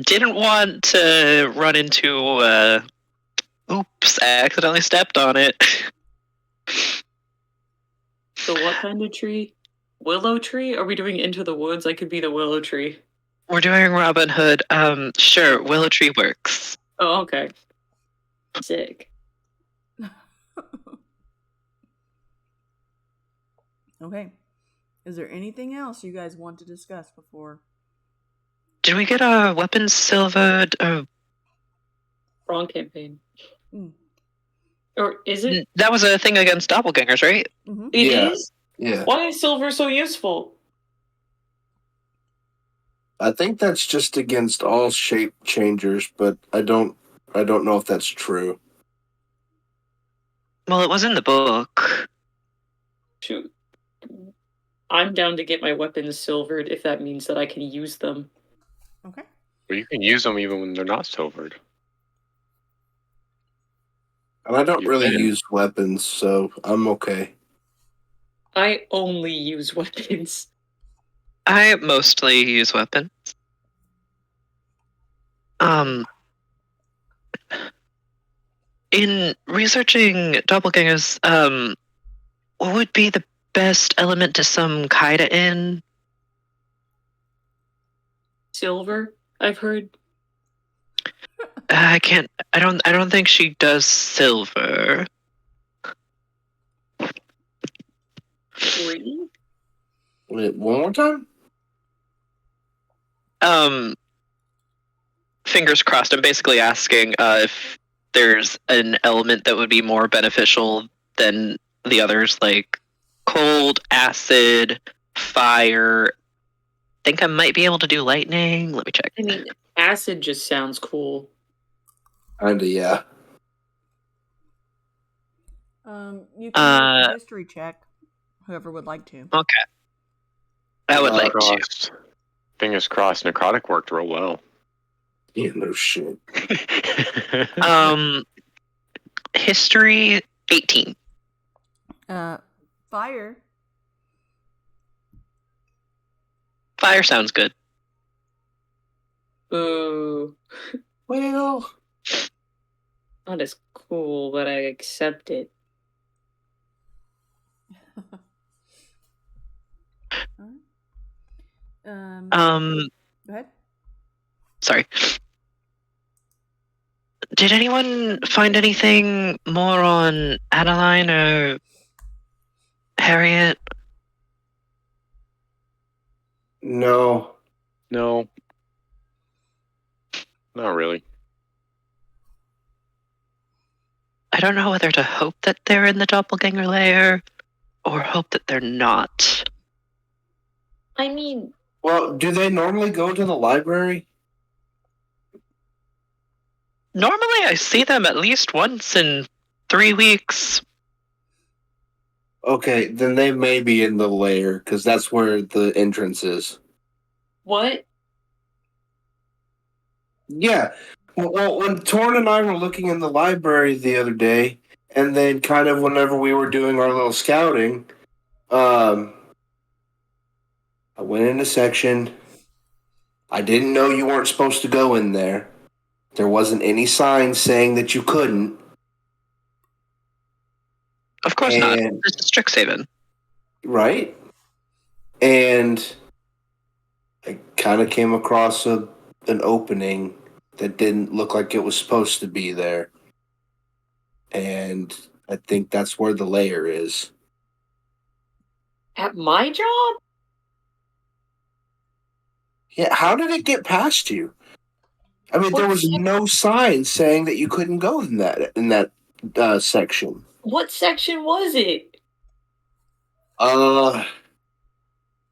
didn't want to run into, oops, I accidentally stepped on it. So what kind of tree? Willow tree? Are we doing Into the Woods? I could be the willow tree. We're doing Robin Hood. Sure, Willow Tree works. Oh, okay. Sick. Okay. Is there anything else you guys want to discuss before? Did we get our weapons silvered? Wrong campaign. Mm. Or is it? That was a thing against doppelgangers, right? Mm-hmm. It Yeah. is? Yeah. Why is silver so useful? I think that's just against all shape changers, but I don't know if that's true. Well, it was in the book. Shoot. I'm down to get my weapons silvered if that means that I can use them. Okay. Well, you can use them even when they're not silvered. And I don't You really can. use weapons, so I'm okay. I only use weapons. I mostly use weapons. In researching doppelgangers, what would be the best element to some Kaida in? Silver, I've heard. I can't. I don't think she does silver. Green? Wait, one more time? Fingers crossed. I'm basically asking if there's an element that would be more beneficial than the others, like cold, acid, fire. I think I might be able to do lightning. Let me check. I mean, acid just sounds cool. Kinda, yeah. You can make a history check. Whoever would like to. Okay. I would like to. Crossed. Fingers crossed. Necrotic worked real well. Yeah, no shit. History 18. Fire. Fire sounds good. Ooh, Well, not as cool, but I accept it. Go ahead. Sorry. Did anyone find anything more on Adeline or Harriet? no. No. Not really. I don't know whether to hope that they're in the doppelganger lair or hope that they're not. I mean, Well, do they normally go to the library? Normally I see them at least once in 3 weeks. Okay, then they may be in the lair, because that's where the entrance is. what? Yeah. Well, when Torn and I were looking in the library the other day, and then kind of whenever we were doing our little scouting, I went in a section. I didn't know you weren't supposed to go in there. There wasn't any sign saying that you couldn't. Of course not. And- This is Strixhaven. Right? And I kind of came across an opening that didn't look like it was supposed to be there. And I think that's where the lair is. At my job? Yeah, how did it get past you? I mean, there was no sign saying that you couldn't go in that section. What section was it?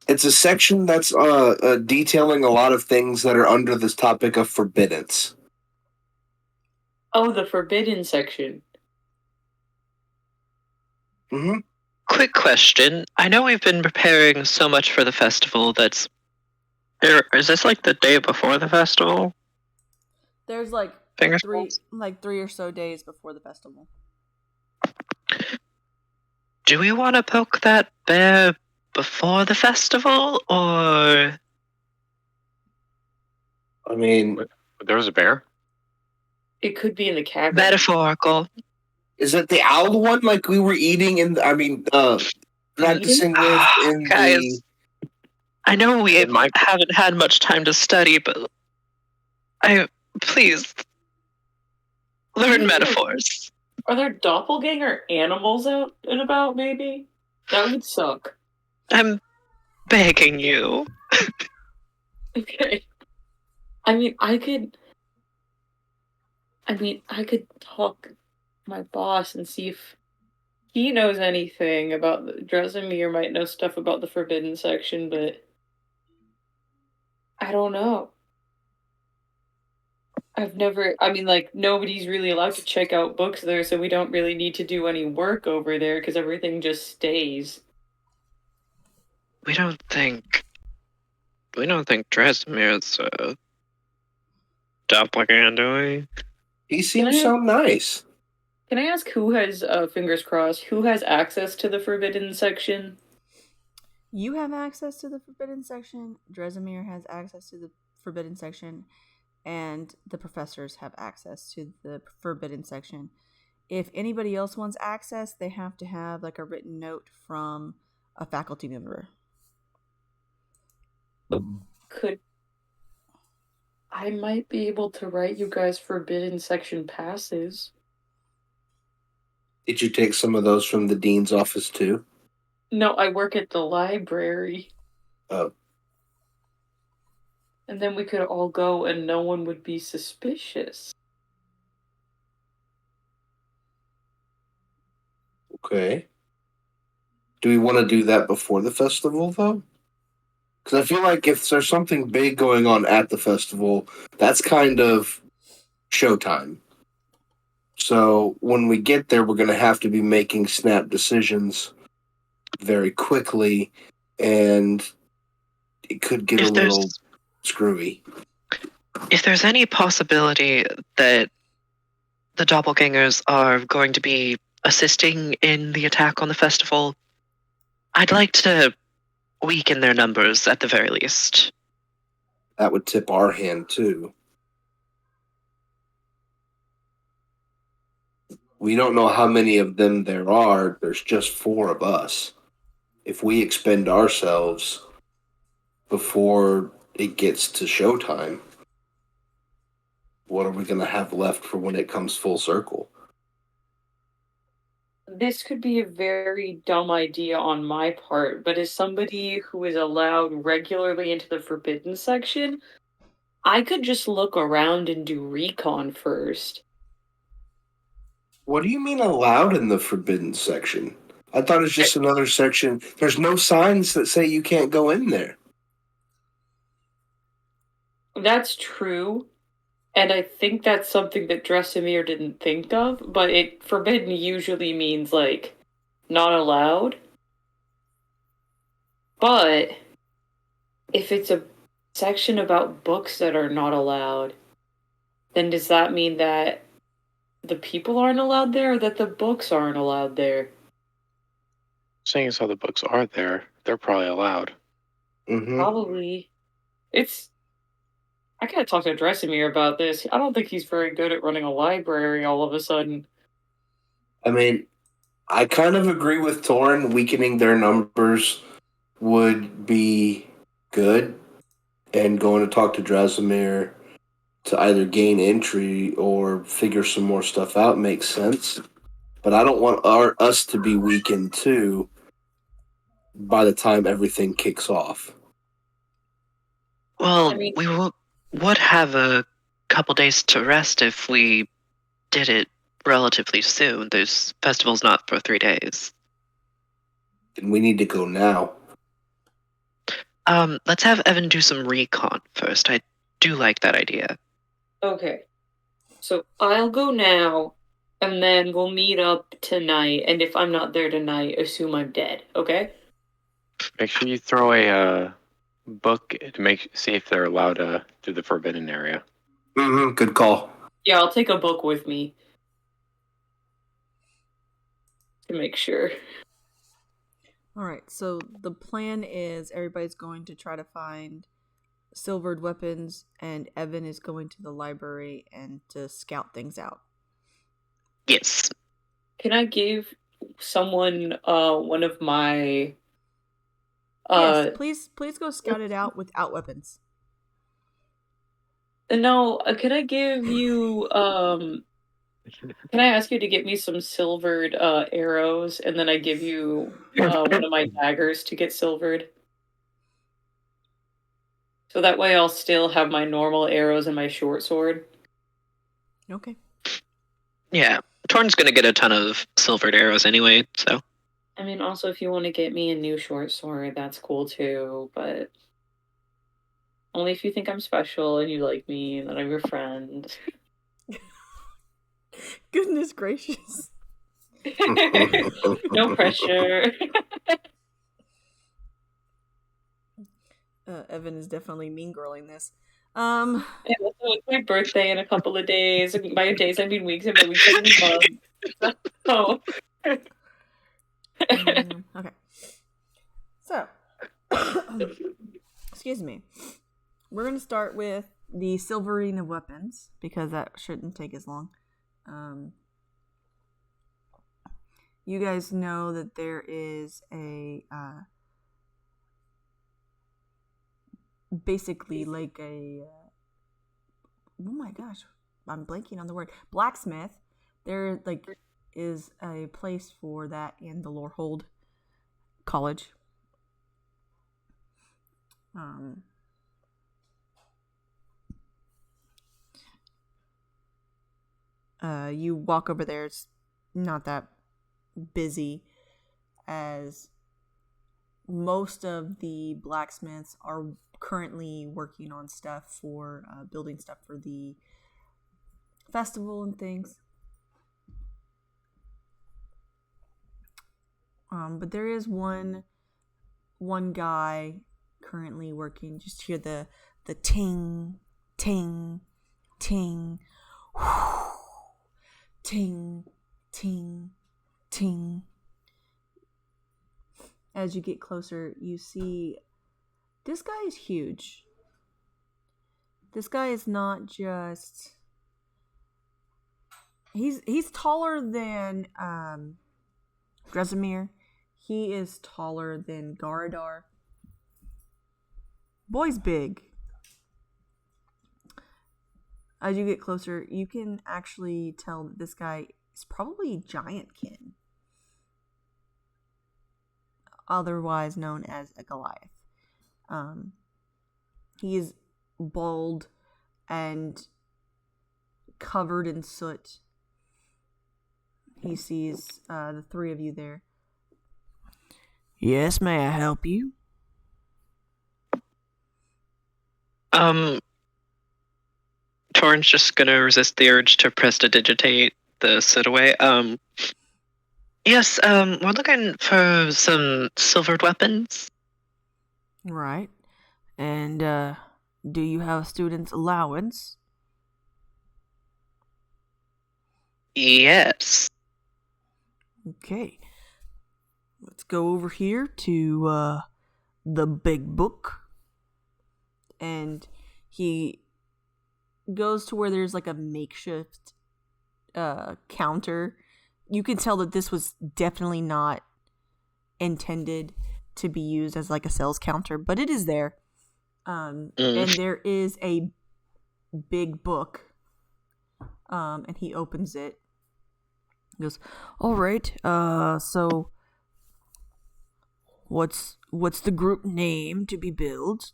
It's a section that's detailing a lot of things that are under this topic of forbiddance. Oh, the forbidden section. Mm-hmm. Quick question. I know we've been preparing so much for the festival that's... Is this like the day before the festival? There's like Fingers three crossed. or so days before the festival. Do we want to poke that bear before the festival, or... I mean, There was a bear? It could be in the cavern. Metaphorical. is it the owl one like we were eating in practicing with in Guys, the... I know we In my- haven't had much time to study, but please learn metaphors. Are there doppelganger animals out and about, maybe? That would suck. I'm begging you. Okay. I mean, I could talk to my boss and see if he knows anything about Dresimir might know stuff about the forbidden section, but I don't know. Nobody's really allowed to check out books there, so we don't really need to do any work over there because everything just stays. We don't think Drazimir's doppelganger. He seems so nice. Can I ask who has, fingers crossed, who has access to the forbidden section? You have access to the forbidden section. Dresimir has access to the forbidden section, and the professors have access to the forbidden section. If anybody else wants access, they have to have like a written note from a faculty member. I might be able to write you guys forbidden section passes. Did you take some of those from the dean's office too? No, I work at the library. Oh. And then we could all go and no one would be suspicious. Okay. Do we want to do that before the festival, though? Because I feel like if there's something big going on at the festival, that's kind of showtime. So when we get there, we're going to have to be making snap decisions very quickly, and it could get a little screwy. If there's any possibility that the doppelgangers are going to be assisting in the attack on the festival, I'd like to weaken their numbers at the very least. That would tip our hand, too. We don't know how many of them there are. There's just 4 of us. If we expend ourselves before it gets to showtime, what are we going to have left for when it comes full circle? This could be a very dumb idea on my part, but as somebody who is allowed regularly into the forbidden section, I could just look around and do recon first. What do you mean allowed in the forbidden section? I thought it's just another section. There's no signs that say you can't go in there. That's true. And I think that's something that Dresimir didn't think of, but forbidden usually means, like, not allowed. But if it's a section about books that are not allowed, then does that mean that the people aren't allowed there, or that the books aren't allowed there? Seeing as how the books are there, they're probably allowed. Mm-hmm. Probably. I gotta talk to Dresimir about this. I don't think he's very good at running a library all of a sudden. I mean, I kind of agree with Torin. Weakening their numbers would be good, and going to talk to Drasimir to either gain entry or figure some more stuff out makes sense. But I don't want us to be weakened too by the time everything kicks off. Well, we would have a couple days to rest if we did it relatively soon. This festival's not for 3 days. Then we need to go now. Let's have Evan do some recon first. I do like that idea. Okay. So I'll go now, and then we'll meet up tonight, and if I'm not there tonight, assume I'm dead, okay? Make sure you throw a book to see if they're allowed to the forbidden area. Mm-hmm. Good call. Yeah, I'll take a book with me. To make sure. Alright, so the plan is everybody's going to try to find silvered weapons, and Evan is going to the library and to scout things out. Yes. Can I give someone one of my... yes, please go scout it out without weapons. No, can I give you... Can I ask you to get me some silvered arrows, and then I give you one of my daggers to get silvered? So that way I'll still have my normal arrows and my short sword. Okay. Yeah, Torn's gonna get a ton of silvered arrows anyway, so... I mean, also, if you want to get me a new short sword, that's cool too, but... only if you think I'm special and you like me and that I'm your friend. Goodness gracious. No pressure. Evan is definitely mean girling this. Yeah, so it's my birthday in a couple of days. And by days, I mean weeks, and by weeks, I mean months. So. Okay. So, excuse me. We're going to start with the silvering of weapons, because that shouldn't take as long. You guys know that there is a basically like a oh my gosh, I'm blanking on the word, blacksmith. There like is a place for that in the Lorehold College. You walk over there. It's not that busy, as most of the blacksmiths are currently working on stuff for building stuff for the festival and things. But there is one guy currently working. Just hear the ting, ting, ting, ting, ting, ting. As you get closer, you see this guy is huge. This guy is not just... He's taller than Dresimir. He is taller than Garadar. Boy's big. As you get closer, you can actually tell that this guy is probably Giantkin, otherwise known as a Goliath. He is bald and covered in soot. He sees the three of you there. Yes, may I help you? Torrin's just gonna resist the urge to prestidigitate the soot away. Yes, we're looking for some silvered weapons. Right. And do you have a student's allowance? Yes. Okay. Let's go over here to the big book. And he goes to where there's like a makeshift counter. You can tell that this was definitely not intended to be used as like a sales counter, but it is there. And there is a big book. And he opens it. He goes, "All right. So what's the group name to be billed?"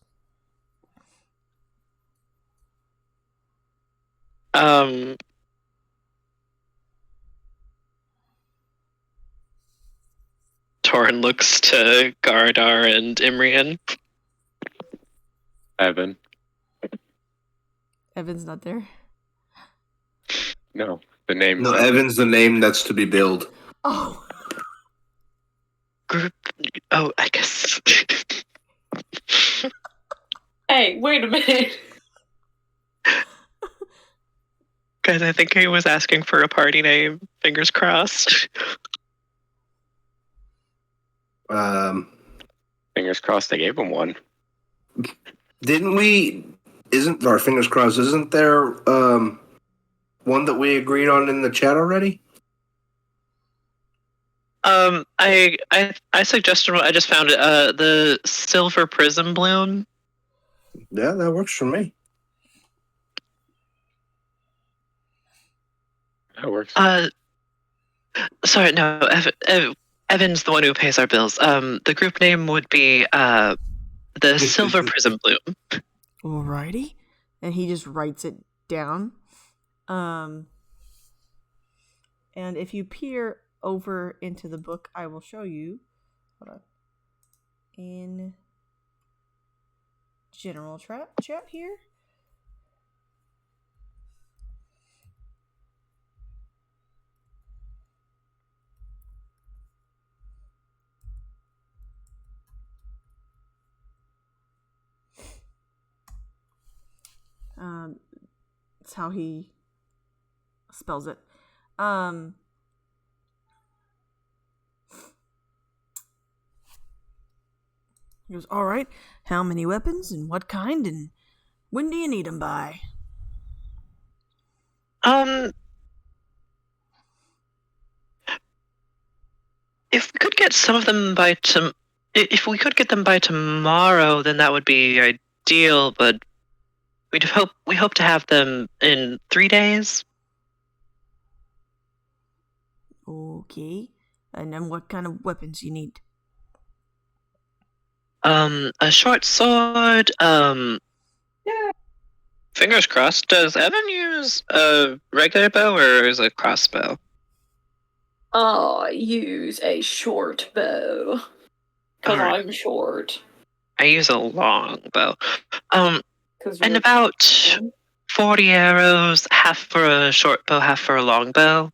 Torrin looks to Garadar and Imrian. Evan. Evan's not there. No, the name. No, Evan's the name that's to be billed. Oh. Group. Oh, I guess. Hey, wait a minute. Guys, I think he was asking for a party name. Fingers crossed. Fingers crossed they gave him one. Didn't we? Isn't our fingers crossed? Isn't there one that we agreed on in the chat already? I suggested one. I just found it. The silver prism bloom. Yeah, that works for me. That works. Sorry, no. Evan's the one who pays our bills. The group name would be the silver prism bloom. Alrighty. And he just writes it down. And if you peer over into the book, I will show you. Hold on. In general chat here. That's how he spells it. He goes, all right, how many weapons and what kind and when do you need them by? If we could get some of them by if we could get them by tomorrow, then that would be ideal. But we hope to have them in 3 days. Okay. And then what kind of weapons you need? A short sword. Fingers crossed. Does Evan use a regular bow or is it a crossbow? I use a short bow. Because Alright. I'm short. I use a long bow. 'Cause And you're- about 40 arrows, half for a short bow, half for a long bow.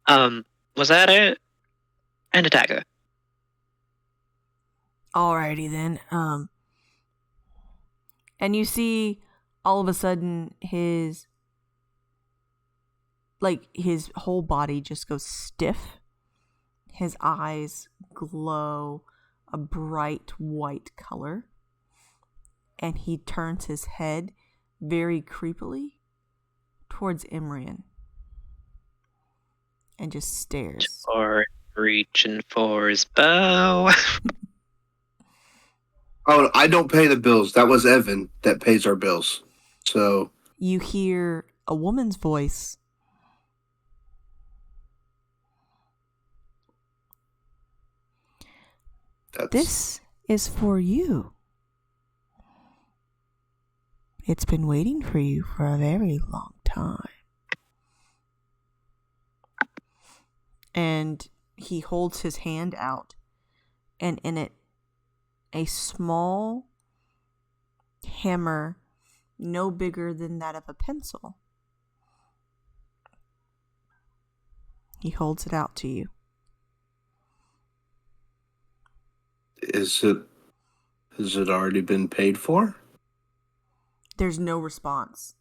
Was that it? And a dagger. Alrighty then. And you see all of a sudden his whole body just goes stiff. His eyes glow a bright white color. And he turns his head very creepily towards Imrian. And just stares. Or reaching for his bow. Oh, I don't pay the bills. That was Evan that pays our bills. So You hear a woman's voice. This is for you. It's been waiting for you for a very long time. And he holds his hand out, and in it, a small hammer, no bigger than that of a pencil. He holds it out to you. Has it already been paid for? There's no response.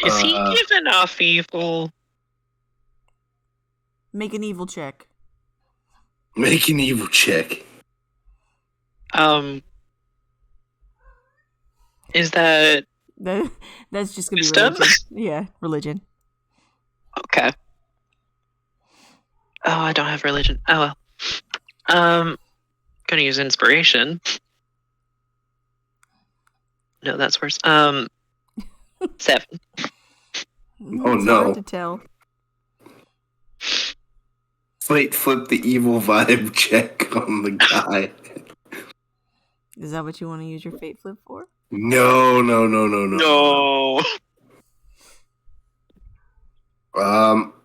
Is he giving off evil? Make an evil check. Make an evil check. Is that That's just gonna Wisdom? be religion. Yeah, religion. okay? Oh, I don't have religion. Oh well. Gonna use inspiration. No, that's worse. 7. Oh, It's no. hard to tell. Flip the evil vibe check on the guy. Is that what you want to use your fate flip for? No. No.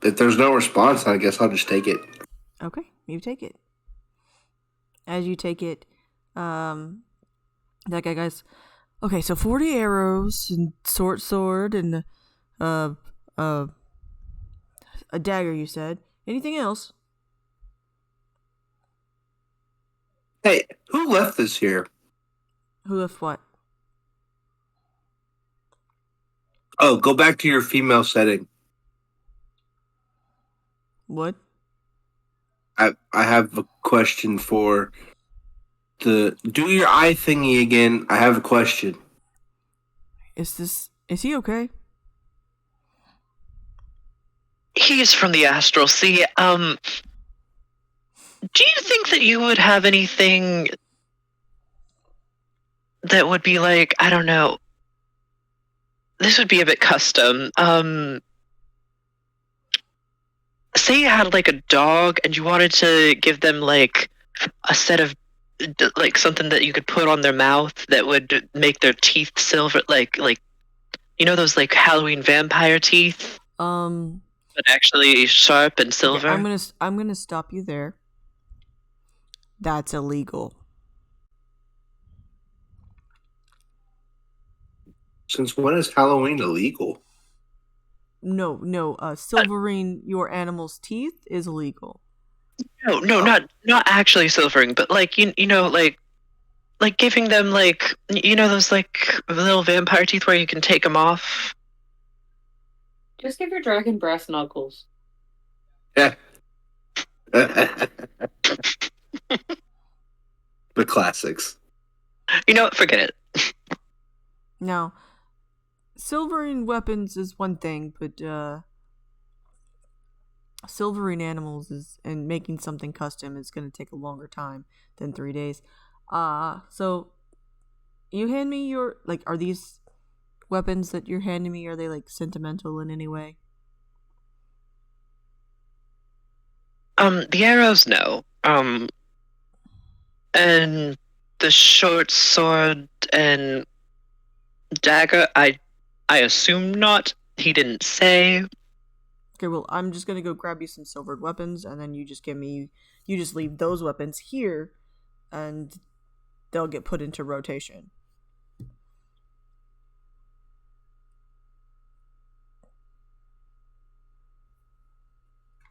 If there's no response, I guess I'll just take it. Okay, you take it. As you take it, that guy goes, okay, so 40 arrows and short sword and a dagger, you said. Anything else? Hey, who left this here? Who left what? Oh, go back to your female setting. What? I have a question for do your eye thingy again. I have a question. Is he okay? He's from the astral sea. Do you think that you would have anything that would be like, I don't know, this would be a bit custom. Say you had like a dog and you wanted to give them like a set of like something that you could put on their mouth that would make their teeth silver, like you know those like Halloween vampire teeth, but actually sharp and silver. Okay, I'm gonna stop you there. That's illegal. Since when is Halloween illegal? No, silvering your animal's teeth is illegal. No, not actually silvering, but like you know, like like giving them like those like little vampire teeth where you can take them off. Just give your dragon brass knuckles. Yeah. The classics. You know what? Forget it. Now, silvering weapons is one thing, but silvering animals and making something custom is going to take a longer time than 3 days. So you hand me your, like, are these weapons that you're handing me, are they like sentimental in any way? The arrows, no. And the short sword and dagger, I assume not. He didn't say. Okay, well, I'm just gonna go grab you some silvered weapons, and then you just leave those weapons here, and they'll get put into rotation.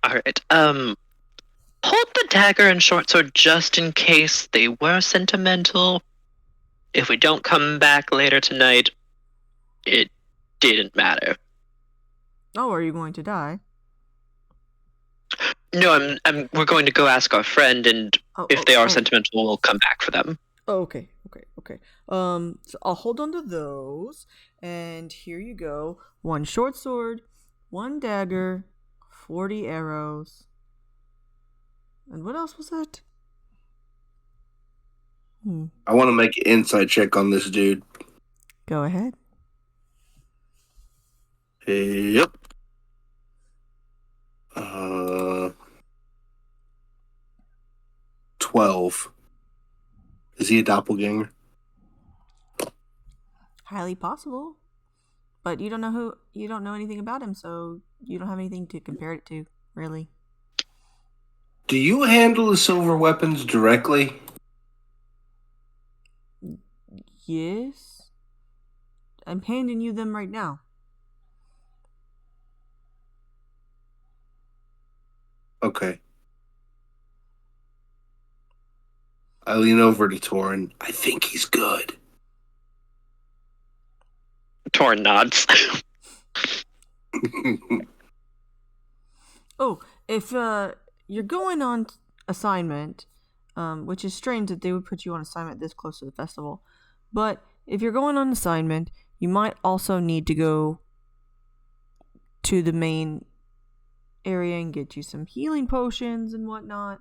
All right. Hold the dagger and short sword just in case they were sentimental. If we don't come back later tonight, it didn't matter. Oh, are you going to die? No, we're going to go ask our friend, and if they are sentimental, we'll come back for them. Oh, okay. So I'll hold on to those, and here you go. 1 short sword, 1 dagger, 40 arrows. And what else was that? I want to make an insight check on this dude. Go ahead. Yep. 12. Is he a doppelganger? Highly possible. But you don't know anything about him, so you don't have anything to compare it to, really. Do you handle the silver weapons directly? Yes. I'm handing you them right now. Okay. I lean over to Torin. I think he's good. Torin nods. Oh, if you're going on assignment, which is strange that they would put you on assignment this close to the festival, but if you're going on assignment, you might also need to go to the main area and get you some healing potions and whatnot.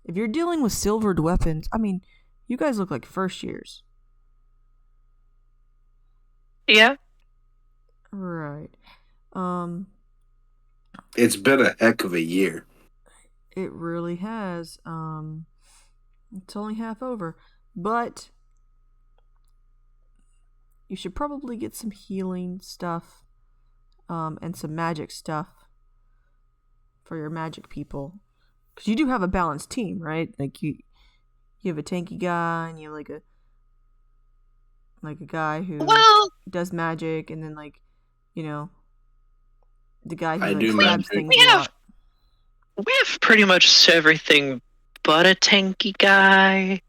If you're dealing with silvered weapons, I mean, you guys look like first years. Yeah. Right. It's been a heck of a year. It really has. It's only half over. But you should probably get some healing stuff, and some magic stuff for your magic people. Because you do have a balanced team, right? Like you have a tanky guy, and you have like a guy who does magic, and then the guy who stabs things a lot. We have pretty much everything but a tanky guy.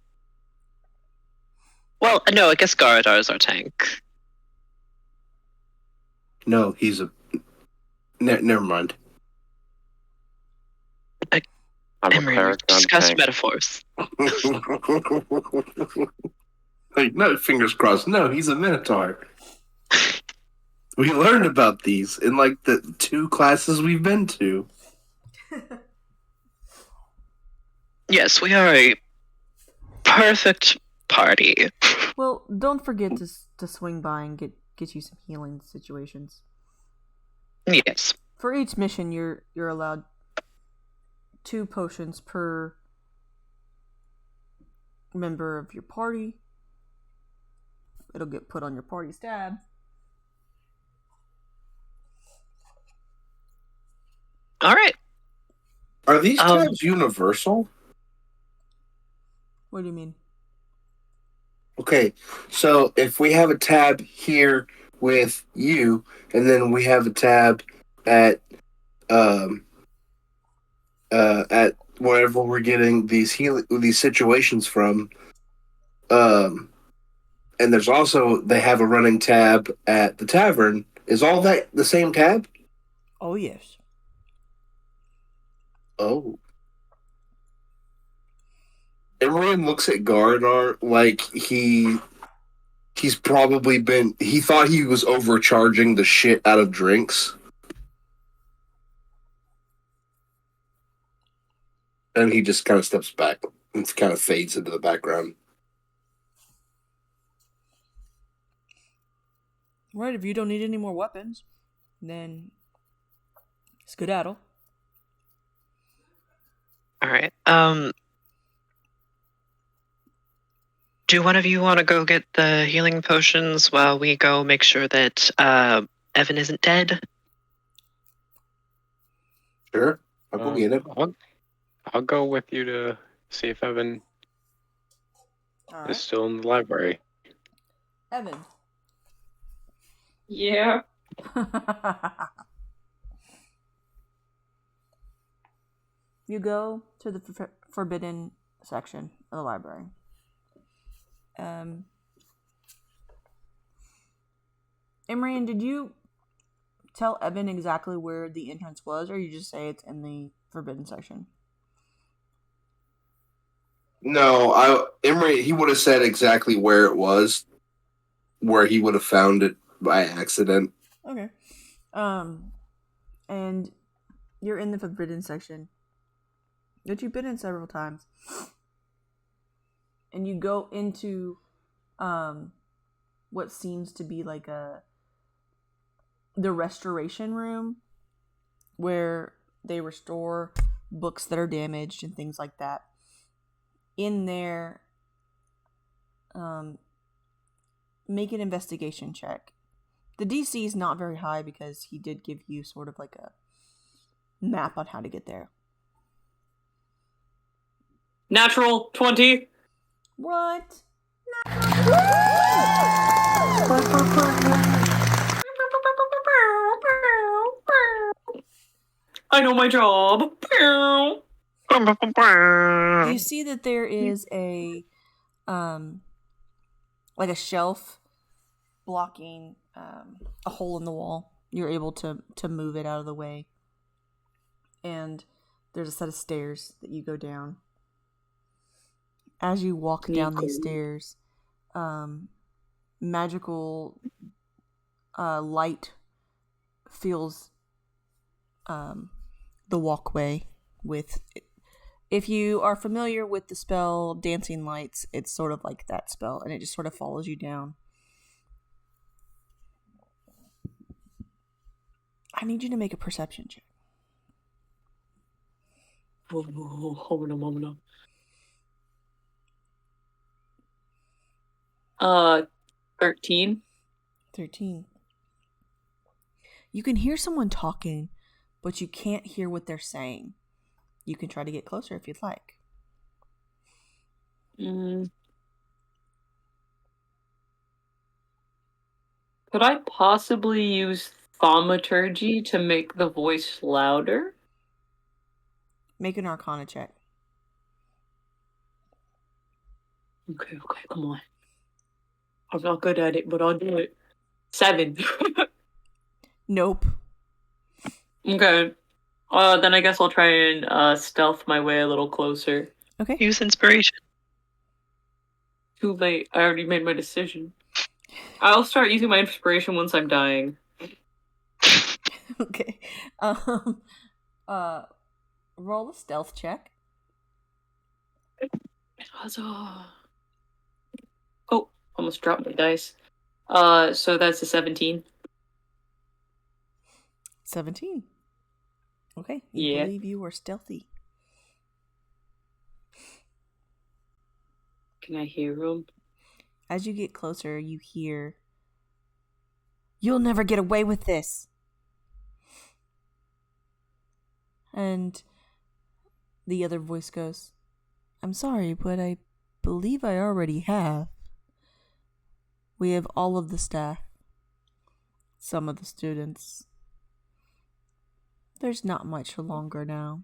Well, no, I guess Garadar is our tank. No, he's a... never mind. Emery, discuss metaphors. Like, no, fingers crossed. No, he's a minotaur. We learned about these in like the 2 classes we've been to. Yes, we are a perfect party. Well, don't forget to swing by and get you some healing situations. Yes. For each mission, you're allowed 2 potions per member of your party. It'll get put on your party stab. All right. Are these tabs universal? What do you mean? Okay, so if we have a tab here with you, and then we have a tab at wherever we're getting these situations from, And there's also, they have a running tab at the tavern. Is all that the same tab? Oh, yes. Oh. Everyone looks at Gardner like he's probably been, he thought he was overcharging the shit out of drinks. And he just kind of steps back and kind of fades into the background. Right, if you don't need any more weapons, then skedaddle. All right. Do one of you want to go get the healing potions while we go make sure that Evan isn't dead? Sure, I'll go get it. I'll go with you to see if Evan All is right. still in the library. Evan. Yeah. You go to the forbidden section of the library. Imrian, did you tell Evan exactly where the entrance was, or you just say it's in the forbidden section? No, Emery, he would have said exactly where it was, where he would have found it by accident. Okay. And you're in the forbidden section, which you've been in several times. And you go into what seems to be like the restoration room, where they restore books that are damaged and things like that. In there, make an investigation check. The DC is not very high because he did give you sort of like a map on how to get there. Natural 20. What? I know my job. You see that there is a like a shelf blocking a hole in the wall. You're able to move it out of the way. And there's a set of stairs that you go down. As you walk down these stairs, magical light fills the walkway with. If you are familiar with the spell Dancing Lights, it's sort of like that spell, and it just sort of follows you down. I need you to make a perception check. Hold on. 13. 13. You can hear someone talking, but you can't hear what they're saying. You can try to get closer if you'd like. Could I possibly use thaumaturgy to make the voice louder? Make an Arcana check. Okay, come on. I'm not good at it, but I'll do it. 7. Nope. Okay. Then I guess I'll try and stealth my way a little closer. Okay. Use inspiration. Too late. I already made my decision. I'll start using my inspiration once I'm dying. Okay. Roll a stealth check. Oh, almost dropped my dice. So that's a 17. 17. Okay. You believe you are stealthy. Can I hear him? As you get closer, you hear, "You'll never get away with this." And the other voice goes, "I'm sorry, but I believe I already have. We have all of the staff. Some of the students. There's not much longer now."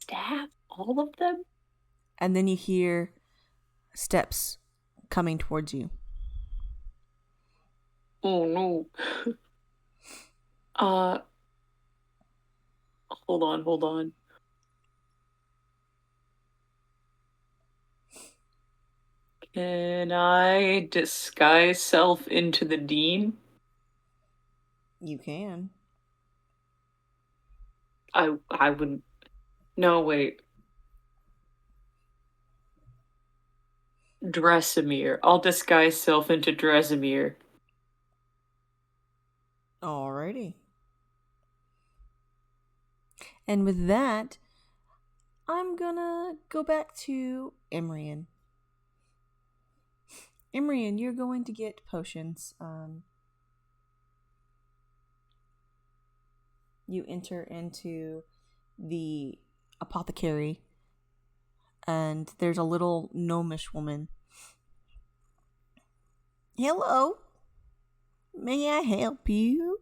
Staff? All of them? And then you hear, steps coming towards you. Oh no. Hold on. Can I disguise self into the dean? You can. I wouldn't. No, wait. Dresimir. I'll disguise self into Dresimir. Alrighty. And with that, I'm gonna go back to Imrian. Imrian, you're going to get potions. You enter into the apothecary, and there's a little gnomish woman. Hello. May I help you?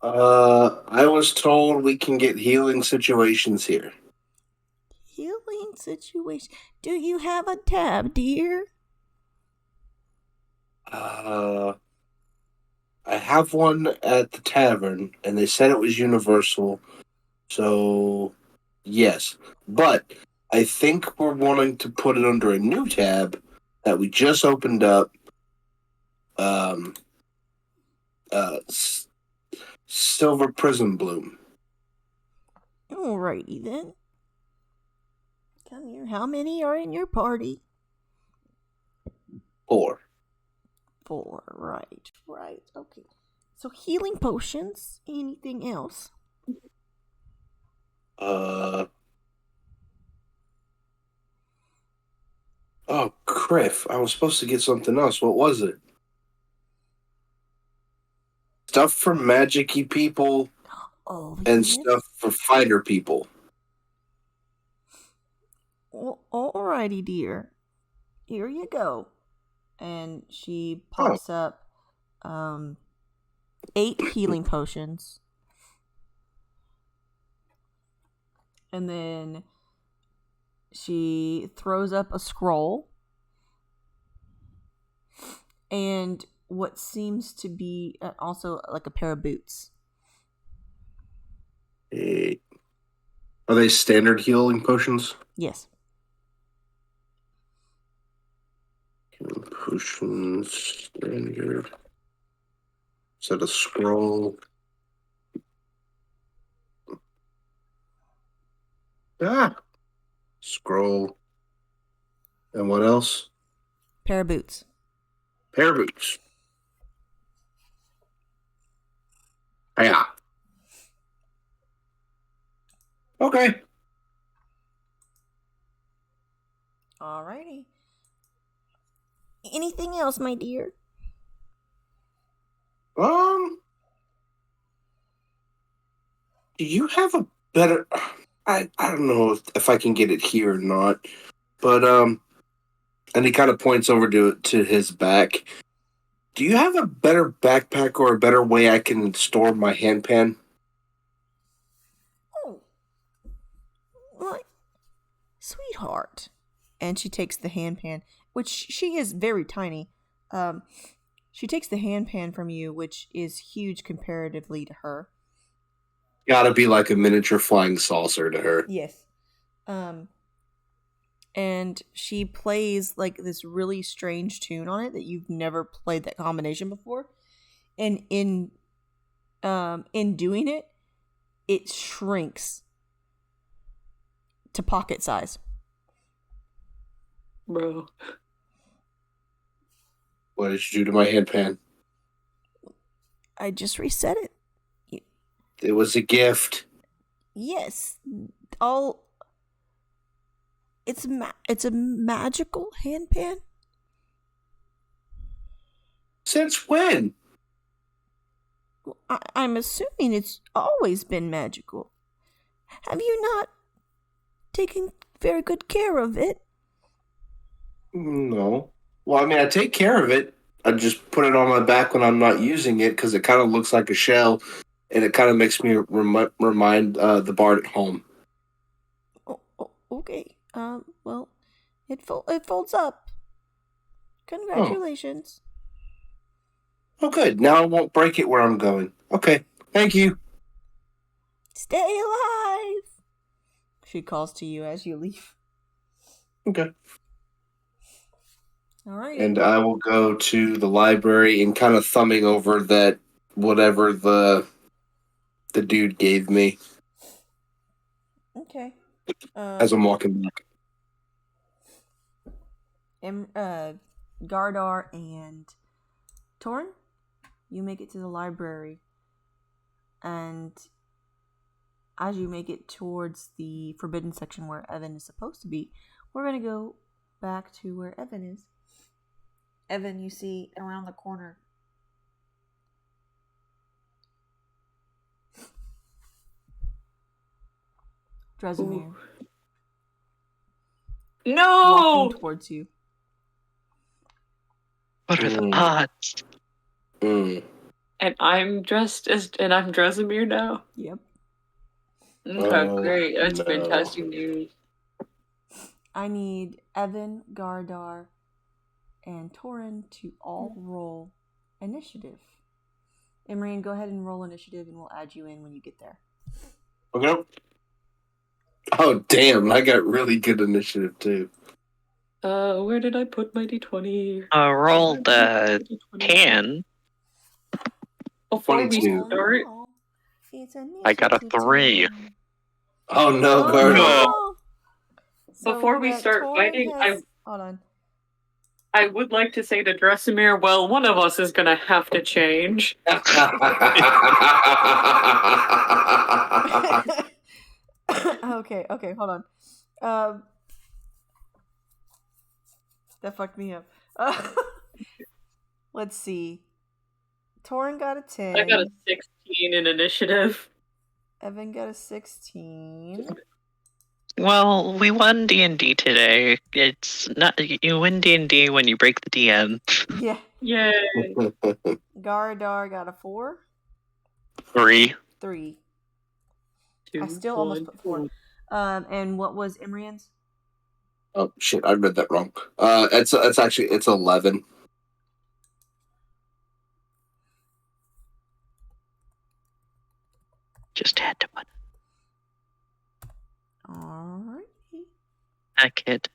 I was told we can get healing situations here. Healing situation. Do you have a tab, dear? I have one at the tavern, and they said it was universal. So, yes. But I think we're wanting to put it under a new tab that we just opened up. Silver Prism Bloom. Alrighty then. Come here. How many are in your party? 4. 4. Right. Okay. So healing potions. Anything else? Oh, Criff. I was supposed to get something else. What was it? Stuff for magic-y people Oh, and yes. stuff for fighter people. Well, alrighty, dear. Here you go. And she pops up 8 healing potions. And then she throws up a scroll. And what seems to be also like a pair of boots. Are they standard healing potions? Yes. Healing potions, standard. Is that a scroll? Scroll. And what else? Pair of boots. Pair of boots. Yeah. Okay. Alrighty. Anything else, my dear? Do you have a better? I don't know if I can get it here or not, but and he kind of points over to his back. Do you have a better backpack or a better way I can store my handpan? Oh, my sweetheart. And she takes the handpan, which she is very tiny. She takes the handpan from you, which is huge comparatively to her. Gotta be like a miniature flying saucer to her. Yes. And she plays like this really strange tune on it that you've never played that combination before. And in doing it, it shrinks to pocket size. Bro. What did you do to my handpan? I just reset it. It was a gift. Yes. It's a magical handpan. Since when? Well, I'm assuming it's always been magical. Have you not taken very good care of it? No. Well, I mean, I take care of it. I just put it on my back when I'm not using it because it kind of looks like a shell, and it kind of makes me remind the bard at home. Okay. Well, It folds up. Congratulations. Oh, good. Now I won't break it where I'm going. Okay. Thank you. Stay alive. She calls to you as you leave. Okay. All right. And I will go to the library and kind of thumbing over that whatever the dude gave me Okay. as I'm walking back. Gardar and Torn, you make it to the library, and as you make it towards the forbidden section where Evan is supposed to be, we're going to go back to where Evan is. Evan, you see around the corner. Dresimir No! walking towards you. What are the Mm. odds? Mm. And I'm Dresimir now? Yep. Okay, Oh, great. That's no. fantastic news. I need Evan, Gardar, and Torin to all roll initiative. Imran, go ahead and roll initiative, and we'll add you in when you get there. Okay. Oh, damn. I got really good initiative, too. Where did I put my d20? Rolled a 10. Before we 22. start, It's I got a initiative 3. time. Oh, no, Oh, Gardner. no. So Before we got start Torin fighting, hold on. I would like to say to Dresimir, well, one of us is gonna have to change. okay, hold on. That fucked me up. Let's see. Torin got a 10. I got a 16 in initiative. Evan got a 16. Well, we won D&D today. It's not you win D&D when you break the DM. Yeah. Yay. Gardar got a 4. 3. 3. Two, I still one, almost put 4. And what was Imrian's? Oh, shit. I read that wrong. It's 11. Just had to put Alright. that kid.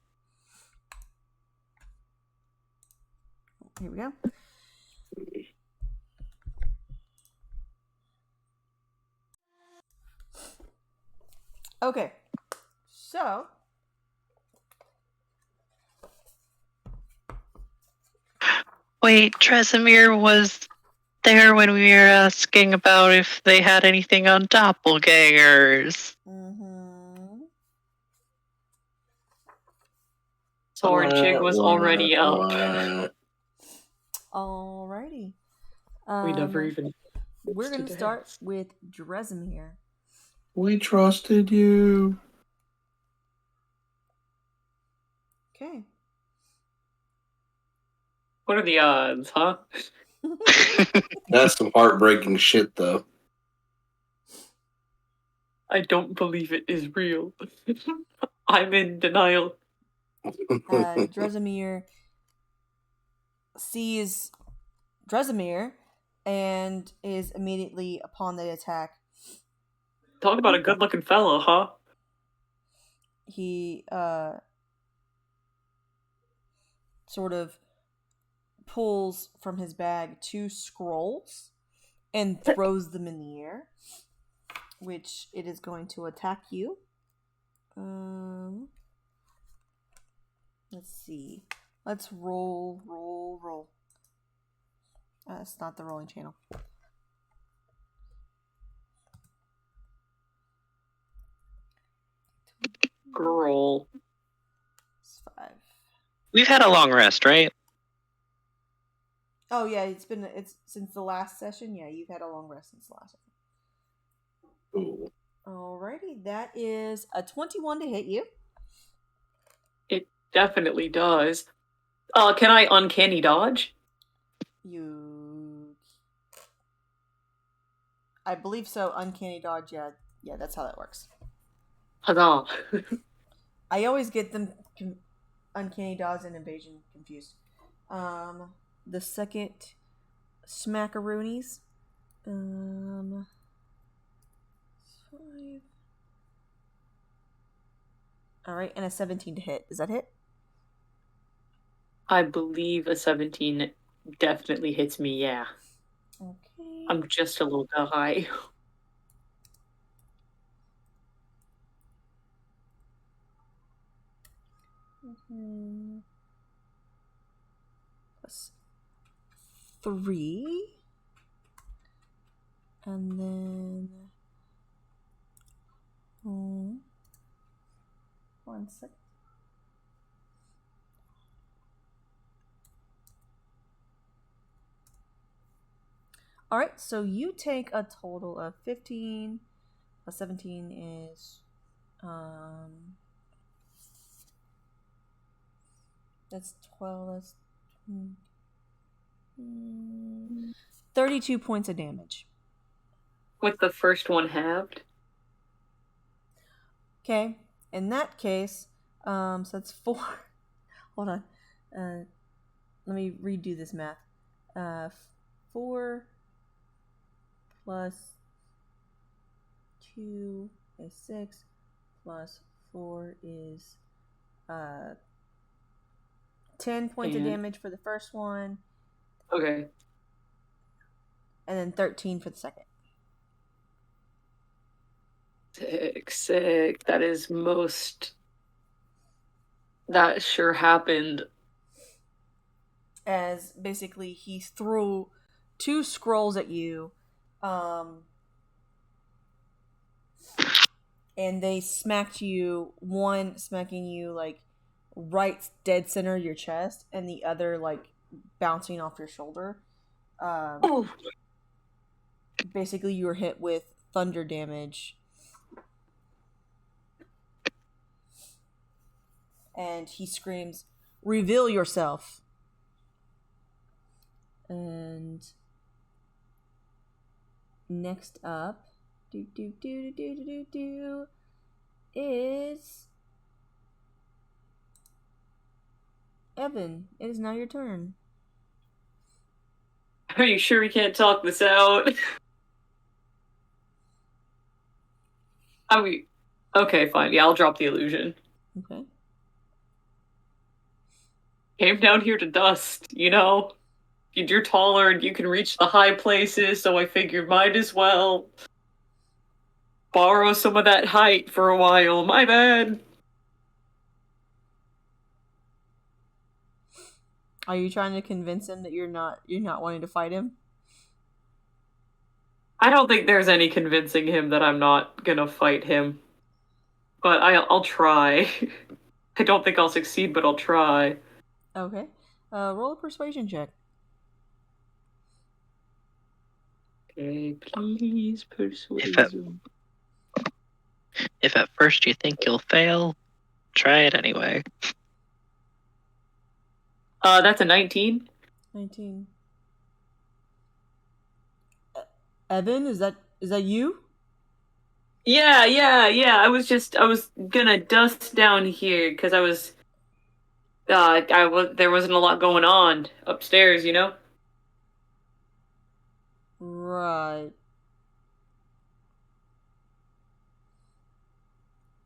Here we go. Okay. So. Wait, Tresimir was there when we were asking about if they had anything on doppelgangers. Sword Jig was already up. Alrighty. We never even. We're going to start with Dresimir. We trusted you. Okay. What are the odds, huh? That's some heartbreaking shit, though. I don't believe it is real. I'm in denial. Dresimir sees Dresimir and is immediately upon the attack. Talk about a good-looking fellow, huh? He sort of pulls from his bag 2 scrolls and throws them in the air, which it is going to attack you. Let's see. Let's roll. It's not the rolling channel. Girl. It's 5. We've had a long rest, right? Oh yeah, it's since the last session. Yeah, you've had a long rest since the last session. Ooh. Alrighty, that is a 21 to hit you. It definitely does. Can I uncanny dodge? I believe so. Uncanny dodge. Yeah, that's how that works. Huzzah. I always get them Uncanny Dodge and Invasion confused. The second Smackaroonies. 5. All right, and a 17 to hit. Does that hit? I believe a 17 definitely hits me, yeah. Okay. I'm just a little guy. Plus 3. And then... 1 sec. Alright, so you take a total of 15. Plus 17 is... that's 12. That's 32 points of damage. With the first one halved? Okay, in that case, so that's 4. Hold on. Let me redo this math. 4 plus 2 is 6, plus 4 is 10 points of damage for the first one. Okay. And then 13 for the second. Sick. That is most... That sure happened. As basically he threw 2 scrolls at you, and they smacked you, one smacking you like right dead center of your chest, and the other like bouncing off your shoulder. Basically you were hit with thunder damage. And he screams, "Reveal yourself!" And next up, is Evan. It is now your turn. Are you sure we can't talk this out? Okay, fine. Yeah, I'll drop the illusion. Okay. Came down here to dust, you know? You're taller and you can reach the high places, so I figured might as well borrow some of that height for a while. My bad. Are you trying to convince him that you're not wanting to fight him? I don't think there's any convincing him that I'm not gonna fight him. But I'll try. I don't think I'll succeed, but I'll try. Okay. Roll a persuasion check. Okay, please persuade him. If at first you think you'll fail, try it anyway. That's a 19. 19. Evan, is that you? Yeah. I was gonna dust down here because I was. There wasn't a lot going on upstairs, you know. Right.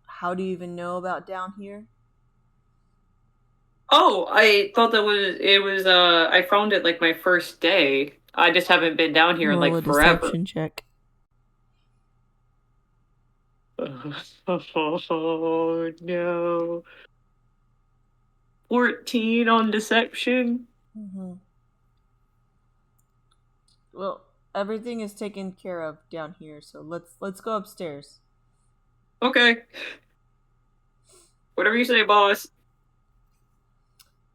How do you even know about down here? Oh, I thought it was I found it like my first day. I just haven't been down here in Roll like a forever. deception check. Oh no. 14 on deception. Mm-hmm. Well, everything is taken care of down here, so let's go upstairs. Okay. Whatever you say, boss.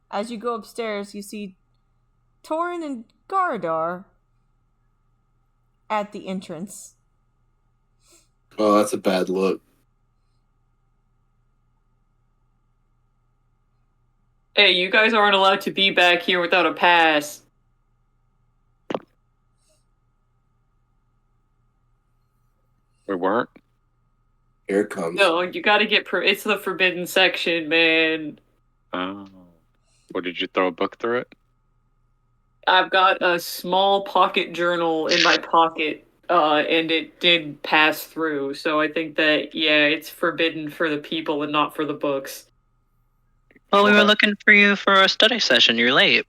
As you go upstairs, you see Torin and Garadar at the entrance. Oh, that's a bad look. Hey, you guys aren't allowed to be back here without a pass. We weren't. Here it comes. No, you gotta get it's the forbidden section, man. Oh. What, did you throw a book through it? I've got a small pocket journal in my pocket, and it did pass through. So I think that it's forbidden for the people and not for the books. Well, we were Okay. looking for you for a study session. You're late.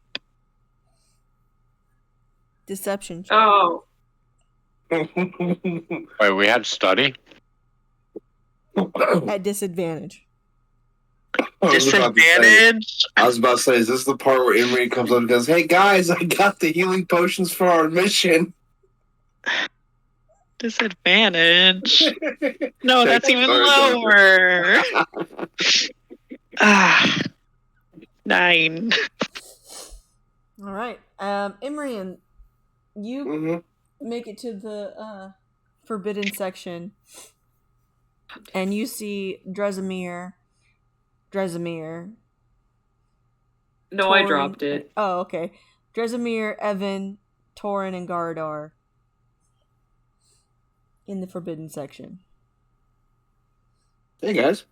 Deception check. Oh, Wait, we had study? At disadvantage. I was about to say, Disadvantage. is this the part where Emery comes up and goes, "Hey guys, I got the healing potions for our mission." Disadvantage. No, that's even Sorry, lower. Ah, 9. All right. Imrian, you Mm-hmm. make it to the forbidden section, and you see Dresimir. no, I Torin- dropped it. Oh, okay. Dresimir, Evan, Torin, and Gardar in the forbidden section. Hey guys.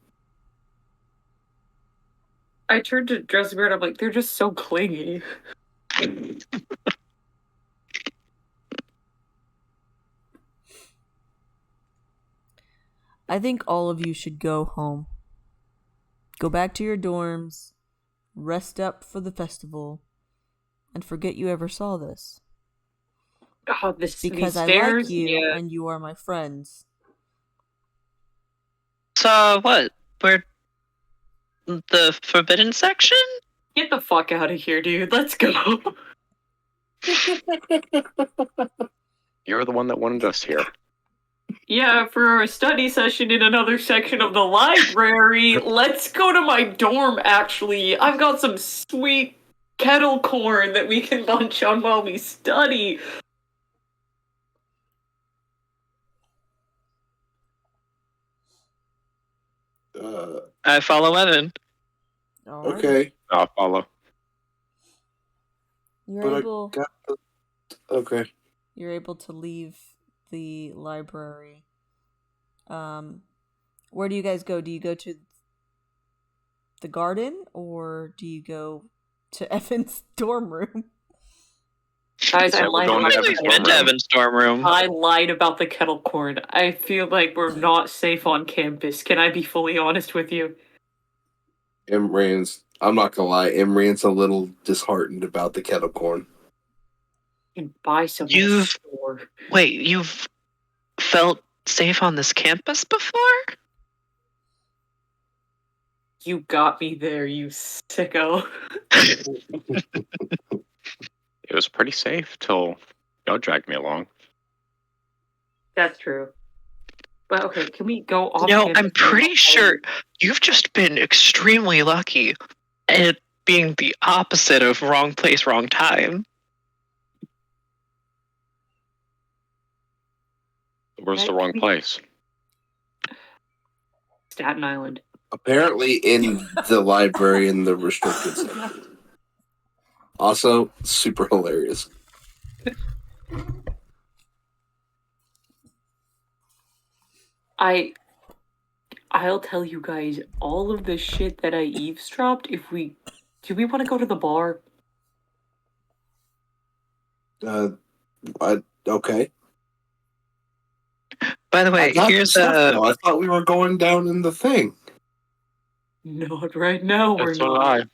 I turned to Dresimir and I'm like, they're just so clingy. I think all of you should go home. Go back to your dorms, rest up for the festival, and forget you ever saw this. Oh, Because these I stairs, like you, yeah. and you are my friends. So what? We're the forbidden section? Get the fuck out of here, dude. Let's go. You're the one that wanted us here. Yeah, for a study session in another section of the library. Let's go to my dorm, actually. I've got some sweet kettle corn that we can munch on while we study. I follow Evan. All right. Okay. I'll follow. You're Okay. you're able to leave the library. Where do you guys go? Do you go to the garden, or do you go to Evan's dorm room? Guys, I Yeah, we're lied going about to We've Evan's the been dorm to room. Evan's dorm room. I lied about the kettle corn. I feel like we're not safe on campus. Can I be fully honest with you? I'm not gonna lie, Imrian's a little disheartened about the kettle corn. You can buy some at a You've- store. Wait, you've felt safe on this campus before? You got me there, you sicko. It was pretty safe till y'all dragged me along. That's true. But okay, can we go off No, campus I'm and pretty not sure you've just been extremely lucky at being the opposite of wrong place, wrong time. Where's the wrong place? Staten Island? Apparently in the library in the restricted section. Also, super hilarious. I'll tell you guys all of the shit that I eavesdropped do we want to go to the bar? Okay. By the way, I here's I thought we were going down in the thing. Not right now, we're That's what not.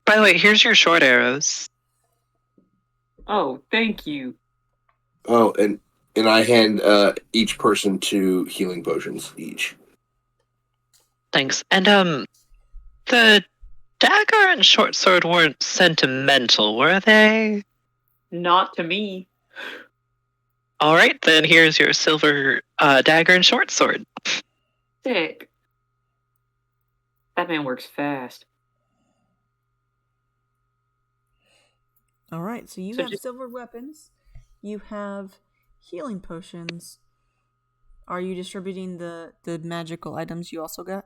By the way, here's your short arrows. Oh, thank you. Oh, and I hand each person 2 healing potions each. Thanks. And the dagger and short sword weren't sentimental, were they? Not to me. All right, then here's your silver dagger and short sword. Sick. That man works fast. All right, so you have silver weapons. You have healing potions. Are you distributing the magical items you also got?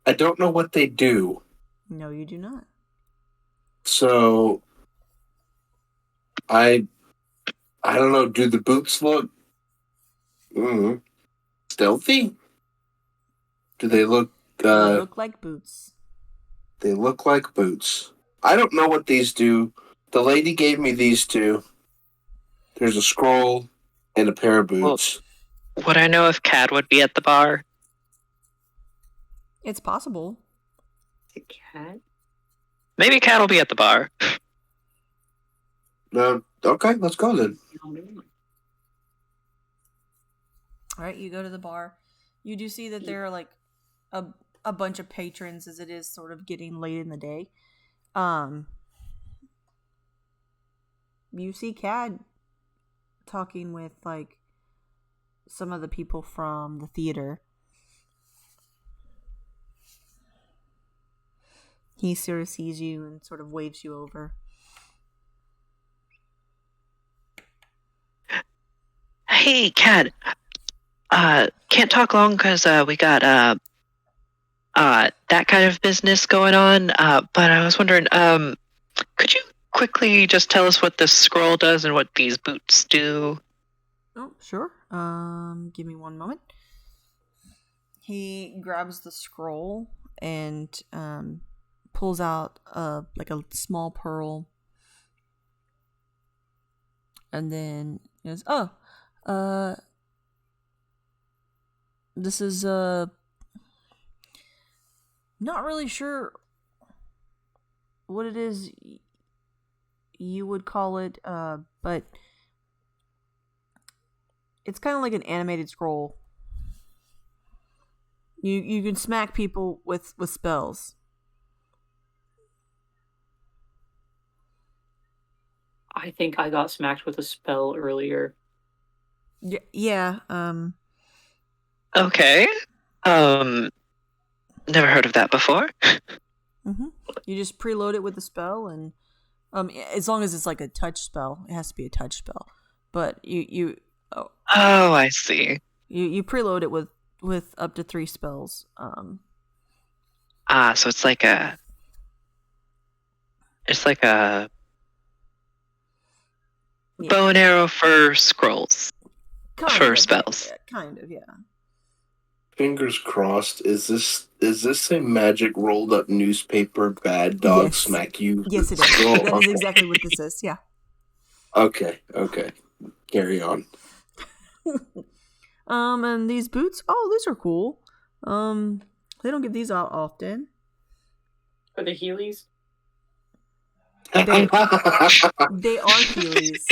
I don't know what they do. No, you do not. So I don't know, do the boots look stealthy? Do they look They look like boots. They look like boots. I don't know what these do. The lady gave me these two. There's a scroll and a pair of boots. Would I know if Cad would be at the bar? It's possible. The cat? Maybe Cad will be at the bar. Okay, let's go then. All right, you go to the bar. You do see that there are like a bunch of patrons, as it is sort of getting late in the day. You see Cad talking with like some of the people from the theater. He sort of sees you and sort of waves you over. Hey, Cad. Can't talk long because we got that kind of business going on. But I was wondering, could you quickly just tell us what this scroll does and what these boots do? Oh, sure. Give me one moment. He grabs the scroll and pulls out like a small pearl, and then he goes, this is not really sure what it is you would call it, but it's kind of like an animated scroll. You can smack people with spells. I think I got smacked with a spell earlier. Yeah. Okay. Never heard of that before. Mm-hmm. You just preload it with a spell, and as long as it's like a touch spell, it has to be a touch spell. But you Oh, I see. you preload it with up to 3 spells. So it's like a Yeah. bow and arrow for scrolls. For spells. Yeah, kind of, yeah. Fingers crossed. Is this a magic rolled up newspaper bad dog Yes. smack you? Yes, it is. scroll? That is exactly what this is. Yeah. Okay. Carry on. And these boots. Oh, these are cool. They don't give these out often. Are they Heelys? They are Heelys.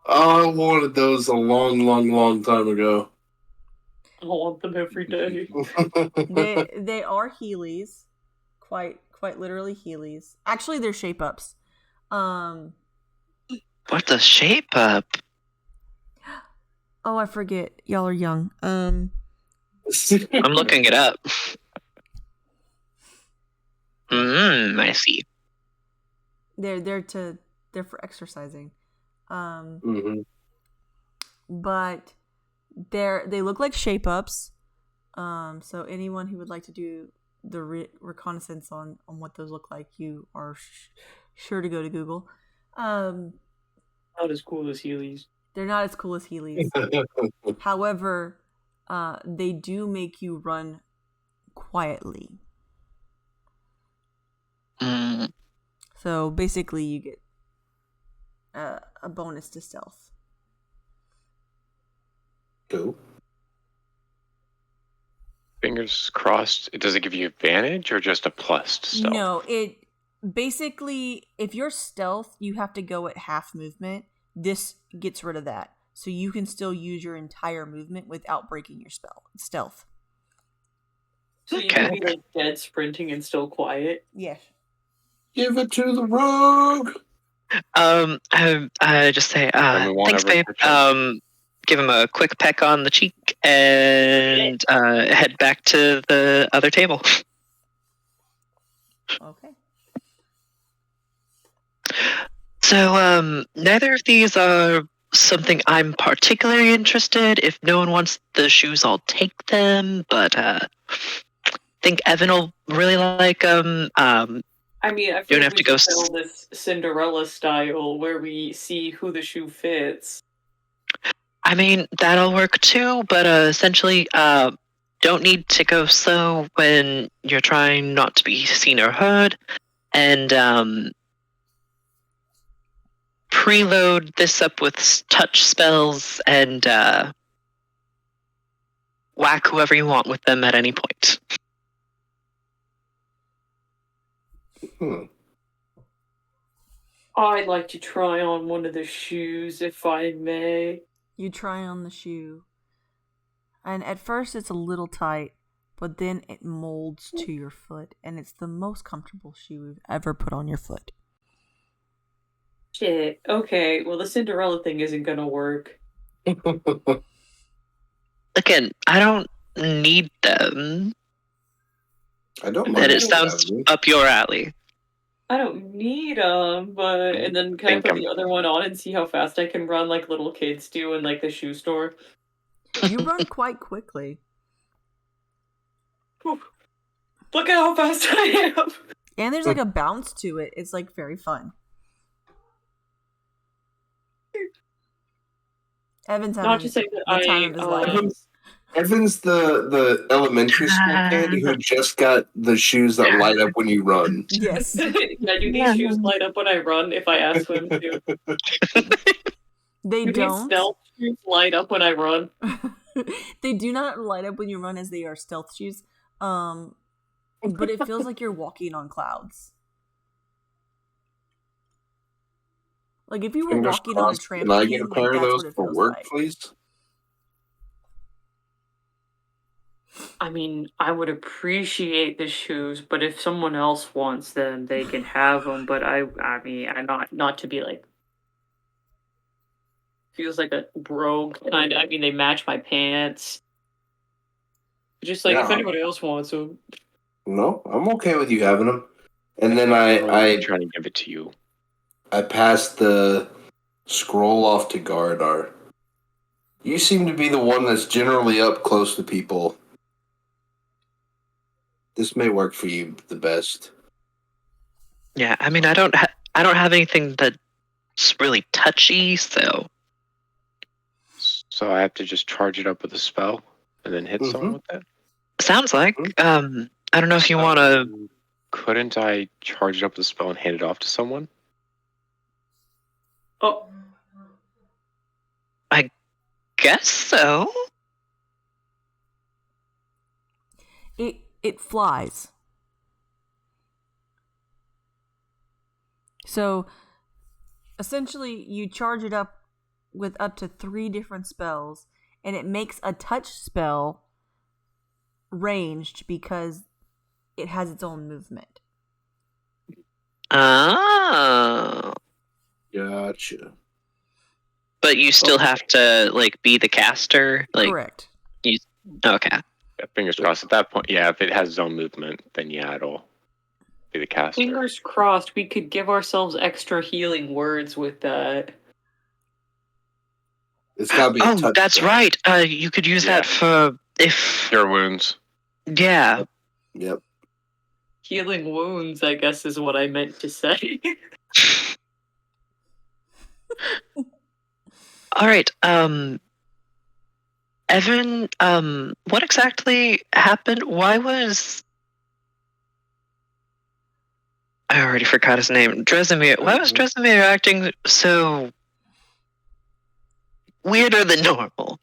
I wanted those a long time ago. I want them every day. They are Heelys. Quite literally Heelys. Actually, they're shape ups. What's a shape up? Oh, I forget. Y'all are young. I'm looking it up. I see. They're for exercising. Mhm. But they look like shape ups. So anyone who would like to do the reconnaissance on what those look like, you are sure to go to Google. Not as cool as Heelys. They're not as cool as Heelys. However, they do make you run quietly. Mm. So basically, you get a bonus to stealth. Cool. Fingers crossed. Does it give you advantage or just a plus to stealth? No, it basically, if you're stealth, you have to go at half movement. This gets rid of that. So you can still use your entire movement without breaking your stealth. So you can be like dead sprinting and still quiet? Yes. Give it to the rogue. I just say, thanks, babe. Give him a quick peck on the cheek and head back to the other table. Okay. So, neither of these are something I'm particularly interested. If no one wants the shoes, I'll take them. But I think Evan will really like them. I mean, I feel like we should sell this Cinderella style where we see who the shoe fits. I mean, that'll work too, but essentially, don't need to go slow when you're trying not to be seen or heard. And preload this up with touch spells and whack whoever you want with them at any point. I'd like to try on one of the shoes, if I may. You try on the shoe. And at first it's a little tight, but then it molds to your foot, and it's the most comfortable shoe you've ever put on your foot. Shit. Okay, well, the Cinderella thing isn't gonna work. Again, I don't need them. I don't And mind. it sounds up your alley. I don't need them, but... And then can I think put I'm- the other one on and see how fast I can run like little kids do in, like, the shoe store? You run quite quickly. Look at how fast I am! And there's like a bounce to it. It's like very fun. Evan's having Not to say that the time of his life. Evan's the elementary school kid who just got the shoes that light up when you run. Yes. Yeah, do these shoes light up when I run if I ask them to? They Do these don't. stealth shoes light up when I run? They do not light up when you run, as they are stealth shoes. But it feels like you're walking on clouds. Like if you were Fingers walking on a crossed. Can I get a trampoline, pair like of that's those what it for feels work, like. please? I mean, I would appreciate the shoes, but if someone else wants them, they can have them. But I mean, I'm not to be like, feels like a rogue kind of. I mean, they match my pants. Just like if Yeah. anybody else wants them. No, I'm okay with you having them. And then I'm I trying to give it to you. passed the scroll off to Gardar. You seem to be the one that's generally up close to people. This may work for you the best. Yeah, I mean, I don't have anything that's really touchy, so So I have to just charge it up with a spell and then hit someone with that? sounds like. I don't know if you want to. Couldn't I charge it up with a spell and hand it off to someone? Oh, Guess so. It flies. So essentially you charge it up with up to 3 different spells, and it makes a touch spell ranged because it has its own movement. Oh. Gotcha. But you still have to like be the caster. Like, Correct. okay. Yeah, fingers crossed. At that point, yeah, if it has its own movement, then yeah, it'll be the caster. fingers crossed. We could give ourselves extra healing words with that. It's gotta be a Oh, touch that's spell. right. You could use that for if. Cure wounds. Yeah. Yep. Healing wounds, I guess, is what I meant to say. All right. Evan, what exactly happened? Why was I already forgot his name? Dresimir. Why was Dresimir acting so weirder than normal?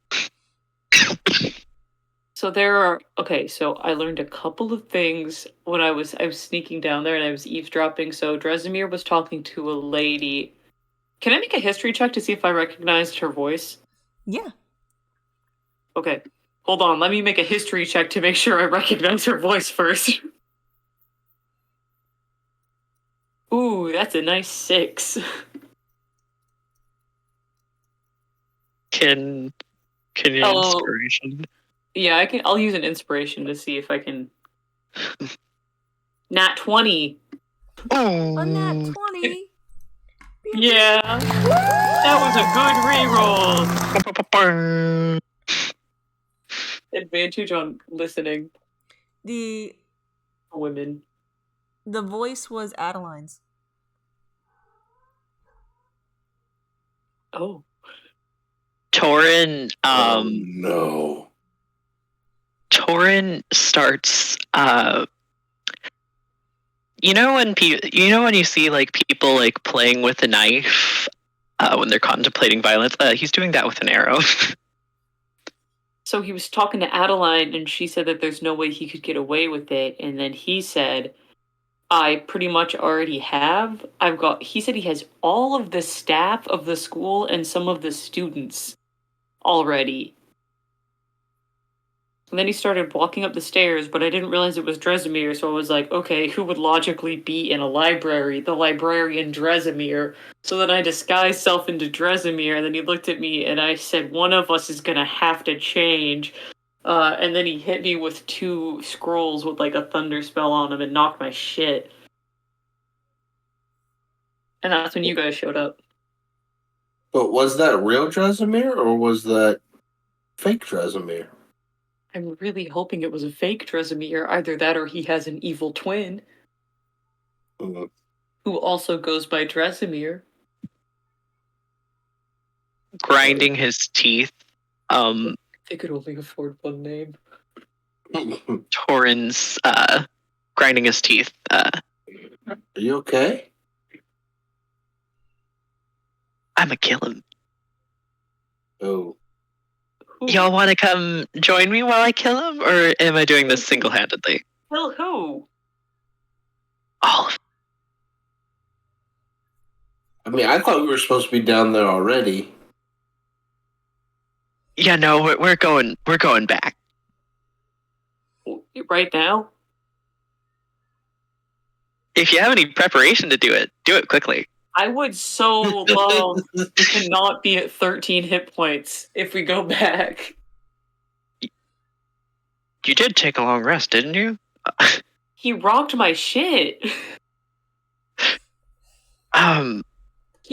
So there are so I learned a couple of things when I was sneaking down there and I was eavesdropping. So Dresimir was talking to a lady. Can I make a history check to see if I recognized her voice? Yeah. Okay. Hold on, let me make a history check to make sure I recognize her voice first. Ooh, that's a nice 6. Can you Oh. inspiration? Yeah, I'll use an inspiration to see if I can. Nat 20. Oh, A nat 20. Yeah. That was a good reroll. Advantage on listening. The Women. voice was Adeline's. Oh. Torin, Oh no. Torin starts. You know when you see like people like playing with a knife when they're contemplating violence. He's doing that with an arrow. So he was talking to Adeline, and she said that there's no way he could get away with it. And then he said, I pretty much already have. He said he has all of the staff of the school and some of the students already. And then he started walking up the stairs, but I didn't realize it was Dresimir, so I was like, okay, who would logically be in a library? The librarian Dresimir. So then I disguised self into Dresimir, and then he looked at me, and I said, one of us is gonna have to change. And then he hit me with 2 scrolls with like a thunder spell on them and knocked my shit. And that's when you guys showed up. But was that real Dresimir or was that fake Dresimir? I'm really hoping it was a fake Dresimir. Either that or he has an evil twin. Mhm. Who also goes by Dresimir. Grinding his teeth. They could only afford one name. Torin's grinding his teeth. Are you okay? I'ma kill him. Oh. Y'all want to come join me while I kill him, or am I doing this single-handedly? Kill who? All of I mean, I thought we were supposed to be down there already. Yeah, no, we're going back. Right now? If you have any preparation to do it quickly. I would so love to not be at 13 hit points if we go back. You did take a long rest, didn't you? He rocked my shit. He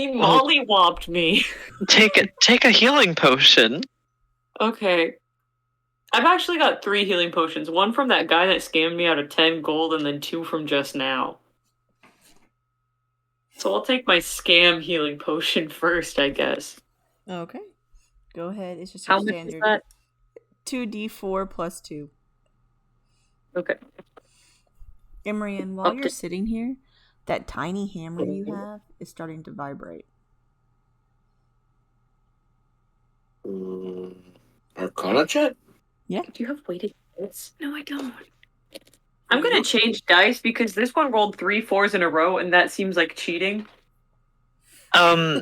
mollywopped me. Take a healing potion. Okay. I've actually got 3 healing potions. 1 from that guy that scammed me out of 10 gold, and then 2 from just now. So I'll take my scam healing potion first, I guess. Okay. Go ahead. It's just How your much standard. is that? 2d4 plus 2. Okay. Imrian, while Up you're to- sitting here, that tiny hammer you have is starting to vibrate. Arcana check? Yeah. Do you have weighted dice? No, I don't. I'm gonna change dice because this one rolled 3 4s in a row, and that seems like cheating. I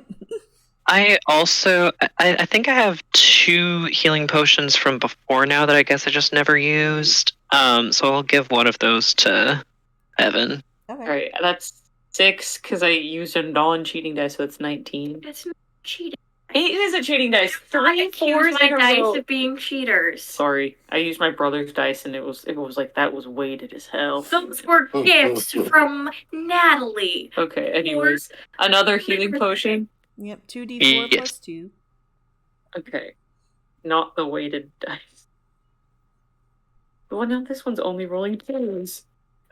also I think I have 2 healing potions from before now that I guess I just never used. So I'll give one of those to Evan. Okay. Alright, that's 6 because I used a non-cheating dice, so it's 19. That's not cheating. It is a cheating dice. 3 Accuse 4s my in a dice row. of being cheaters. Sorry, I used my brother's dice, and it was like that was weighted as hell. Those were gifts from Natalie. Okay, anyways, another healing potion. Yep. 2d4 Yes. plus 2. Okay, not the weighted dice. Well, now this one's only rolling 2s.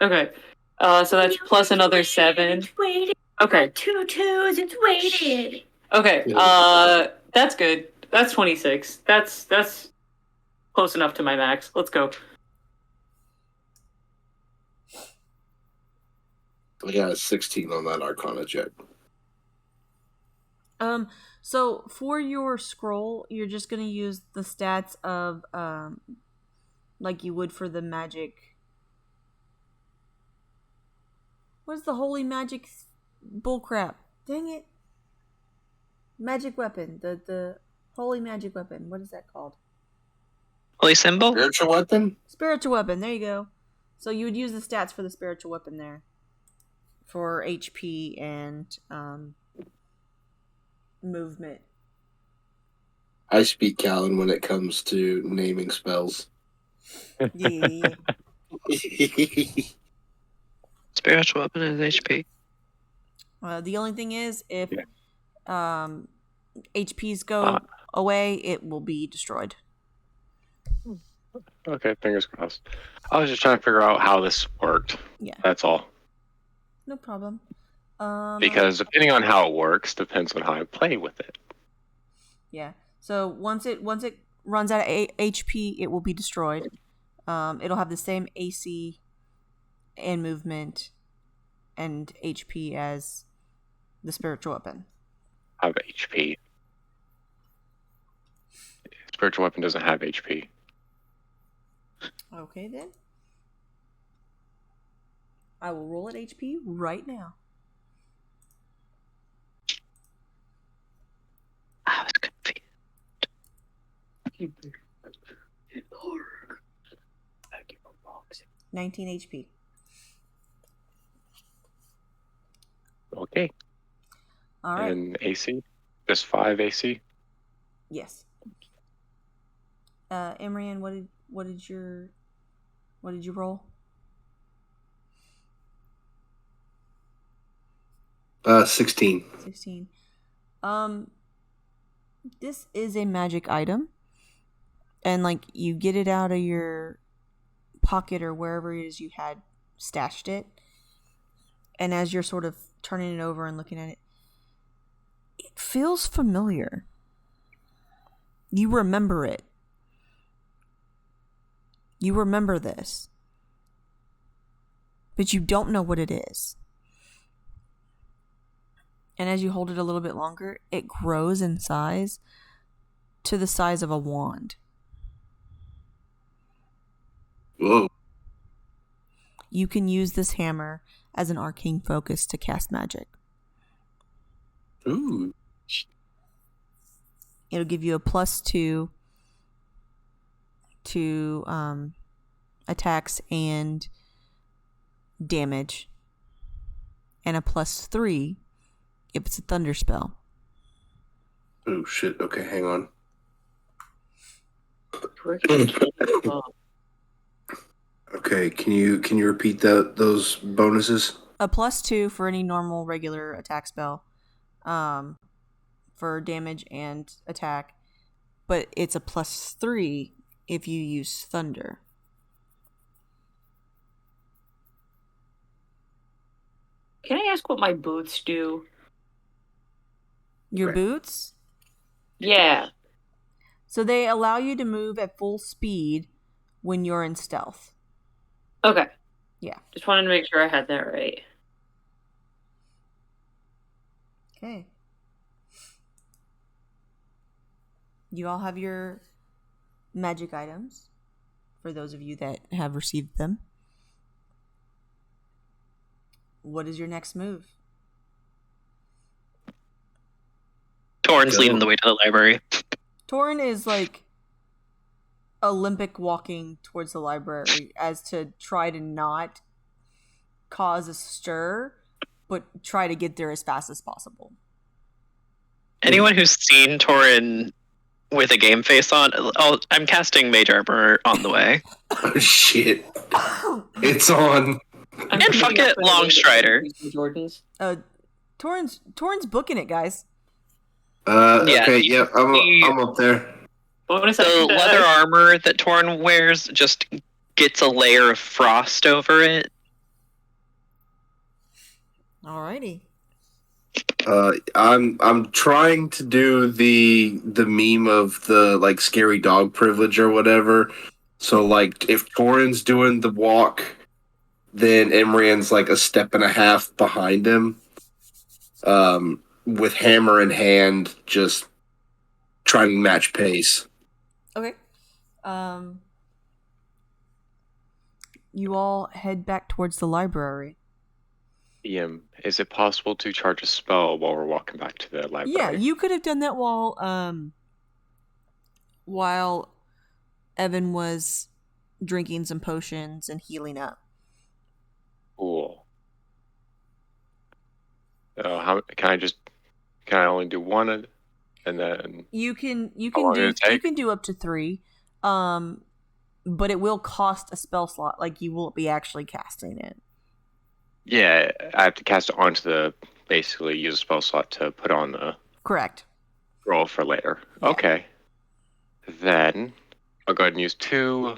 Okay, so that's plus another 7. It's weighted. Okay, 2 2s. It's weighted. okay, that's good. That's 26. That's close enough to my max. Let's go. I got a 16 on that Arcana check. So for your scroll, you're just gonna use the stats of like you would for the magic. What's the holy magic bullcrap? Dang it! Magic weapon, the holy magic weapon. What is that called? Holy symbol? Spiritual weapon? Spiritual weapon. There you go. So you would use the stats for the spiritual weapon there, for HP and movement. I speak Callan when it comes to naming spells. Yeah. Spiritual weapon is HP. The only thing is, if HPs go away, it will be destroyed. Okay, fingers crossed. I was just trying to figure out how this worked. Yeah. That's all. No problem. Because depending on how it works, depends on how I play with it. Yeah. So once it runs out of HP, it will be destroyed. It'll have the same AC and movement and HP as the spiritual weapon. Have HP. Spiritual weapon doesn't have HP. Okay, then. I will roll at HP right now. I was confused. 19 HP. Okay. All right. And AC? Just 5 AC? Yes. Imrian, what did you roll? 16. 16. This is a magic item. And like you get it out of your pocket or wherever it is you had stashed it. And as you're sort of turning it over and looking at it, it feels familiar. You remember it. You remember this. But you don't know what it is. And as you hold it a little bit longer, it grows in size to the size of a wand. Whoa. You can use this hammer as an arcane focus to cast magic. Ooh. It'll give you a +2 to attacks and damage, and a +3 if it's a thunder spell. Oh shit. Okay, hang on. Okay, can you repeat those bonuses? A +2 for any normal regular attack spell, for damage and attack, but it's a +3 if you use thunder. Can I ask what my boots do? Your Okay. boots? Yeah. So they allow you to move at full speed when you're in stealth. Okay. Yeah. Just wanted to make sure I had that right. Okay. You all have your magic items, for those of you that have received them. What is your next move? Torn's Go. leading the way to the library. Torn is like Olympic walking towards the library as to try to not cause a stir, but try to get there as fast as possible. Anyone who's seen Torin with a game face on, I'm casting Mage Armor on the way. Oh shit. It's on. I'm And fuck it, Longstrider. Jordans. Torn's booking it, guys. Yeah, Okay, yeah, I'm up there. Bonus The action leather dash. armor that Torn wears just gets a layer of frost over it. Alrighty. I'm trying to do the meme of the like scary dog privilege or whatever. So like if Torin's doing the walk, then Imrian's like a step and a half behind him. With hammer in hand, just trying to match pace. Okay. You all head back towards the library. Ian, is it possible to charge a spell while we're walking back to the library? Yeah, you could have done that while Evan was drinking some potions and healing up. Cool. How can I only do one, and then You can How long did it take? you can do up to 3, but it will cost a spell slot. Like you won't be actually casting it. yeah, I have to cast it onto basically use a spell slot to put on the Correct. roll for later. Yeah. Okay. Then I'll go ahead and use 2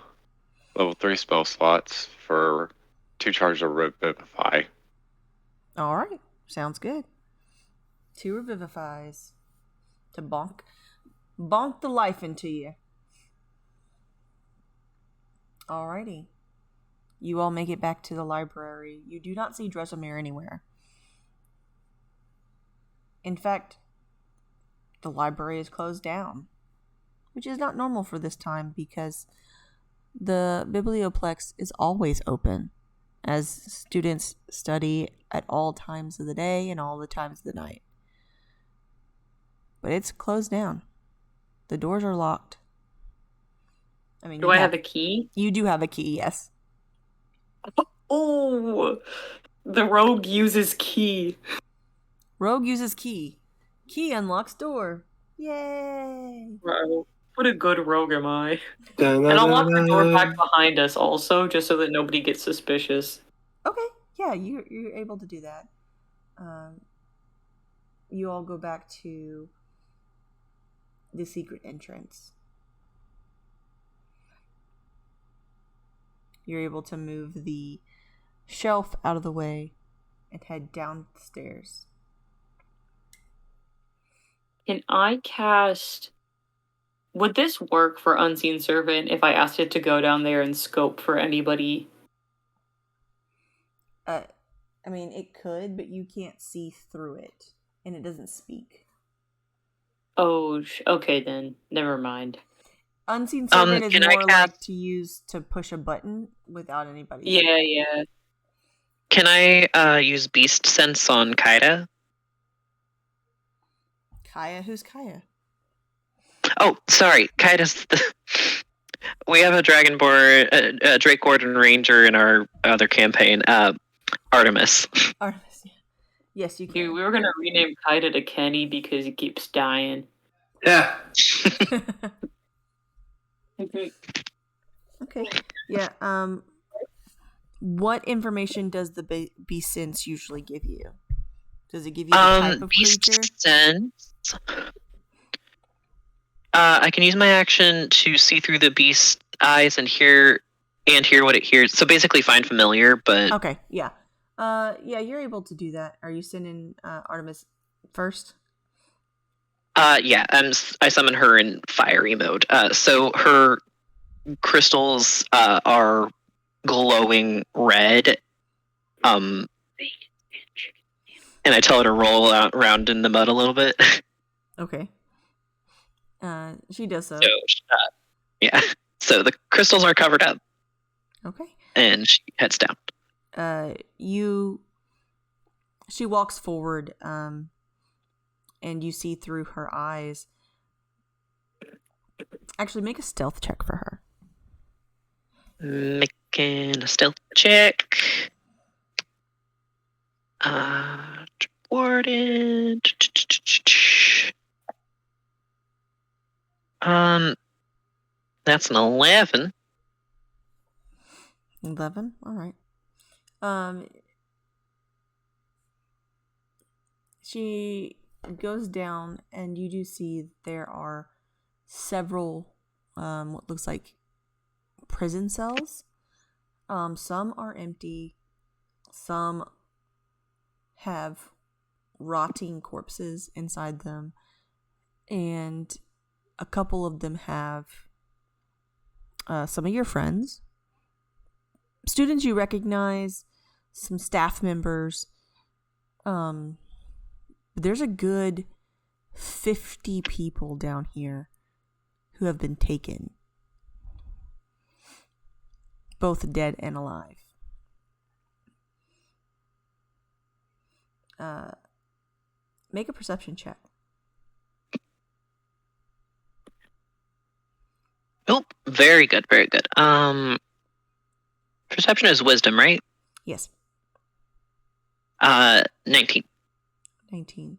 level 3 spell slots for 2 charges of Revivify. All right, sounds good. 2 revivifies to bonk the life into you. Alrighty. You all make it back to the library. You do not see Dresemir anywhere. In fact, the library is closed down, which is not normal for this time because the biblioplex is always open as students study at all times of the day and all the times of the night. But it's closed down. The doors are locked. I mean, Do I have a key? You do have a key, yes. Oh, the rogue uses key. Rogue uses key. Key unlocks door. Yay! Wow, what a good rogue am I. And I'll lock the door back behind us also, just so that nobody gets suspicious. Okay, yeah, you're able to do that. You all go back to the secret entrance. You're able to move the shelf out of the way and head downstairs. Can I cast... Would this work for Unseen Servant if I asked it to go down there and scope for anybody? I mean, it could, but you can't see through it, and it doesn't speak. Oh, okay then. Never mind. Unseen Servant is can I more cast- like to use to push a button without anybody. Yeah. Can I use Beast Sense on Kaida? Kaya, who's Kaya? Oh, sorry. Kaida's the... We have a Dragonborn, a Drake Gordon Ranger in our other campaign. Artemis. Artemis. Yeah. Yes, you can. Dude, we were gonna rename Kaida to Kenny because he keeps dying. Yeah. Okay. Yeah. What information does the Beast Sense usually give you? Does it give you the type of Beast creature? Sense. I can use my action to see through the beast's eyes and hear what it hears. So basically, find familiar. But Okay. Yeah. Yeah, you're able to do that. Are you sending Artemis first? yeah, I summon her in fiery mode. So her crystals are glowing red. And I tell her to roll around in the mud a little bit. Okay. She does so. So, yeah. So the crystals are covered up, Okay. and she heads down. She walks forward, and you see through her eyes. Actually, make a stealth check for her. Making a stealth check. Rewarded. That's an 11. 11? All right. She goes down, and you do see there are several, what looks like prison cells. Some are empty. Some have rotting corpses inside them. And a couple of them have some of your friends, students you recognize, some staff members. There's a good 50 people down here who have been taken, both dead and alive. Make a perception check. Oh, very good, very good. Perception is wisdom, right? Yes. 19. 19.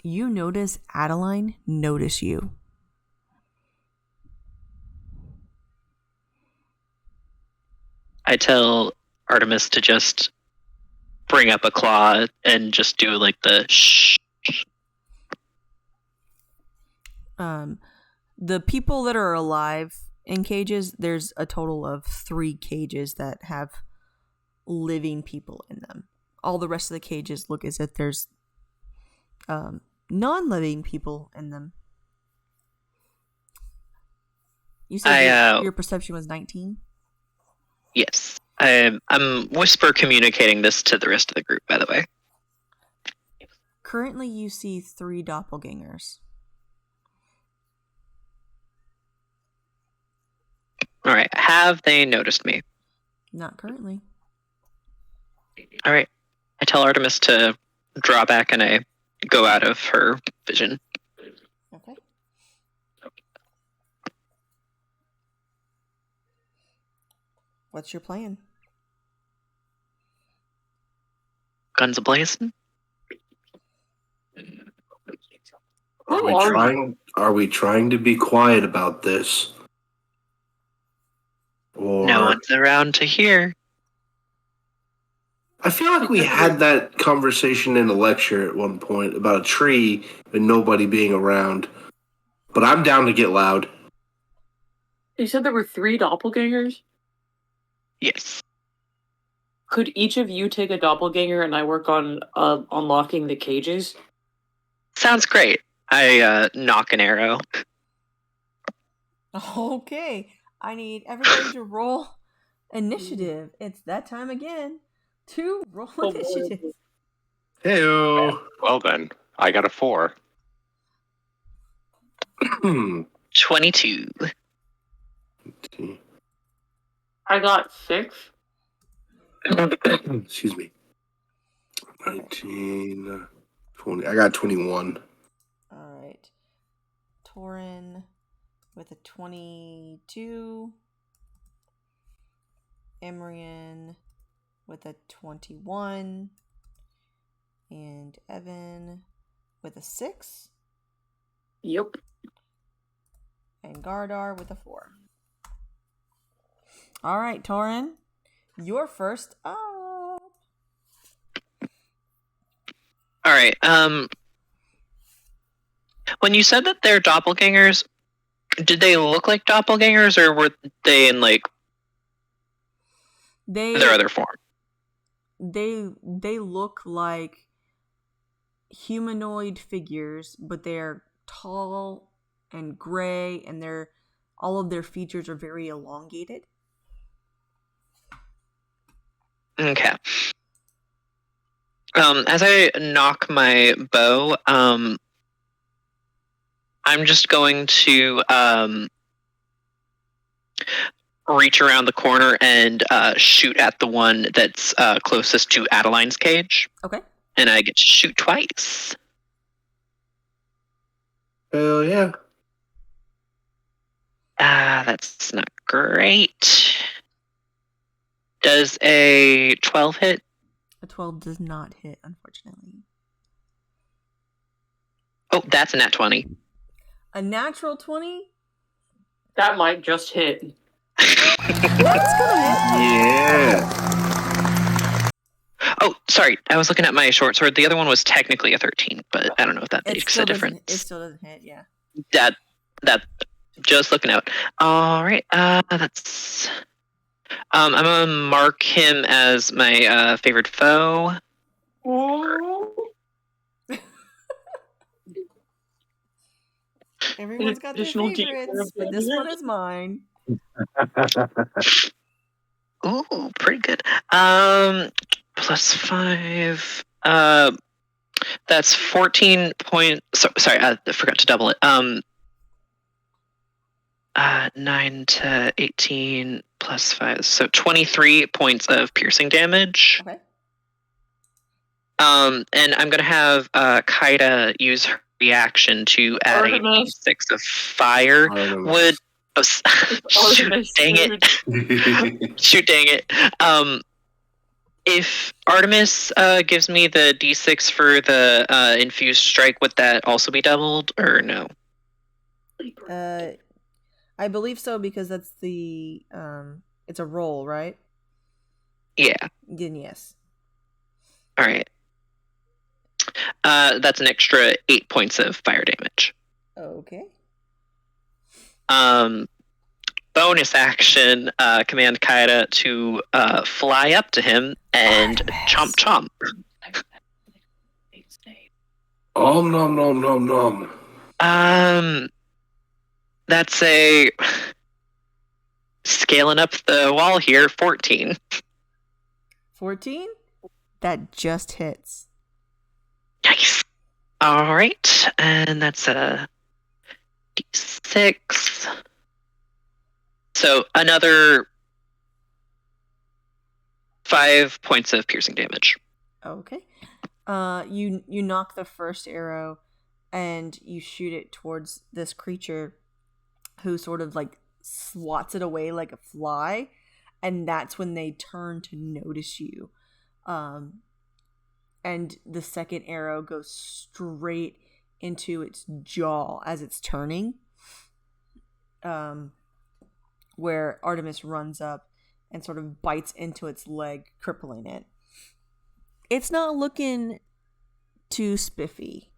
You notice Adeline notice you. I tell Artemis to just bring up a claw and just do like the shh. The people that are alive in cages, there's a total of 3 cages that have living people in them. All the rest of the cages look as if there's non-living people in them. You said your perception was 19? Yes. I'm whisper communicating this to the rest of the group, by the way. Currently, you see 3 doppelgangers. All right. Have they noticed me? Not currently. All right. I tell Artemis to draw back and I go out of her vision. Okay. What's your plan? Guns a-blazing? Are we trying to be quiet about this? Or No one's around to hear. I feel like we had that conversation in a lecture at one point about a tree and nobody being around. But I'm down to get loud. You said there were 3 doppelgangers? Yes. Could each of you take a doppelganger and I work on unlocking the cages? Sounds great. I knock an arrow. Okay. I need everybody to roll initiative. It's that time again. To roll initiative. Heyo. Well then, I got a 4. 22. I got 6. Excuse me. 19, 20. I got 21. All right. Torin with a 22. Emrian with a 21. And Evan with a 6. Yep. And Gardar with a 4. All right, Torin. You're first up. All right. When you said that they're doppelgangers, did they look like doppelgangers, or were they in like their other form? They look like humanoid figures, but they're tall and gray, and all of their features are very elongated. Okay. As I knock my bow, I'm just going to reach around the corner and shoot at the one that's closest to Adeline's cage. Okay. And I get to shoot twice. Hell yeah. That's not great. Does a 12 hit? A 12 does not hit, unfortunately. Oh, that's a nat 20. A natural 20? That might just hit. That's gonna hit. Yeah. Oh, sorry. I was looking at my short sword. The other one was technically a 13, but I don't know if that makes a difference. It still doesn't hit, yeah. That just looking out. All right. That's. I'm gonna mark him as my favorite foe. Everyone's got their favorites, but this one is mine. Ooh, pretty good. +5. That's 14 points. Sorry, I forgot to double it. 9 to 18 +5, so 23 points of piercing damage. Okay. And I'm gonna have Kaida use her reaction to add Artemis. a 6 of fire. Artemis. Shoot, dang it. Shoot, dang it. If Artemis gives me the d6 for the infused strike, would that also be doubled, or no? I believe so, because that's the it's a roll, right? Yeah. Then yes. All right. That's an extra 8 points of fire damage. Okay. Bonus action, command Kaida to fly up to him and chomp chomp. Nom nom nom nom nom. That's a scaling up the wall here, 14. 14? That just hits. Nice. All right, and that's a d6. So another 5 points of piercing damage. Okay. You knock the first arrow and you shoot it towards this creature who sort of like swats it away like a fly, and that's when they turn to notice you. And the second arrow goes straight into its jaw as it's turning. Where Artemis runs up and sort of bites into its leg, crippling it. It's not looking too spiffy.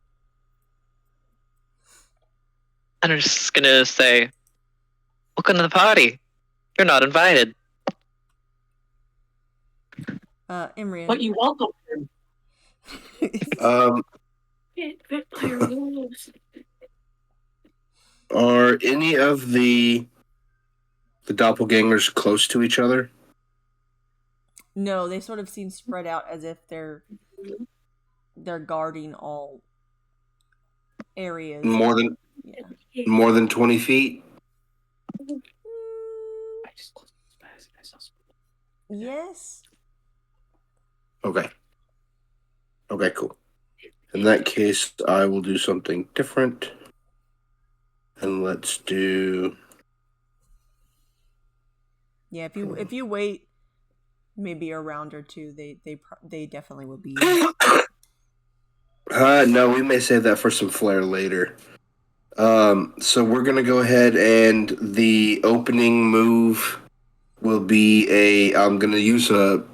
And I'm just gonna say, welcome to the party. You're not invited. Imrian. But you welcome him. Vampire rules. Are any of the doppelgangers close to each other? No, they sort of seem spread out as if they're guarding all areas. More than 20 feet? Yes. Okay. Okay, cool. In that case, I will do something different. And let's do... Yeah, if you wait maybe a round or two, they definitely will be. No, we may save that for some flair later. So we're gonna go ahead, and the opening move will be I'm gonna use a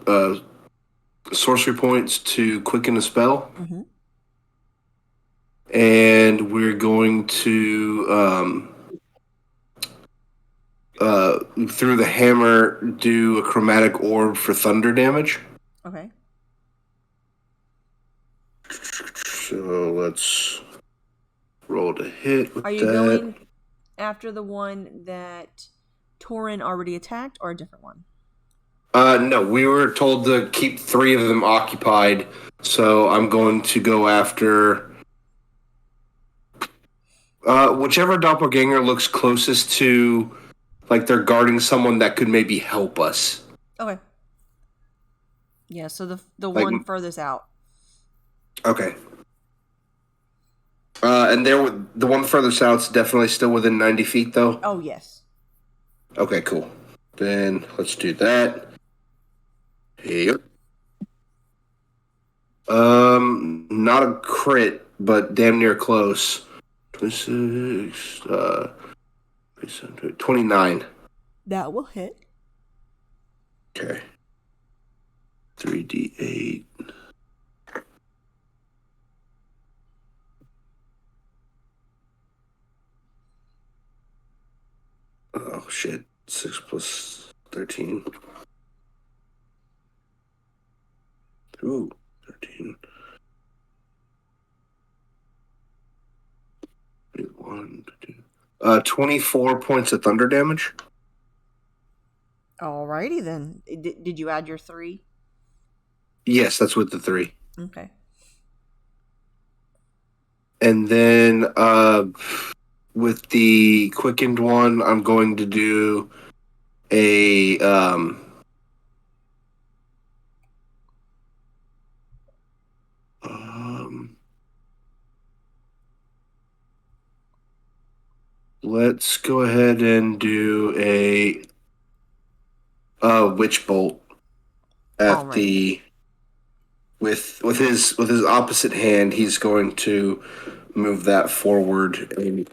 sorcery points to quicken a spell, and we're going to through the hammer do a chromatic orb for thunder damage. Okay. So let's roll to hit with that. Are you going after the one that Torin already attacked, or a different one? No, we were told to keep 3 of them occupied, so I'm going to go after whichever doppelganger looks closest to, like, they're guarding someone that could maybe help us. Okay. Yeah, so the Like, one furthest out. Okay. And the one furthest out's definitely still within 90 feet, though? Oh, yes. Okay, cool. Then let's do that. Yep. Not a crit, but damn near close. 26, 29. That will hit. Okay. 3d8. Oh, shit. 6 plus 13. Ooh, 13. 1, 2. 24 points of thunder damage. Alrighty then. Did you add your 3? Yes, that's with the 3. Okay. And then with the quickened one, I'm going to do a let's go ahead and do a witch bolt at the with his opposite hand. He's going to move that forward and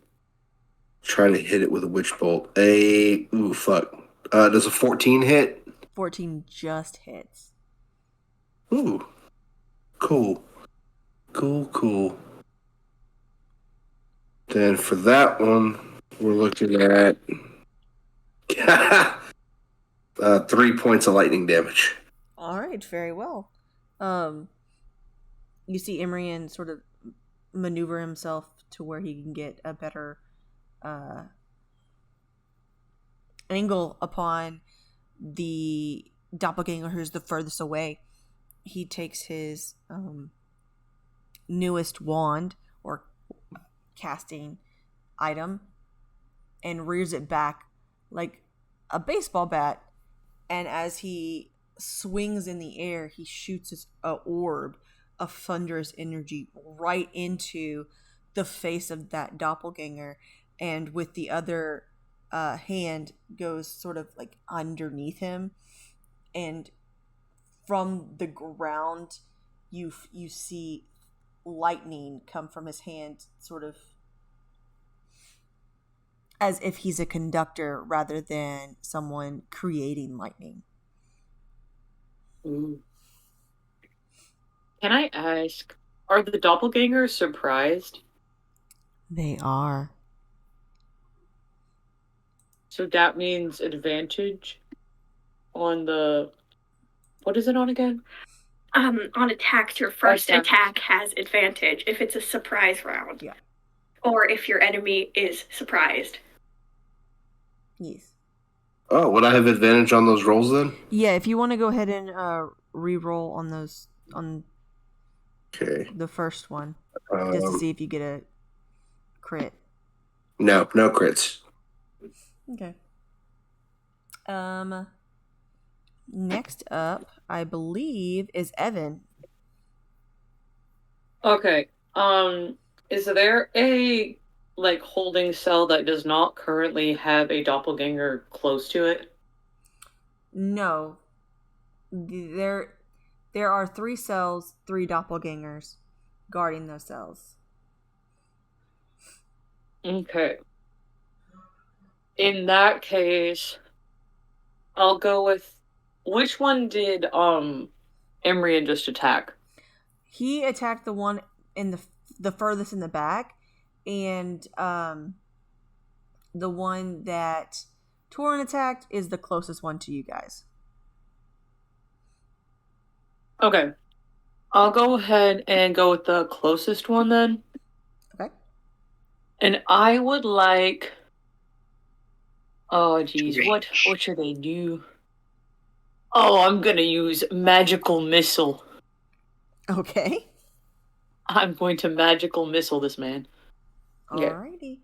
try to hit it with a witch bolt. Does a 14 hit? 14 just hits. Ooh, cool. Then for that one, we're looking at 3 points of lightning damage. All right, very well. You see Imrian sort of maneuver himself to where he can get a better angle upon the doppelganger who's the furthest away, he takes his newest wand or casting item and rears it back like a baseball bat, and as he swings in the air, he shoots a orb of thunderous energy right into the face of that doppelganger, and with the other hand goes sort of like underneath him, and from the ground you see lightning come from his hand, sort of as if he's a conductor rather than someone creating lightning. Ooh. Can I ask, are the doppelgangers surprised? They are. So that means advantage on the... What is it on again? On attacks, your first Attacks. attack has advantage if it's a surprise round. Yeah. Or if your enemy is surprised. Yes. Oh, would I have advantage on those rolls then? Yeah, if you want to go ahead and re-roll on those, on Okay. the first one, just to see if you get a crit. No crits. Okay. Next up, I believe, is Evan. Okay. Is there a holding cell that does not currently have a doppelganger close to it? No. There are 3 cells, 3 doppelgangers guarding those cells. Okay. In that case, I'll go with... Which one did Emrian just attack? He attacked the one in the furthest in the back, and the one that Torin attacked is the closest one to you guys. Okay. I'll go ahead and go with the closest one then. Okay. And I would like... Oh, geez. What should I do? Oh, I'm gonna use magical missile. Okay. I'm going to magical missile this man. Okay. Alrighty.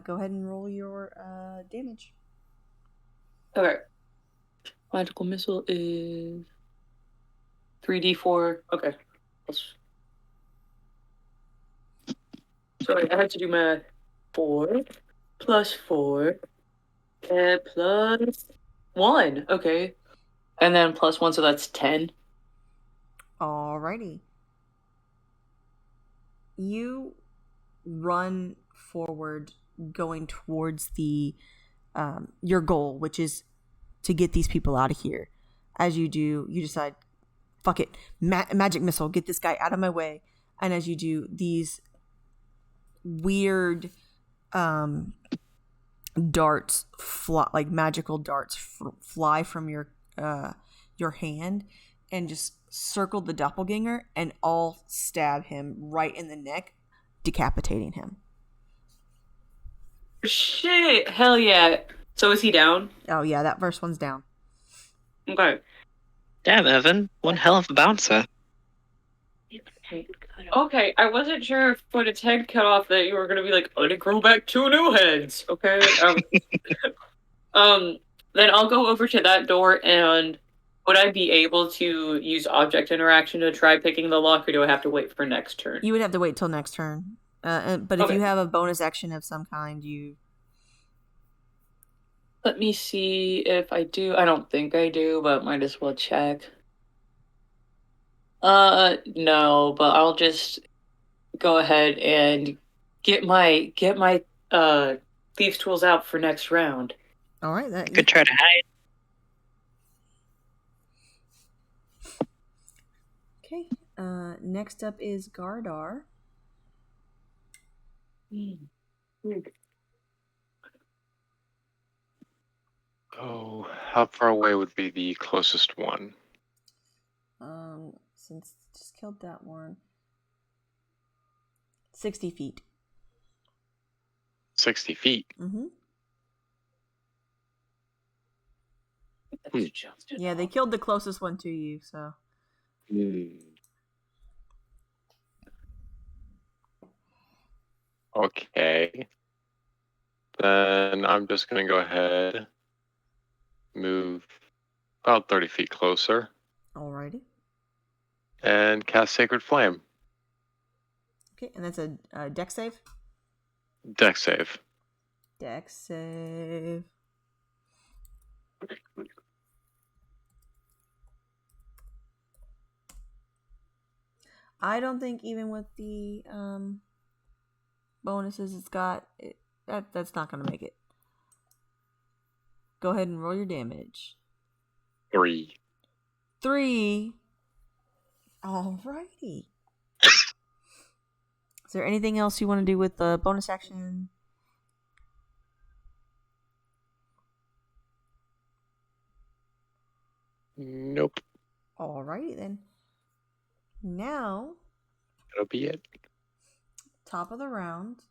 Go ahead and roll your damage. Okay. Magical missile is 3d4. Okay. Sorry, I had to do math. 4 plus 4 plus 1. Okay. And then plus 1, so that's 10. Alrighty. You run forward, going towards the your goal, which is to get these people out of here. As you do, you decide, fuck it, magic missile, get this guy out of my way. And as you do, these weird darts fly, like magical darts fly from your hand and just circle the doppelganger and all stab him right in the neck, decapitating him. Shit! Hell yeah. So is he down? Oh yeah, that first one's down. Okay. Damn, Evan. One hell of a bouncer. Okay, I wasn't sure if when its head cut off that you were gonna be like, let it grow back 2 new heads. Okay. Then I'll go over to that door, and would I be able to use object interaction to try picking the lock, or do I have to wait for next turn? You would have to wait till next turn. But if you have a bonus action of some kind, you... Let me see if I do. I don't think I do, but might as well check. No, but I'll just go ahead and get my thieves' tools out for next round. All right, that Could try to hide. Okay. Next up is Gardar. Oh, how far away would be the closest one? Since just killed that one, 60 feet. 60 feet. Mm-hmm. Yeah, they killed the closest one to you, so. Okay. Then I'm just going to go ahead, move about 30 feet closer, Alrighty. and cast Sacred Flame. Okay, and that's a dex save? Dex save. Dex save. I don't think even with the bonuses it's got, that's not going to make it. Go ahead and roll your damage. 3. 3. Alrighty. Is there anything else you want to do with the bonus action? Nope. Alrighty then. Now, That'll be it. top of the round.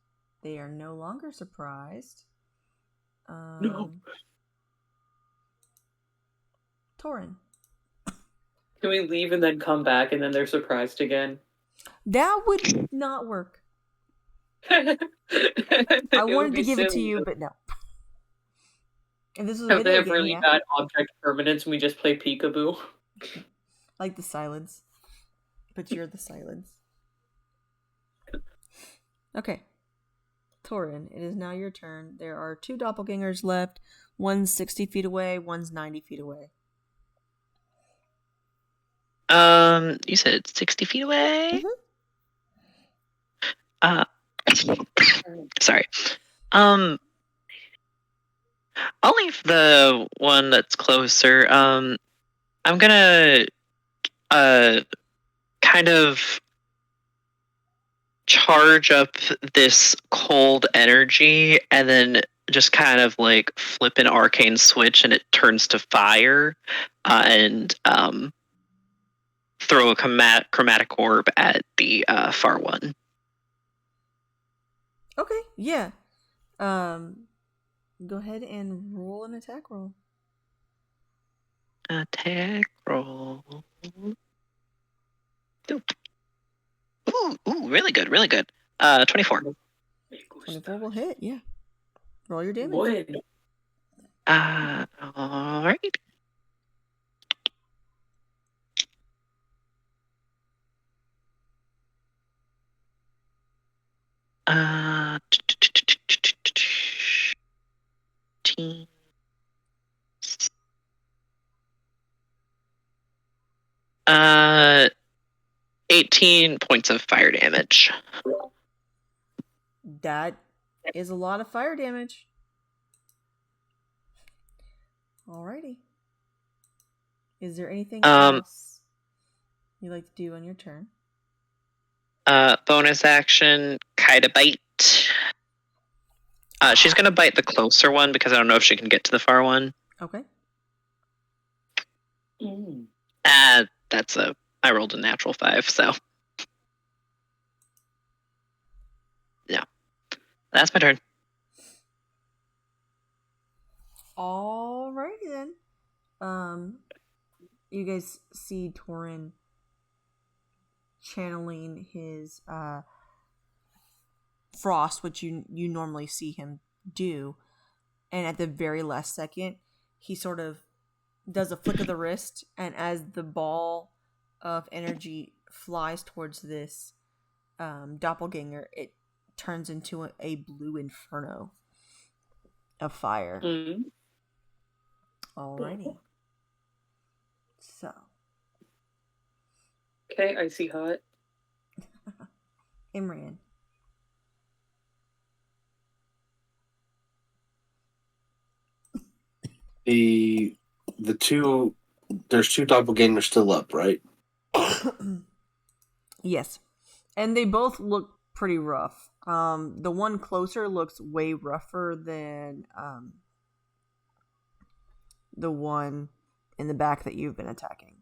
They are no longer surprised. No. Torin. Can we leave and then come back and then they're surprised again? That would not work. I wanted to give it to you, but no. And this was a Have they video have game, really yeah? bad object permanence and we just play peekaboo? Like the silence. But you're the silence. Okay. Torin, it is now your turn. There are 2 doppelgangers left. One's 60 feet away, one's 90 feet away. You said 60 feet away? Sorry. I'll leave the one that's closer. I'm gonna kind of charge up this cold energy and then just kind of like flip an arcane switch and it turns to fire, and throw a chromatic orb at the far one. Okay, yeah. Go ahead and roll an attack roll. Attack roll. Ooh, really good, really good. 24. 24 will hit, yeah. Roll your damage. Would. All right. Team. 18 points of fire damage. That is a lot of fire damage. Alrighty. Is there anything else you'd like to do on your turn? Bonus action, Kaida bite. She's gonna bite the closer one because I don't know if she can get to the far one. Okay. I rolled a natural 5, so yeah. That's my turn. Alrighty then. You guys see Torin channeling his frost, which you normally see him do, and at the very last second, he sort of does a flick of the wrist, and as the ball of energy flies towards this doppelganger, it turns into a blue inferno of fire. Alrighty. So. Okay, I see hot. Imran. There's 2 doppelgangers still up, right? Yes. And they both look pretty rough. The one closer looks way rougher than the one in the back that you've been attacking.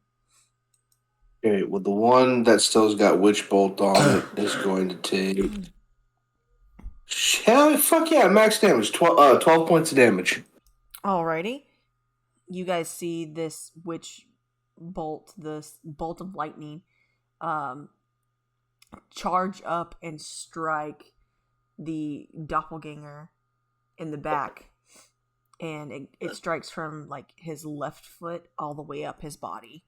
Okay, well, the one that still's got Witch Bolt on it is going to take... Hell, fuck yeah, max damage. 12 points of damage. Alrighty. you guys see this witch bolt, this bolt of lightning, charge up and strike the doppelganger in the back, and it strikes from like his left foot all the way up his body.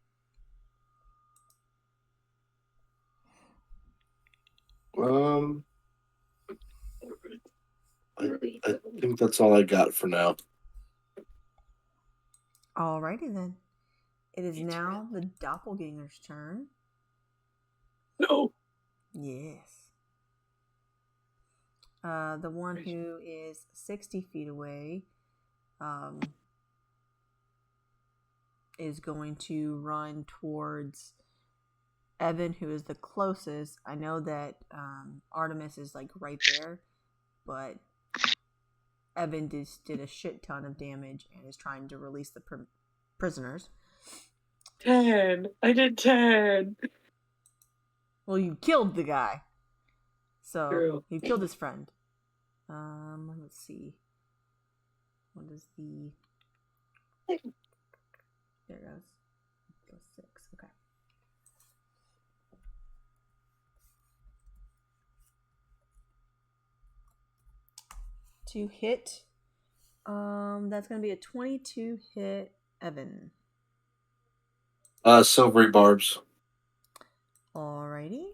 I think that's all I got for now. Alrighty then. It is now the doppelganger's turn. No. Yes. The one who is 60 feet away is going to run towards Evan, who is the closest. I know that Artemis is like right there, but Evan just did a shit ton of damage and is trying to release the prisoners. 10. I did 10. Well, you killed the guy. So, True. you killed his friend. Let's see. What is the... There it goes. Plus 6. Okay. To hit, that's going to be a 22 hit, Evan. Silvery barbs. Alrighty.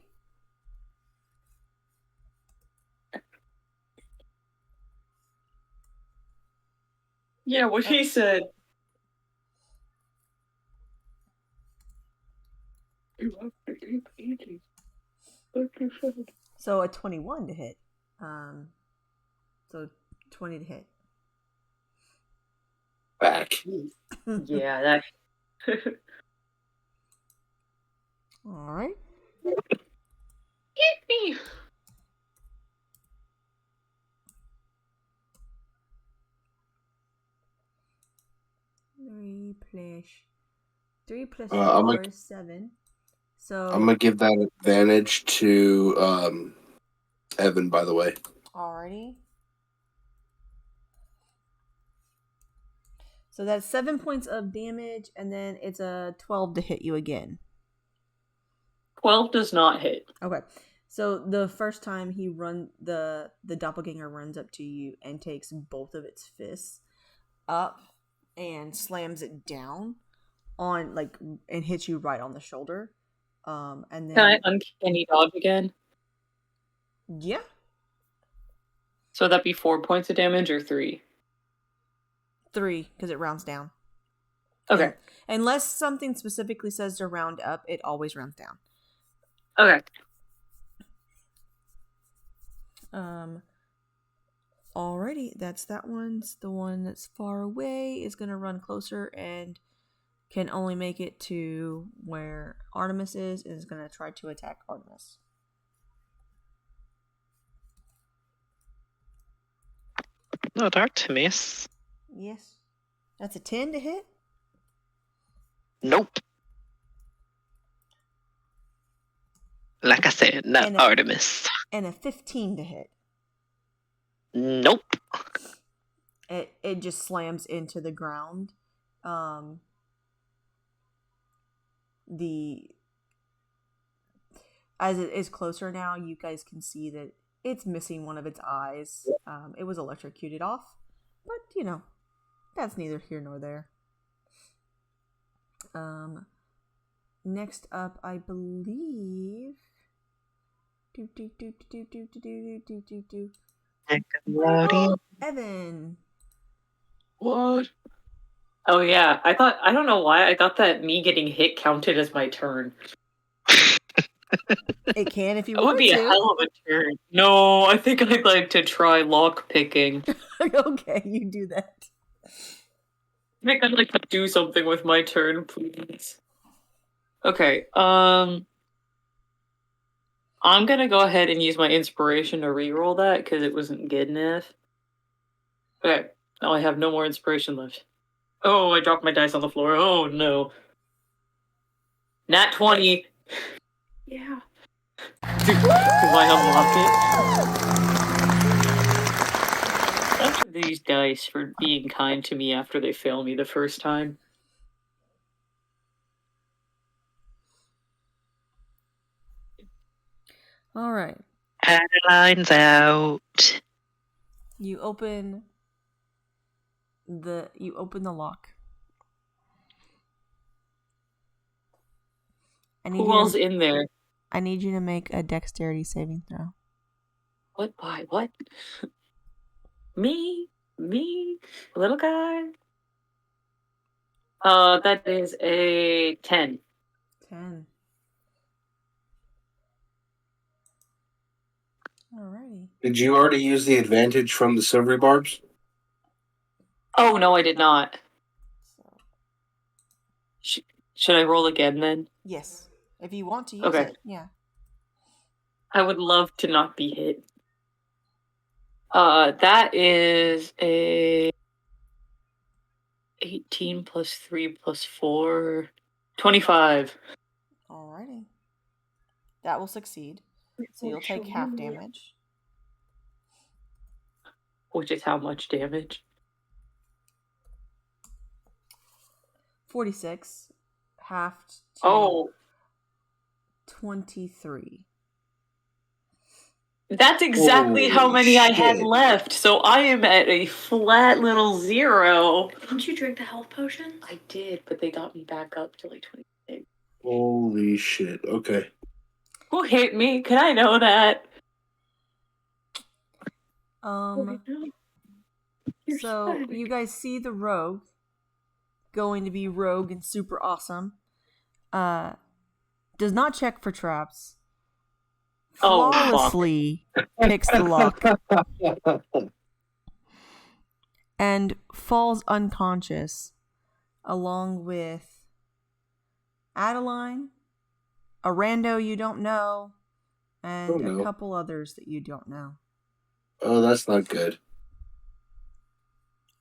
Yeah, what he said. So a 21 to hit. So 20 to hit. Back. Yeah, that. Alright. Hit me. Three plus I'm 4 gonna- is 7. So I'm gonna give that advantage to Evan, by the way. alrighty. So that's 7 points of damage, and then it's a 12 to hit you again. 12 does not hit. Okay. So the first time the doppelganger runs up to you and takes both of its fists up and slams it down on and hits you right on the shoulder. And then Can I uncanny dodge again? yeah. So that'd be 4 points of damage or 3? 3 because it rounds down. Okay. And unless something specifically says to round up, it always rounds down. Okay. Alrighty, that's that one's the one that's far away is gonna run closer and can only make it to where Artemis is and is gonna try to attack Artemis. No, Artemis. Yes. That's a 10 to hit? Nope. Like I said, not And a- Artemis. And a 15 to hit. Nope. It just slams into the ground. As it is closer now, you guys can see that it's missing one of its eyes. It was electrocuted off, but that's neither here nor there. Next up, I believe. Evan. What? Oh yeah, I don't know why, I thought that me getting hit counted as my turn. It can if you That would want be to. a hell of a turn. No, I think I'd like to try lock picking. Okay, you do that. I think I'd like to do something with my turn, please. Okay, I'm gonna go ahead and use my inspiration to reroll that because it wasn't good enough. Okay, now I have no more inspiration left. Oh, I dropped my dice on the floor. Oh no. Nat 20. Yeah. Do I unlock it? these dice for being kind to me after they fail me the first time. All right. Adeline's out. You open the lock. Who else in there? I need you to make a dexterity saving throw. What? Why? What? Me, little guy. That is a 10. 10. Alrighty. Did you already use the advantage from the silvery barbs? Oh no, I did not. Should I roll again then? Yes. If you want to use Okay. it, yeah. I would love to not be hit. That is a 18 plus 3 plus 4, 25. Alrighty. That will succeed. So you'll take half damage. Which is how much damage? 46. Halved to Oh, 23. that's exactly how Holy many I had shit. left. So I am at a flat little 0. Didn't you drink the health potion? I did, but they got me back up to like 26. Holy shit. Okay. Who hit me? Can I know that? So you guys see the rogue going to be rogue and super awesome. Does not check for traps. Oh, fuck. Flawlessly picks the lock and falls unconscious along with Adeline, a rando you don't know, and a couple others that you don't know. Oh, that's not good.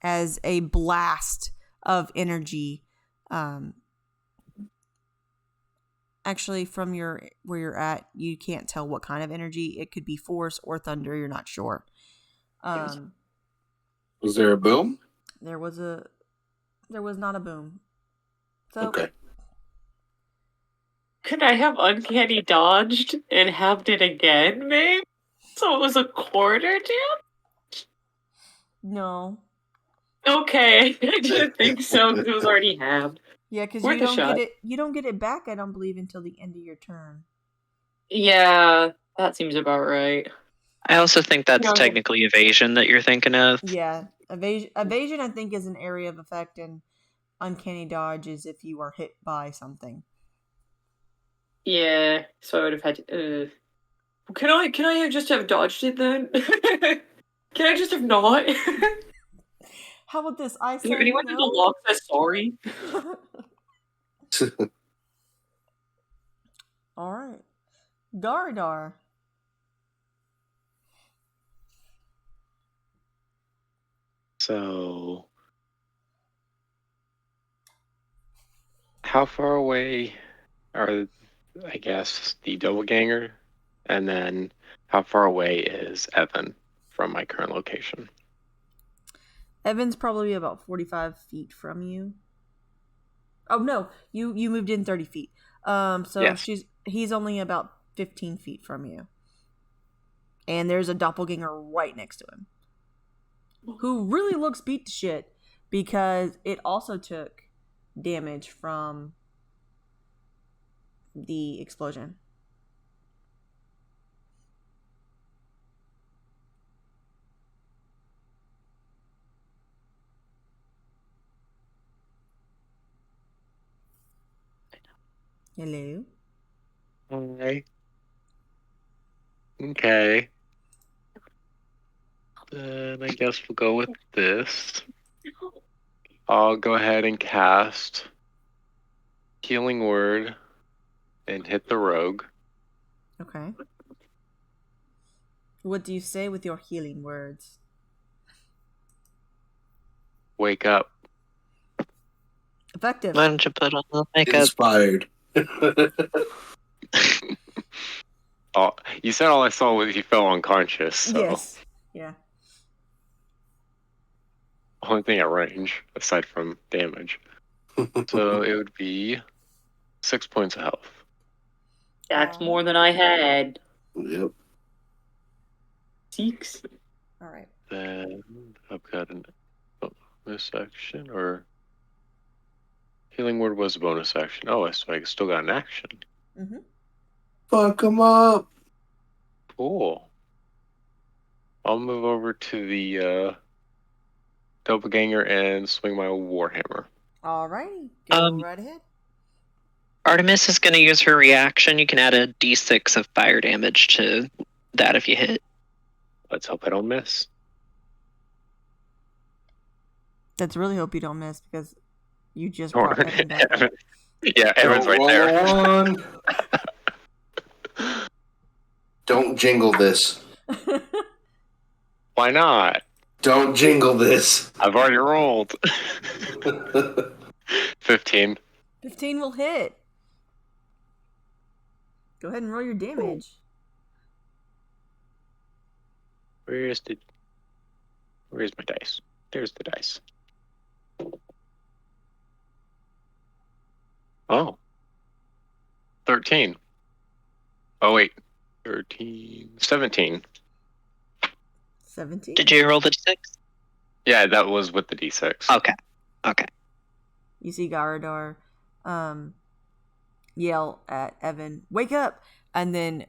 As a blast of energy, actually from where you're at, you can't tell what kind of energy. It could be force or thunder. You're not sure. Was there a boom? There was not a boom. So Okay. Could I have uncanny dodged and halved it again, maybe? So it was a quarter damage? no. Okay, I didn't think so because it was already halved. Yeah, because Worth you a don't shot. get it. You don't get it back. I don't believe until the end of your turn. Yeah, that seems about right. I also think that's No. technically evasion that you're thinking of. Yeah, evasion I think is an area of effect, and uncanny dodge is if you are hit by something. Yeah, so I would have had to. Can I have just have dodged it then? Can I just have not? How about this? I Is say there anyone in the no. log says sorry? All right, Garadar. So, how far away are, I guess, the doppelganger? And then, how far away is Evan from my current location? Evan's probably about 45 feet from you. Oh no, you moved in 30 feet. So Yes. he's only about 15 feet from you. And there's a doppelganger right next to him, who really looks beat to shit because it also took damage from the explosion. Hello? Alright. Okay. Then I guess we'll go with this. I'll go ahead and cast Healing Word and hit the rogue. Okay. What do you say with your healing words? Wake up. Effective. Why don't you put on the makeup? Inspired. Oh, you said all I saw was he fell unconscious. So. Yes. Yeah. only thing at range aside from damage. So it would be 6 points of health. That's more than I had. Yep. 6. All right. Then I've got a bonus action, or healing word was a bonus action. Oh, so I still got an action. Mm-hmm. Fuck him up. Cool. I'll move over to the doppelganger and swing my warhammer. All righty. Go right ahead. Artemis is going to use her reaction. You can add a d6 of fire damage to that if you hit. Let's hope I don't miss. Let's really hope you don't miss because you just brought Evan back up. Yeah, Evan's right there. Roll one. Don't jingle this. Why not? Don't jingle this. I've already rolled. 15. 15 will hit. Go ahead and roll your damage. Where's my dice? There's the dice. Oh. 13. Oh, wait. 13. 17. 17. Did you roll the d6? Yeah, that was with the d6. Okay. You see Garadar yell at Evan, "Wake up!" and then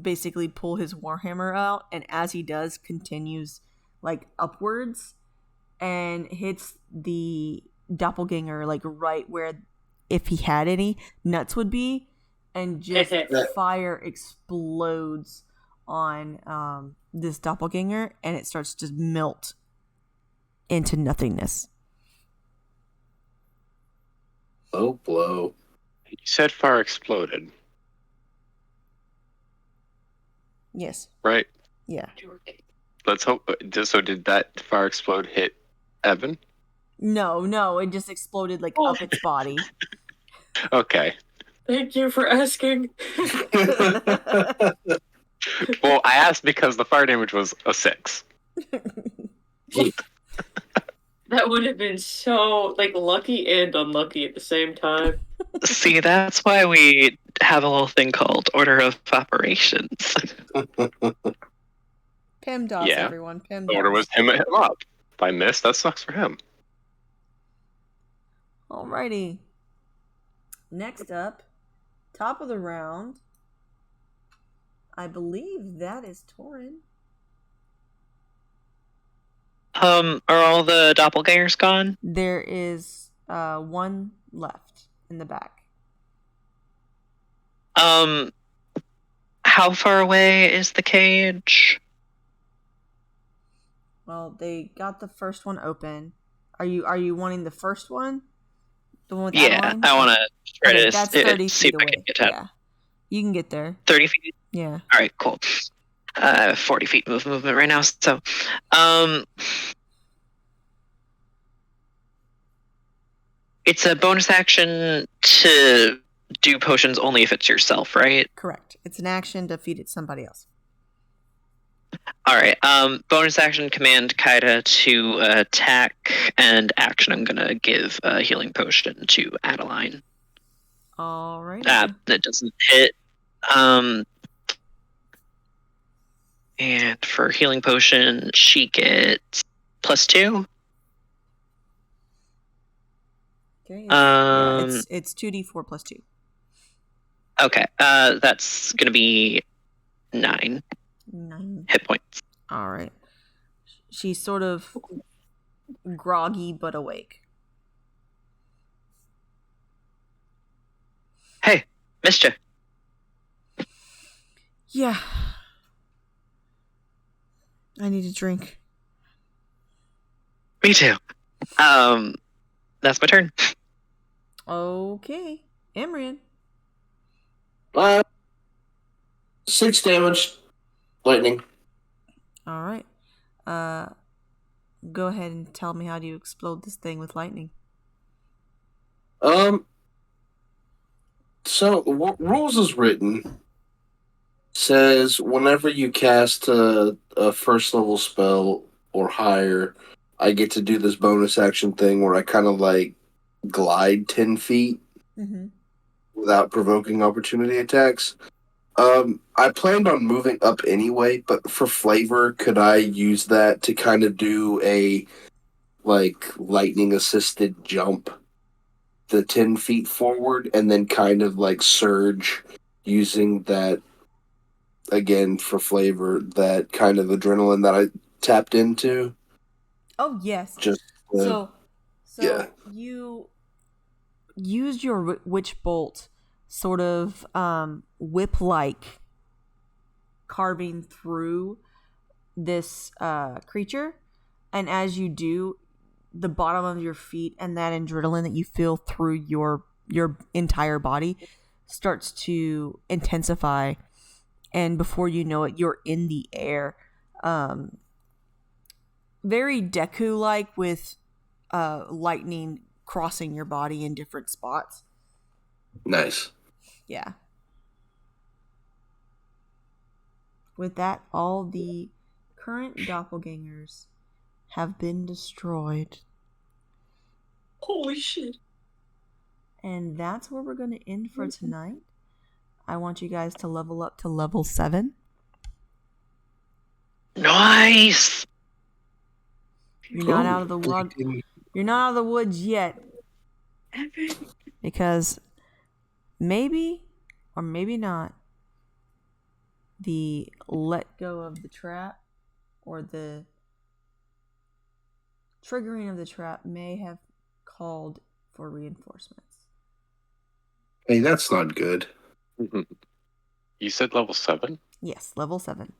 basically pull his warhammer out, and as he does, continues like upwards and hits the doppelganger like right where, if he had any, nuts would be, and just fire explodes on this doppelganger, and it starts to melt into nothingness. Oh, blow. You said fire exploded, Yes. right? Yeah. Let's hope. So did that fire explode hit Evan? No, it just exploded like up its body. Okay. Thank you for asking. Well, I asked because the fire damage was a 6. That would have been so lucky and unlucky at the same time. See, that's why we have a little thing called Order of Operations. PEMDAS, Yeah. everyone. PEMDAS. The order was him up. If I missed, that sucks for him. Alrighty. Next up, top of the round. I believe that is Torin. Are all the doppelgangers gone? There is one left in the back. How far away is the cage? Well, they got the first one open. Are you wanting the first one? The one with Yeah, Adeline? I want to try Okay, to that's 30 see if feet I can away. get 10. Yeah. You can get there. 30 feet? Yeah. All right, cool. 40 feet movement right now. So, it's a bonus action to do potions only if it's yourself, right? Correct. It's an action to feed it somebody else. All right. Bonus action command Kaida to attack, and action I'm gonna give a healing potion to Adeline. All right. That doesn't hit. And for healing potion, she gets +2. Okay. Um, it's 2d4 plus 2. Okay. That's gonna be 9 9 hit points. All right. She's sort of groggy but awake. Hey, missed you. Yeah. I need a drink. Me too. That's my turn. Okay. Emrian. 6 damage. Lightning. All right. Go ahead and tell me, how do you explode this thing with lightning? So rules as written says whenever you cast a first level spell or higher I get to do this bonus action thing where I kind of like glide 10 feet Mm-hmm. without provoking opportunity attacks. I planned on moving up anyway, but for flavor, could I use that to kind of do a like lightning assisted jump the 10 feet forward and then kind of like surge using that again for flavor, that kind of adrenaline that I tapped into? Oh yes. Just So yeah. you used your witch bolt, sort of whip like carving through this creature, and as you do, the bottom of your feet and that adrenaline that you feel through your entire body starts to intensify, and before you know it, you're in the air, very Deku like, with lightning crossing your body in different spots. Nice. Yeah. With that, all the current doppelgangers have been destroyed. Holy shit. And that's where we're going to end for tonight. I want you guys to level up to level 7. Nice. You're not out of the wood. You're not out of the woods yet, because maybe or maybe not, the let go of the trap or the triggering of the trap may have called for reinforcements. Hey, that's not good. You said level 7? Yes, level 7.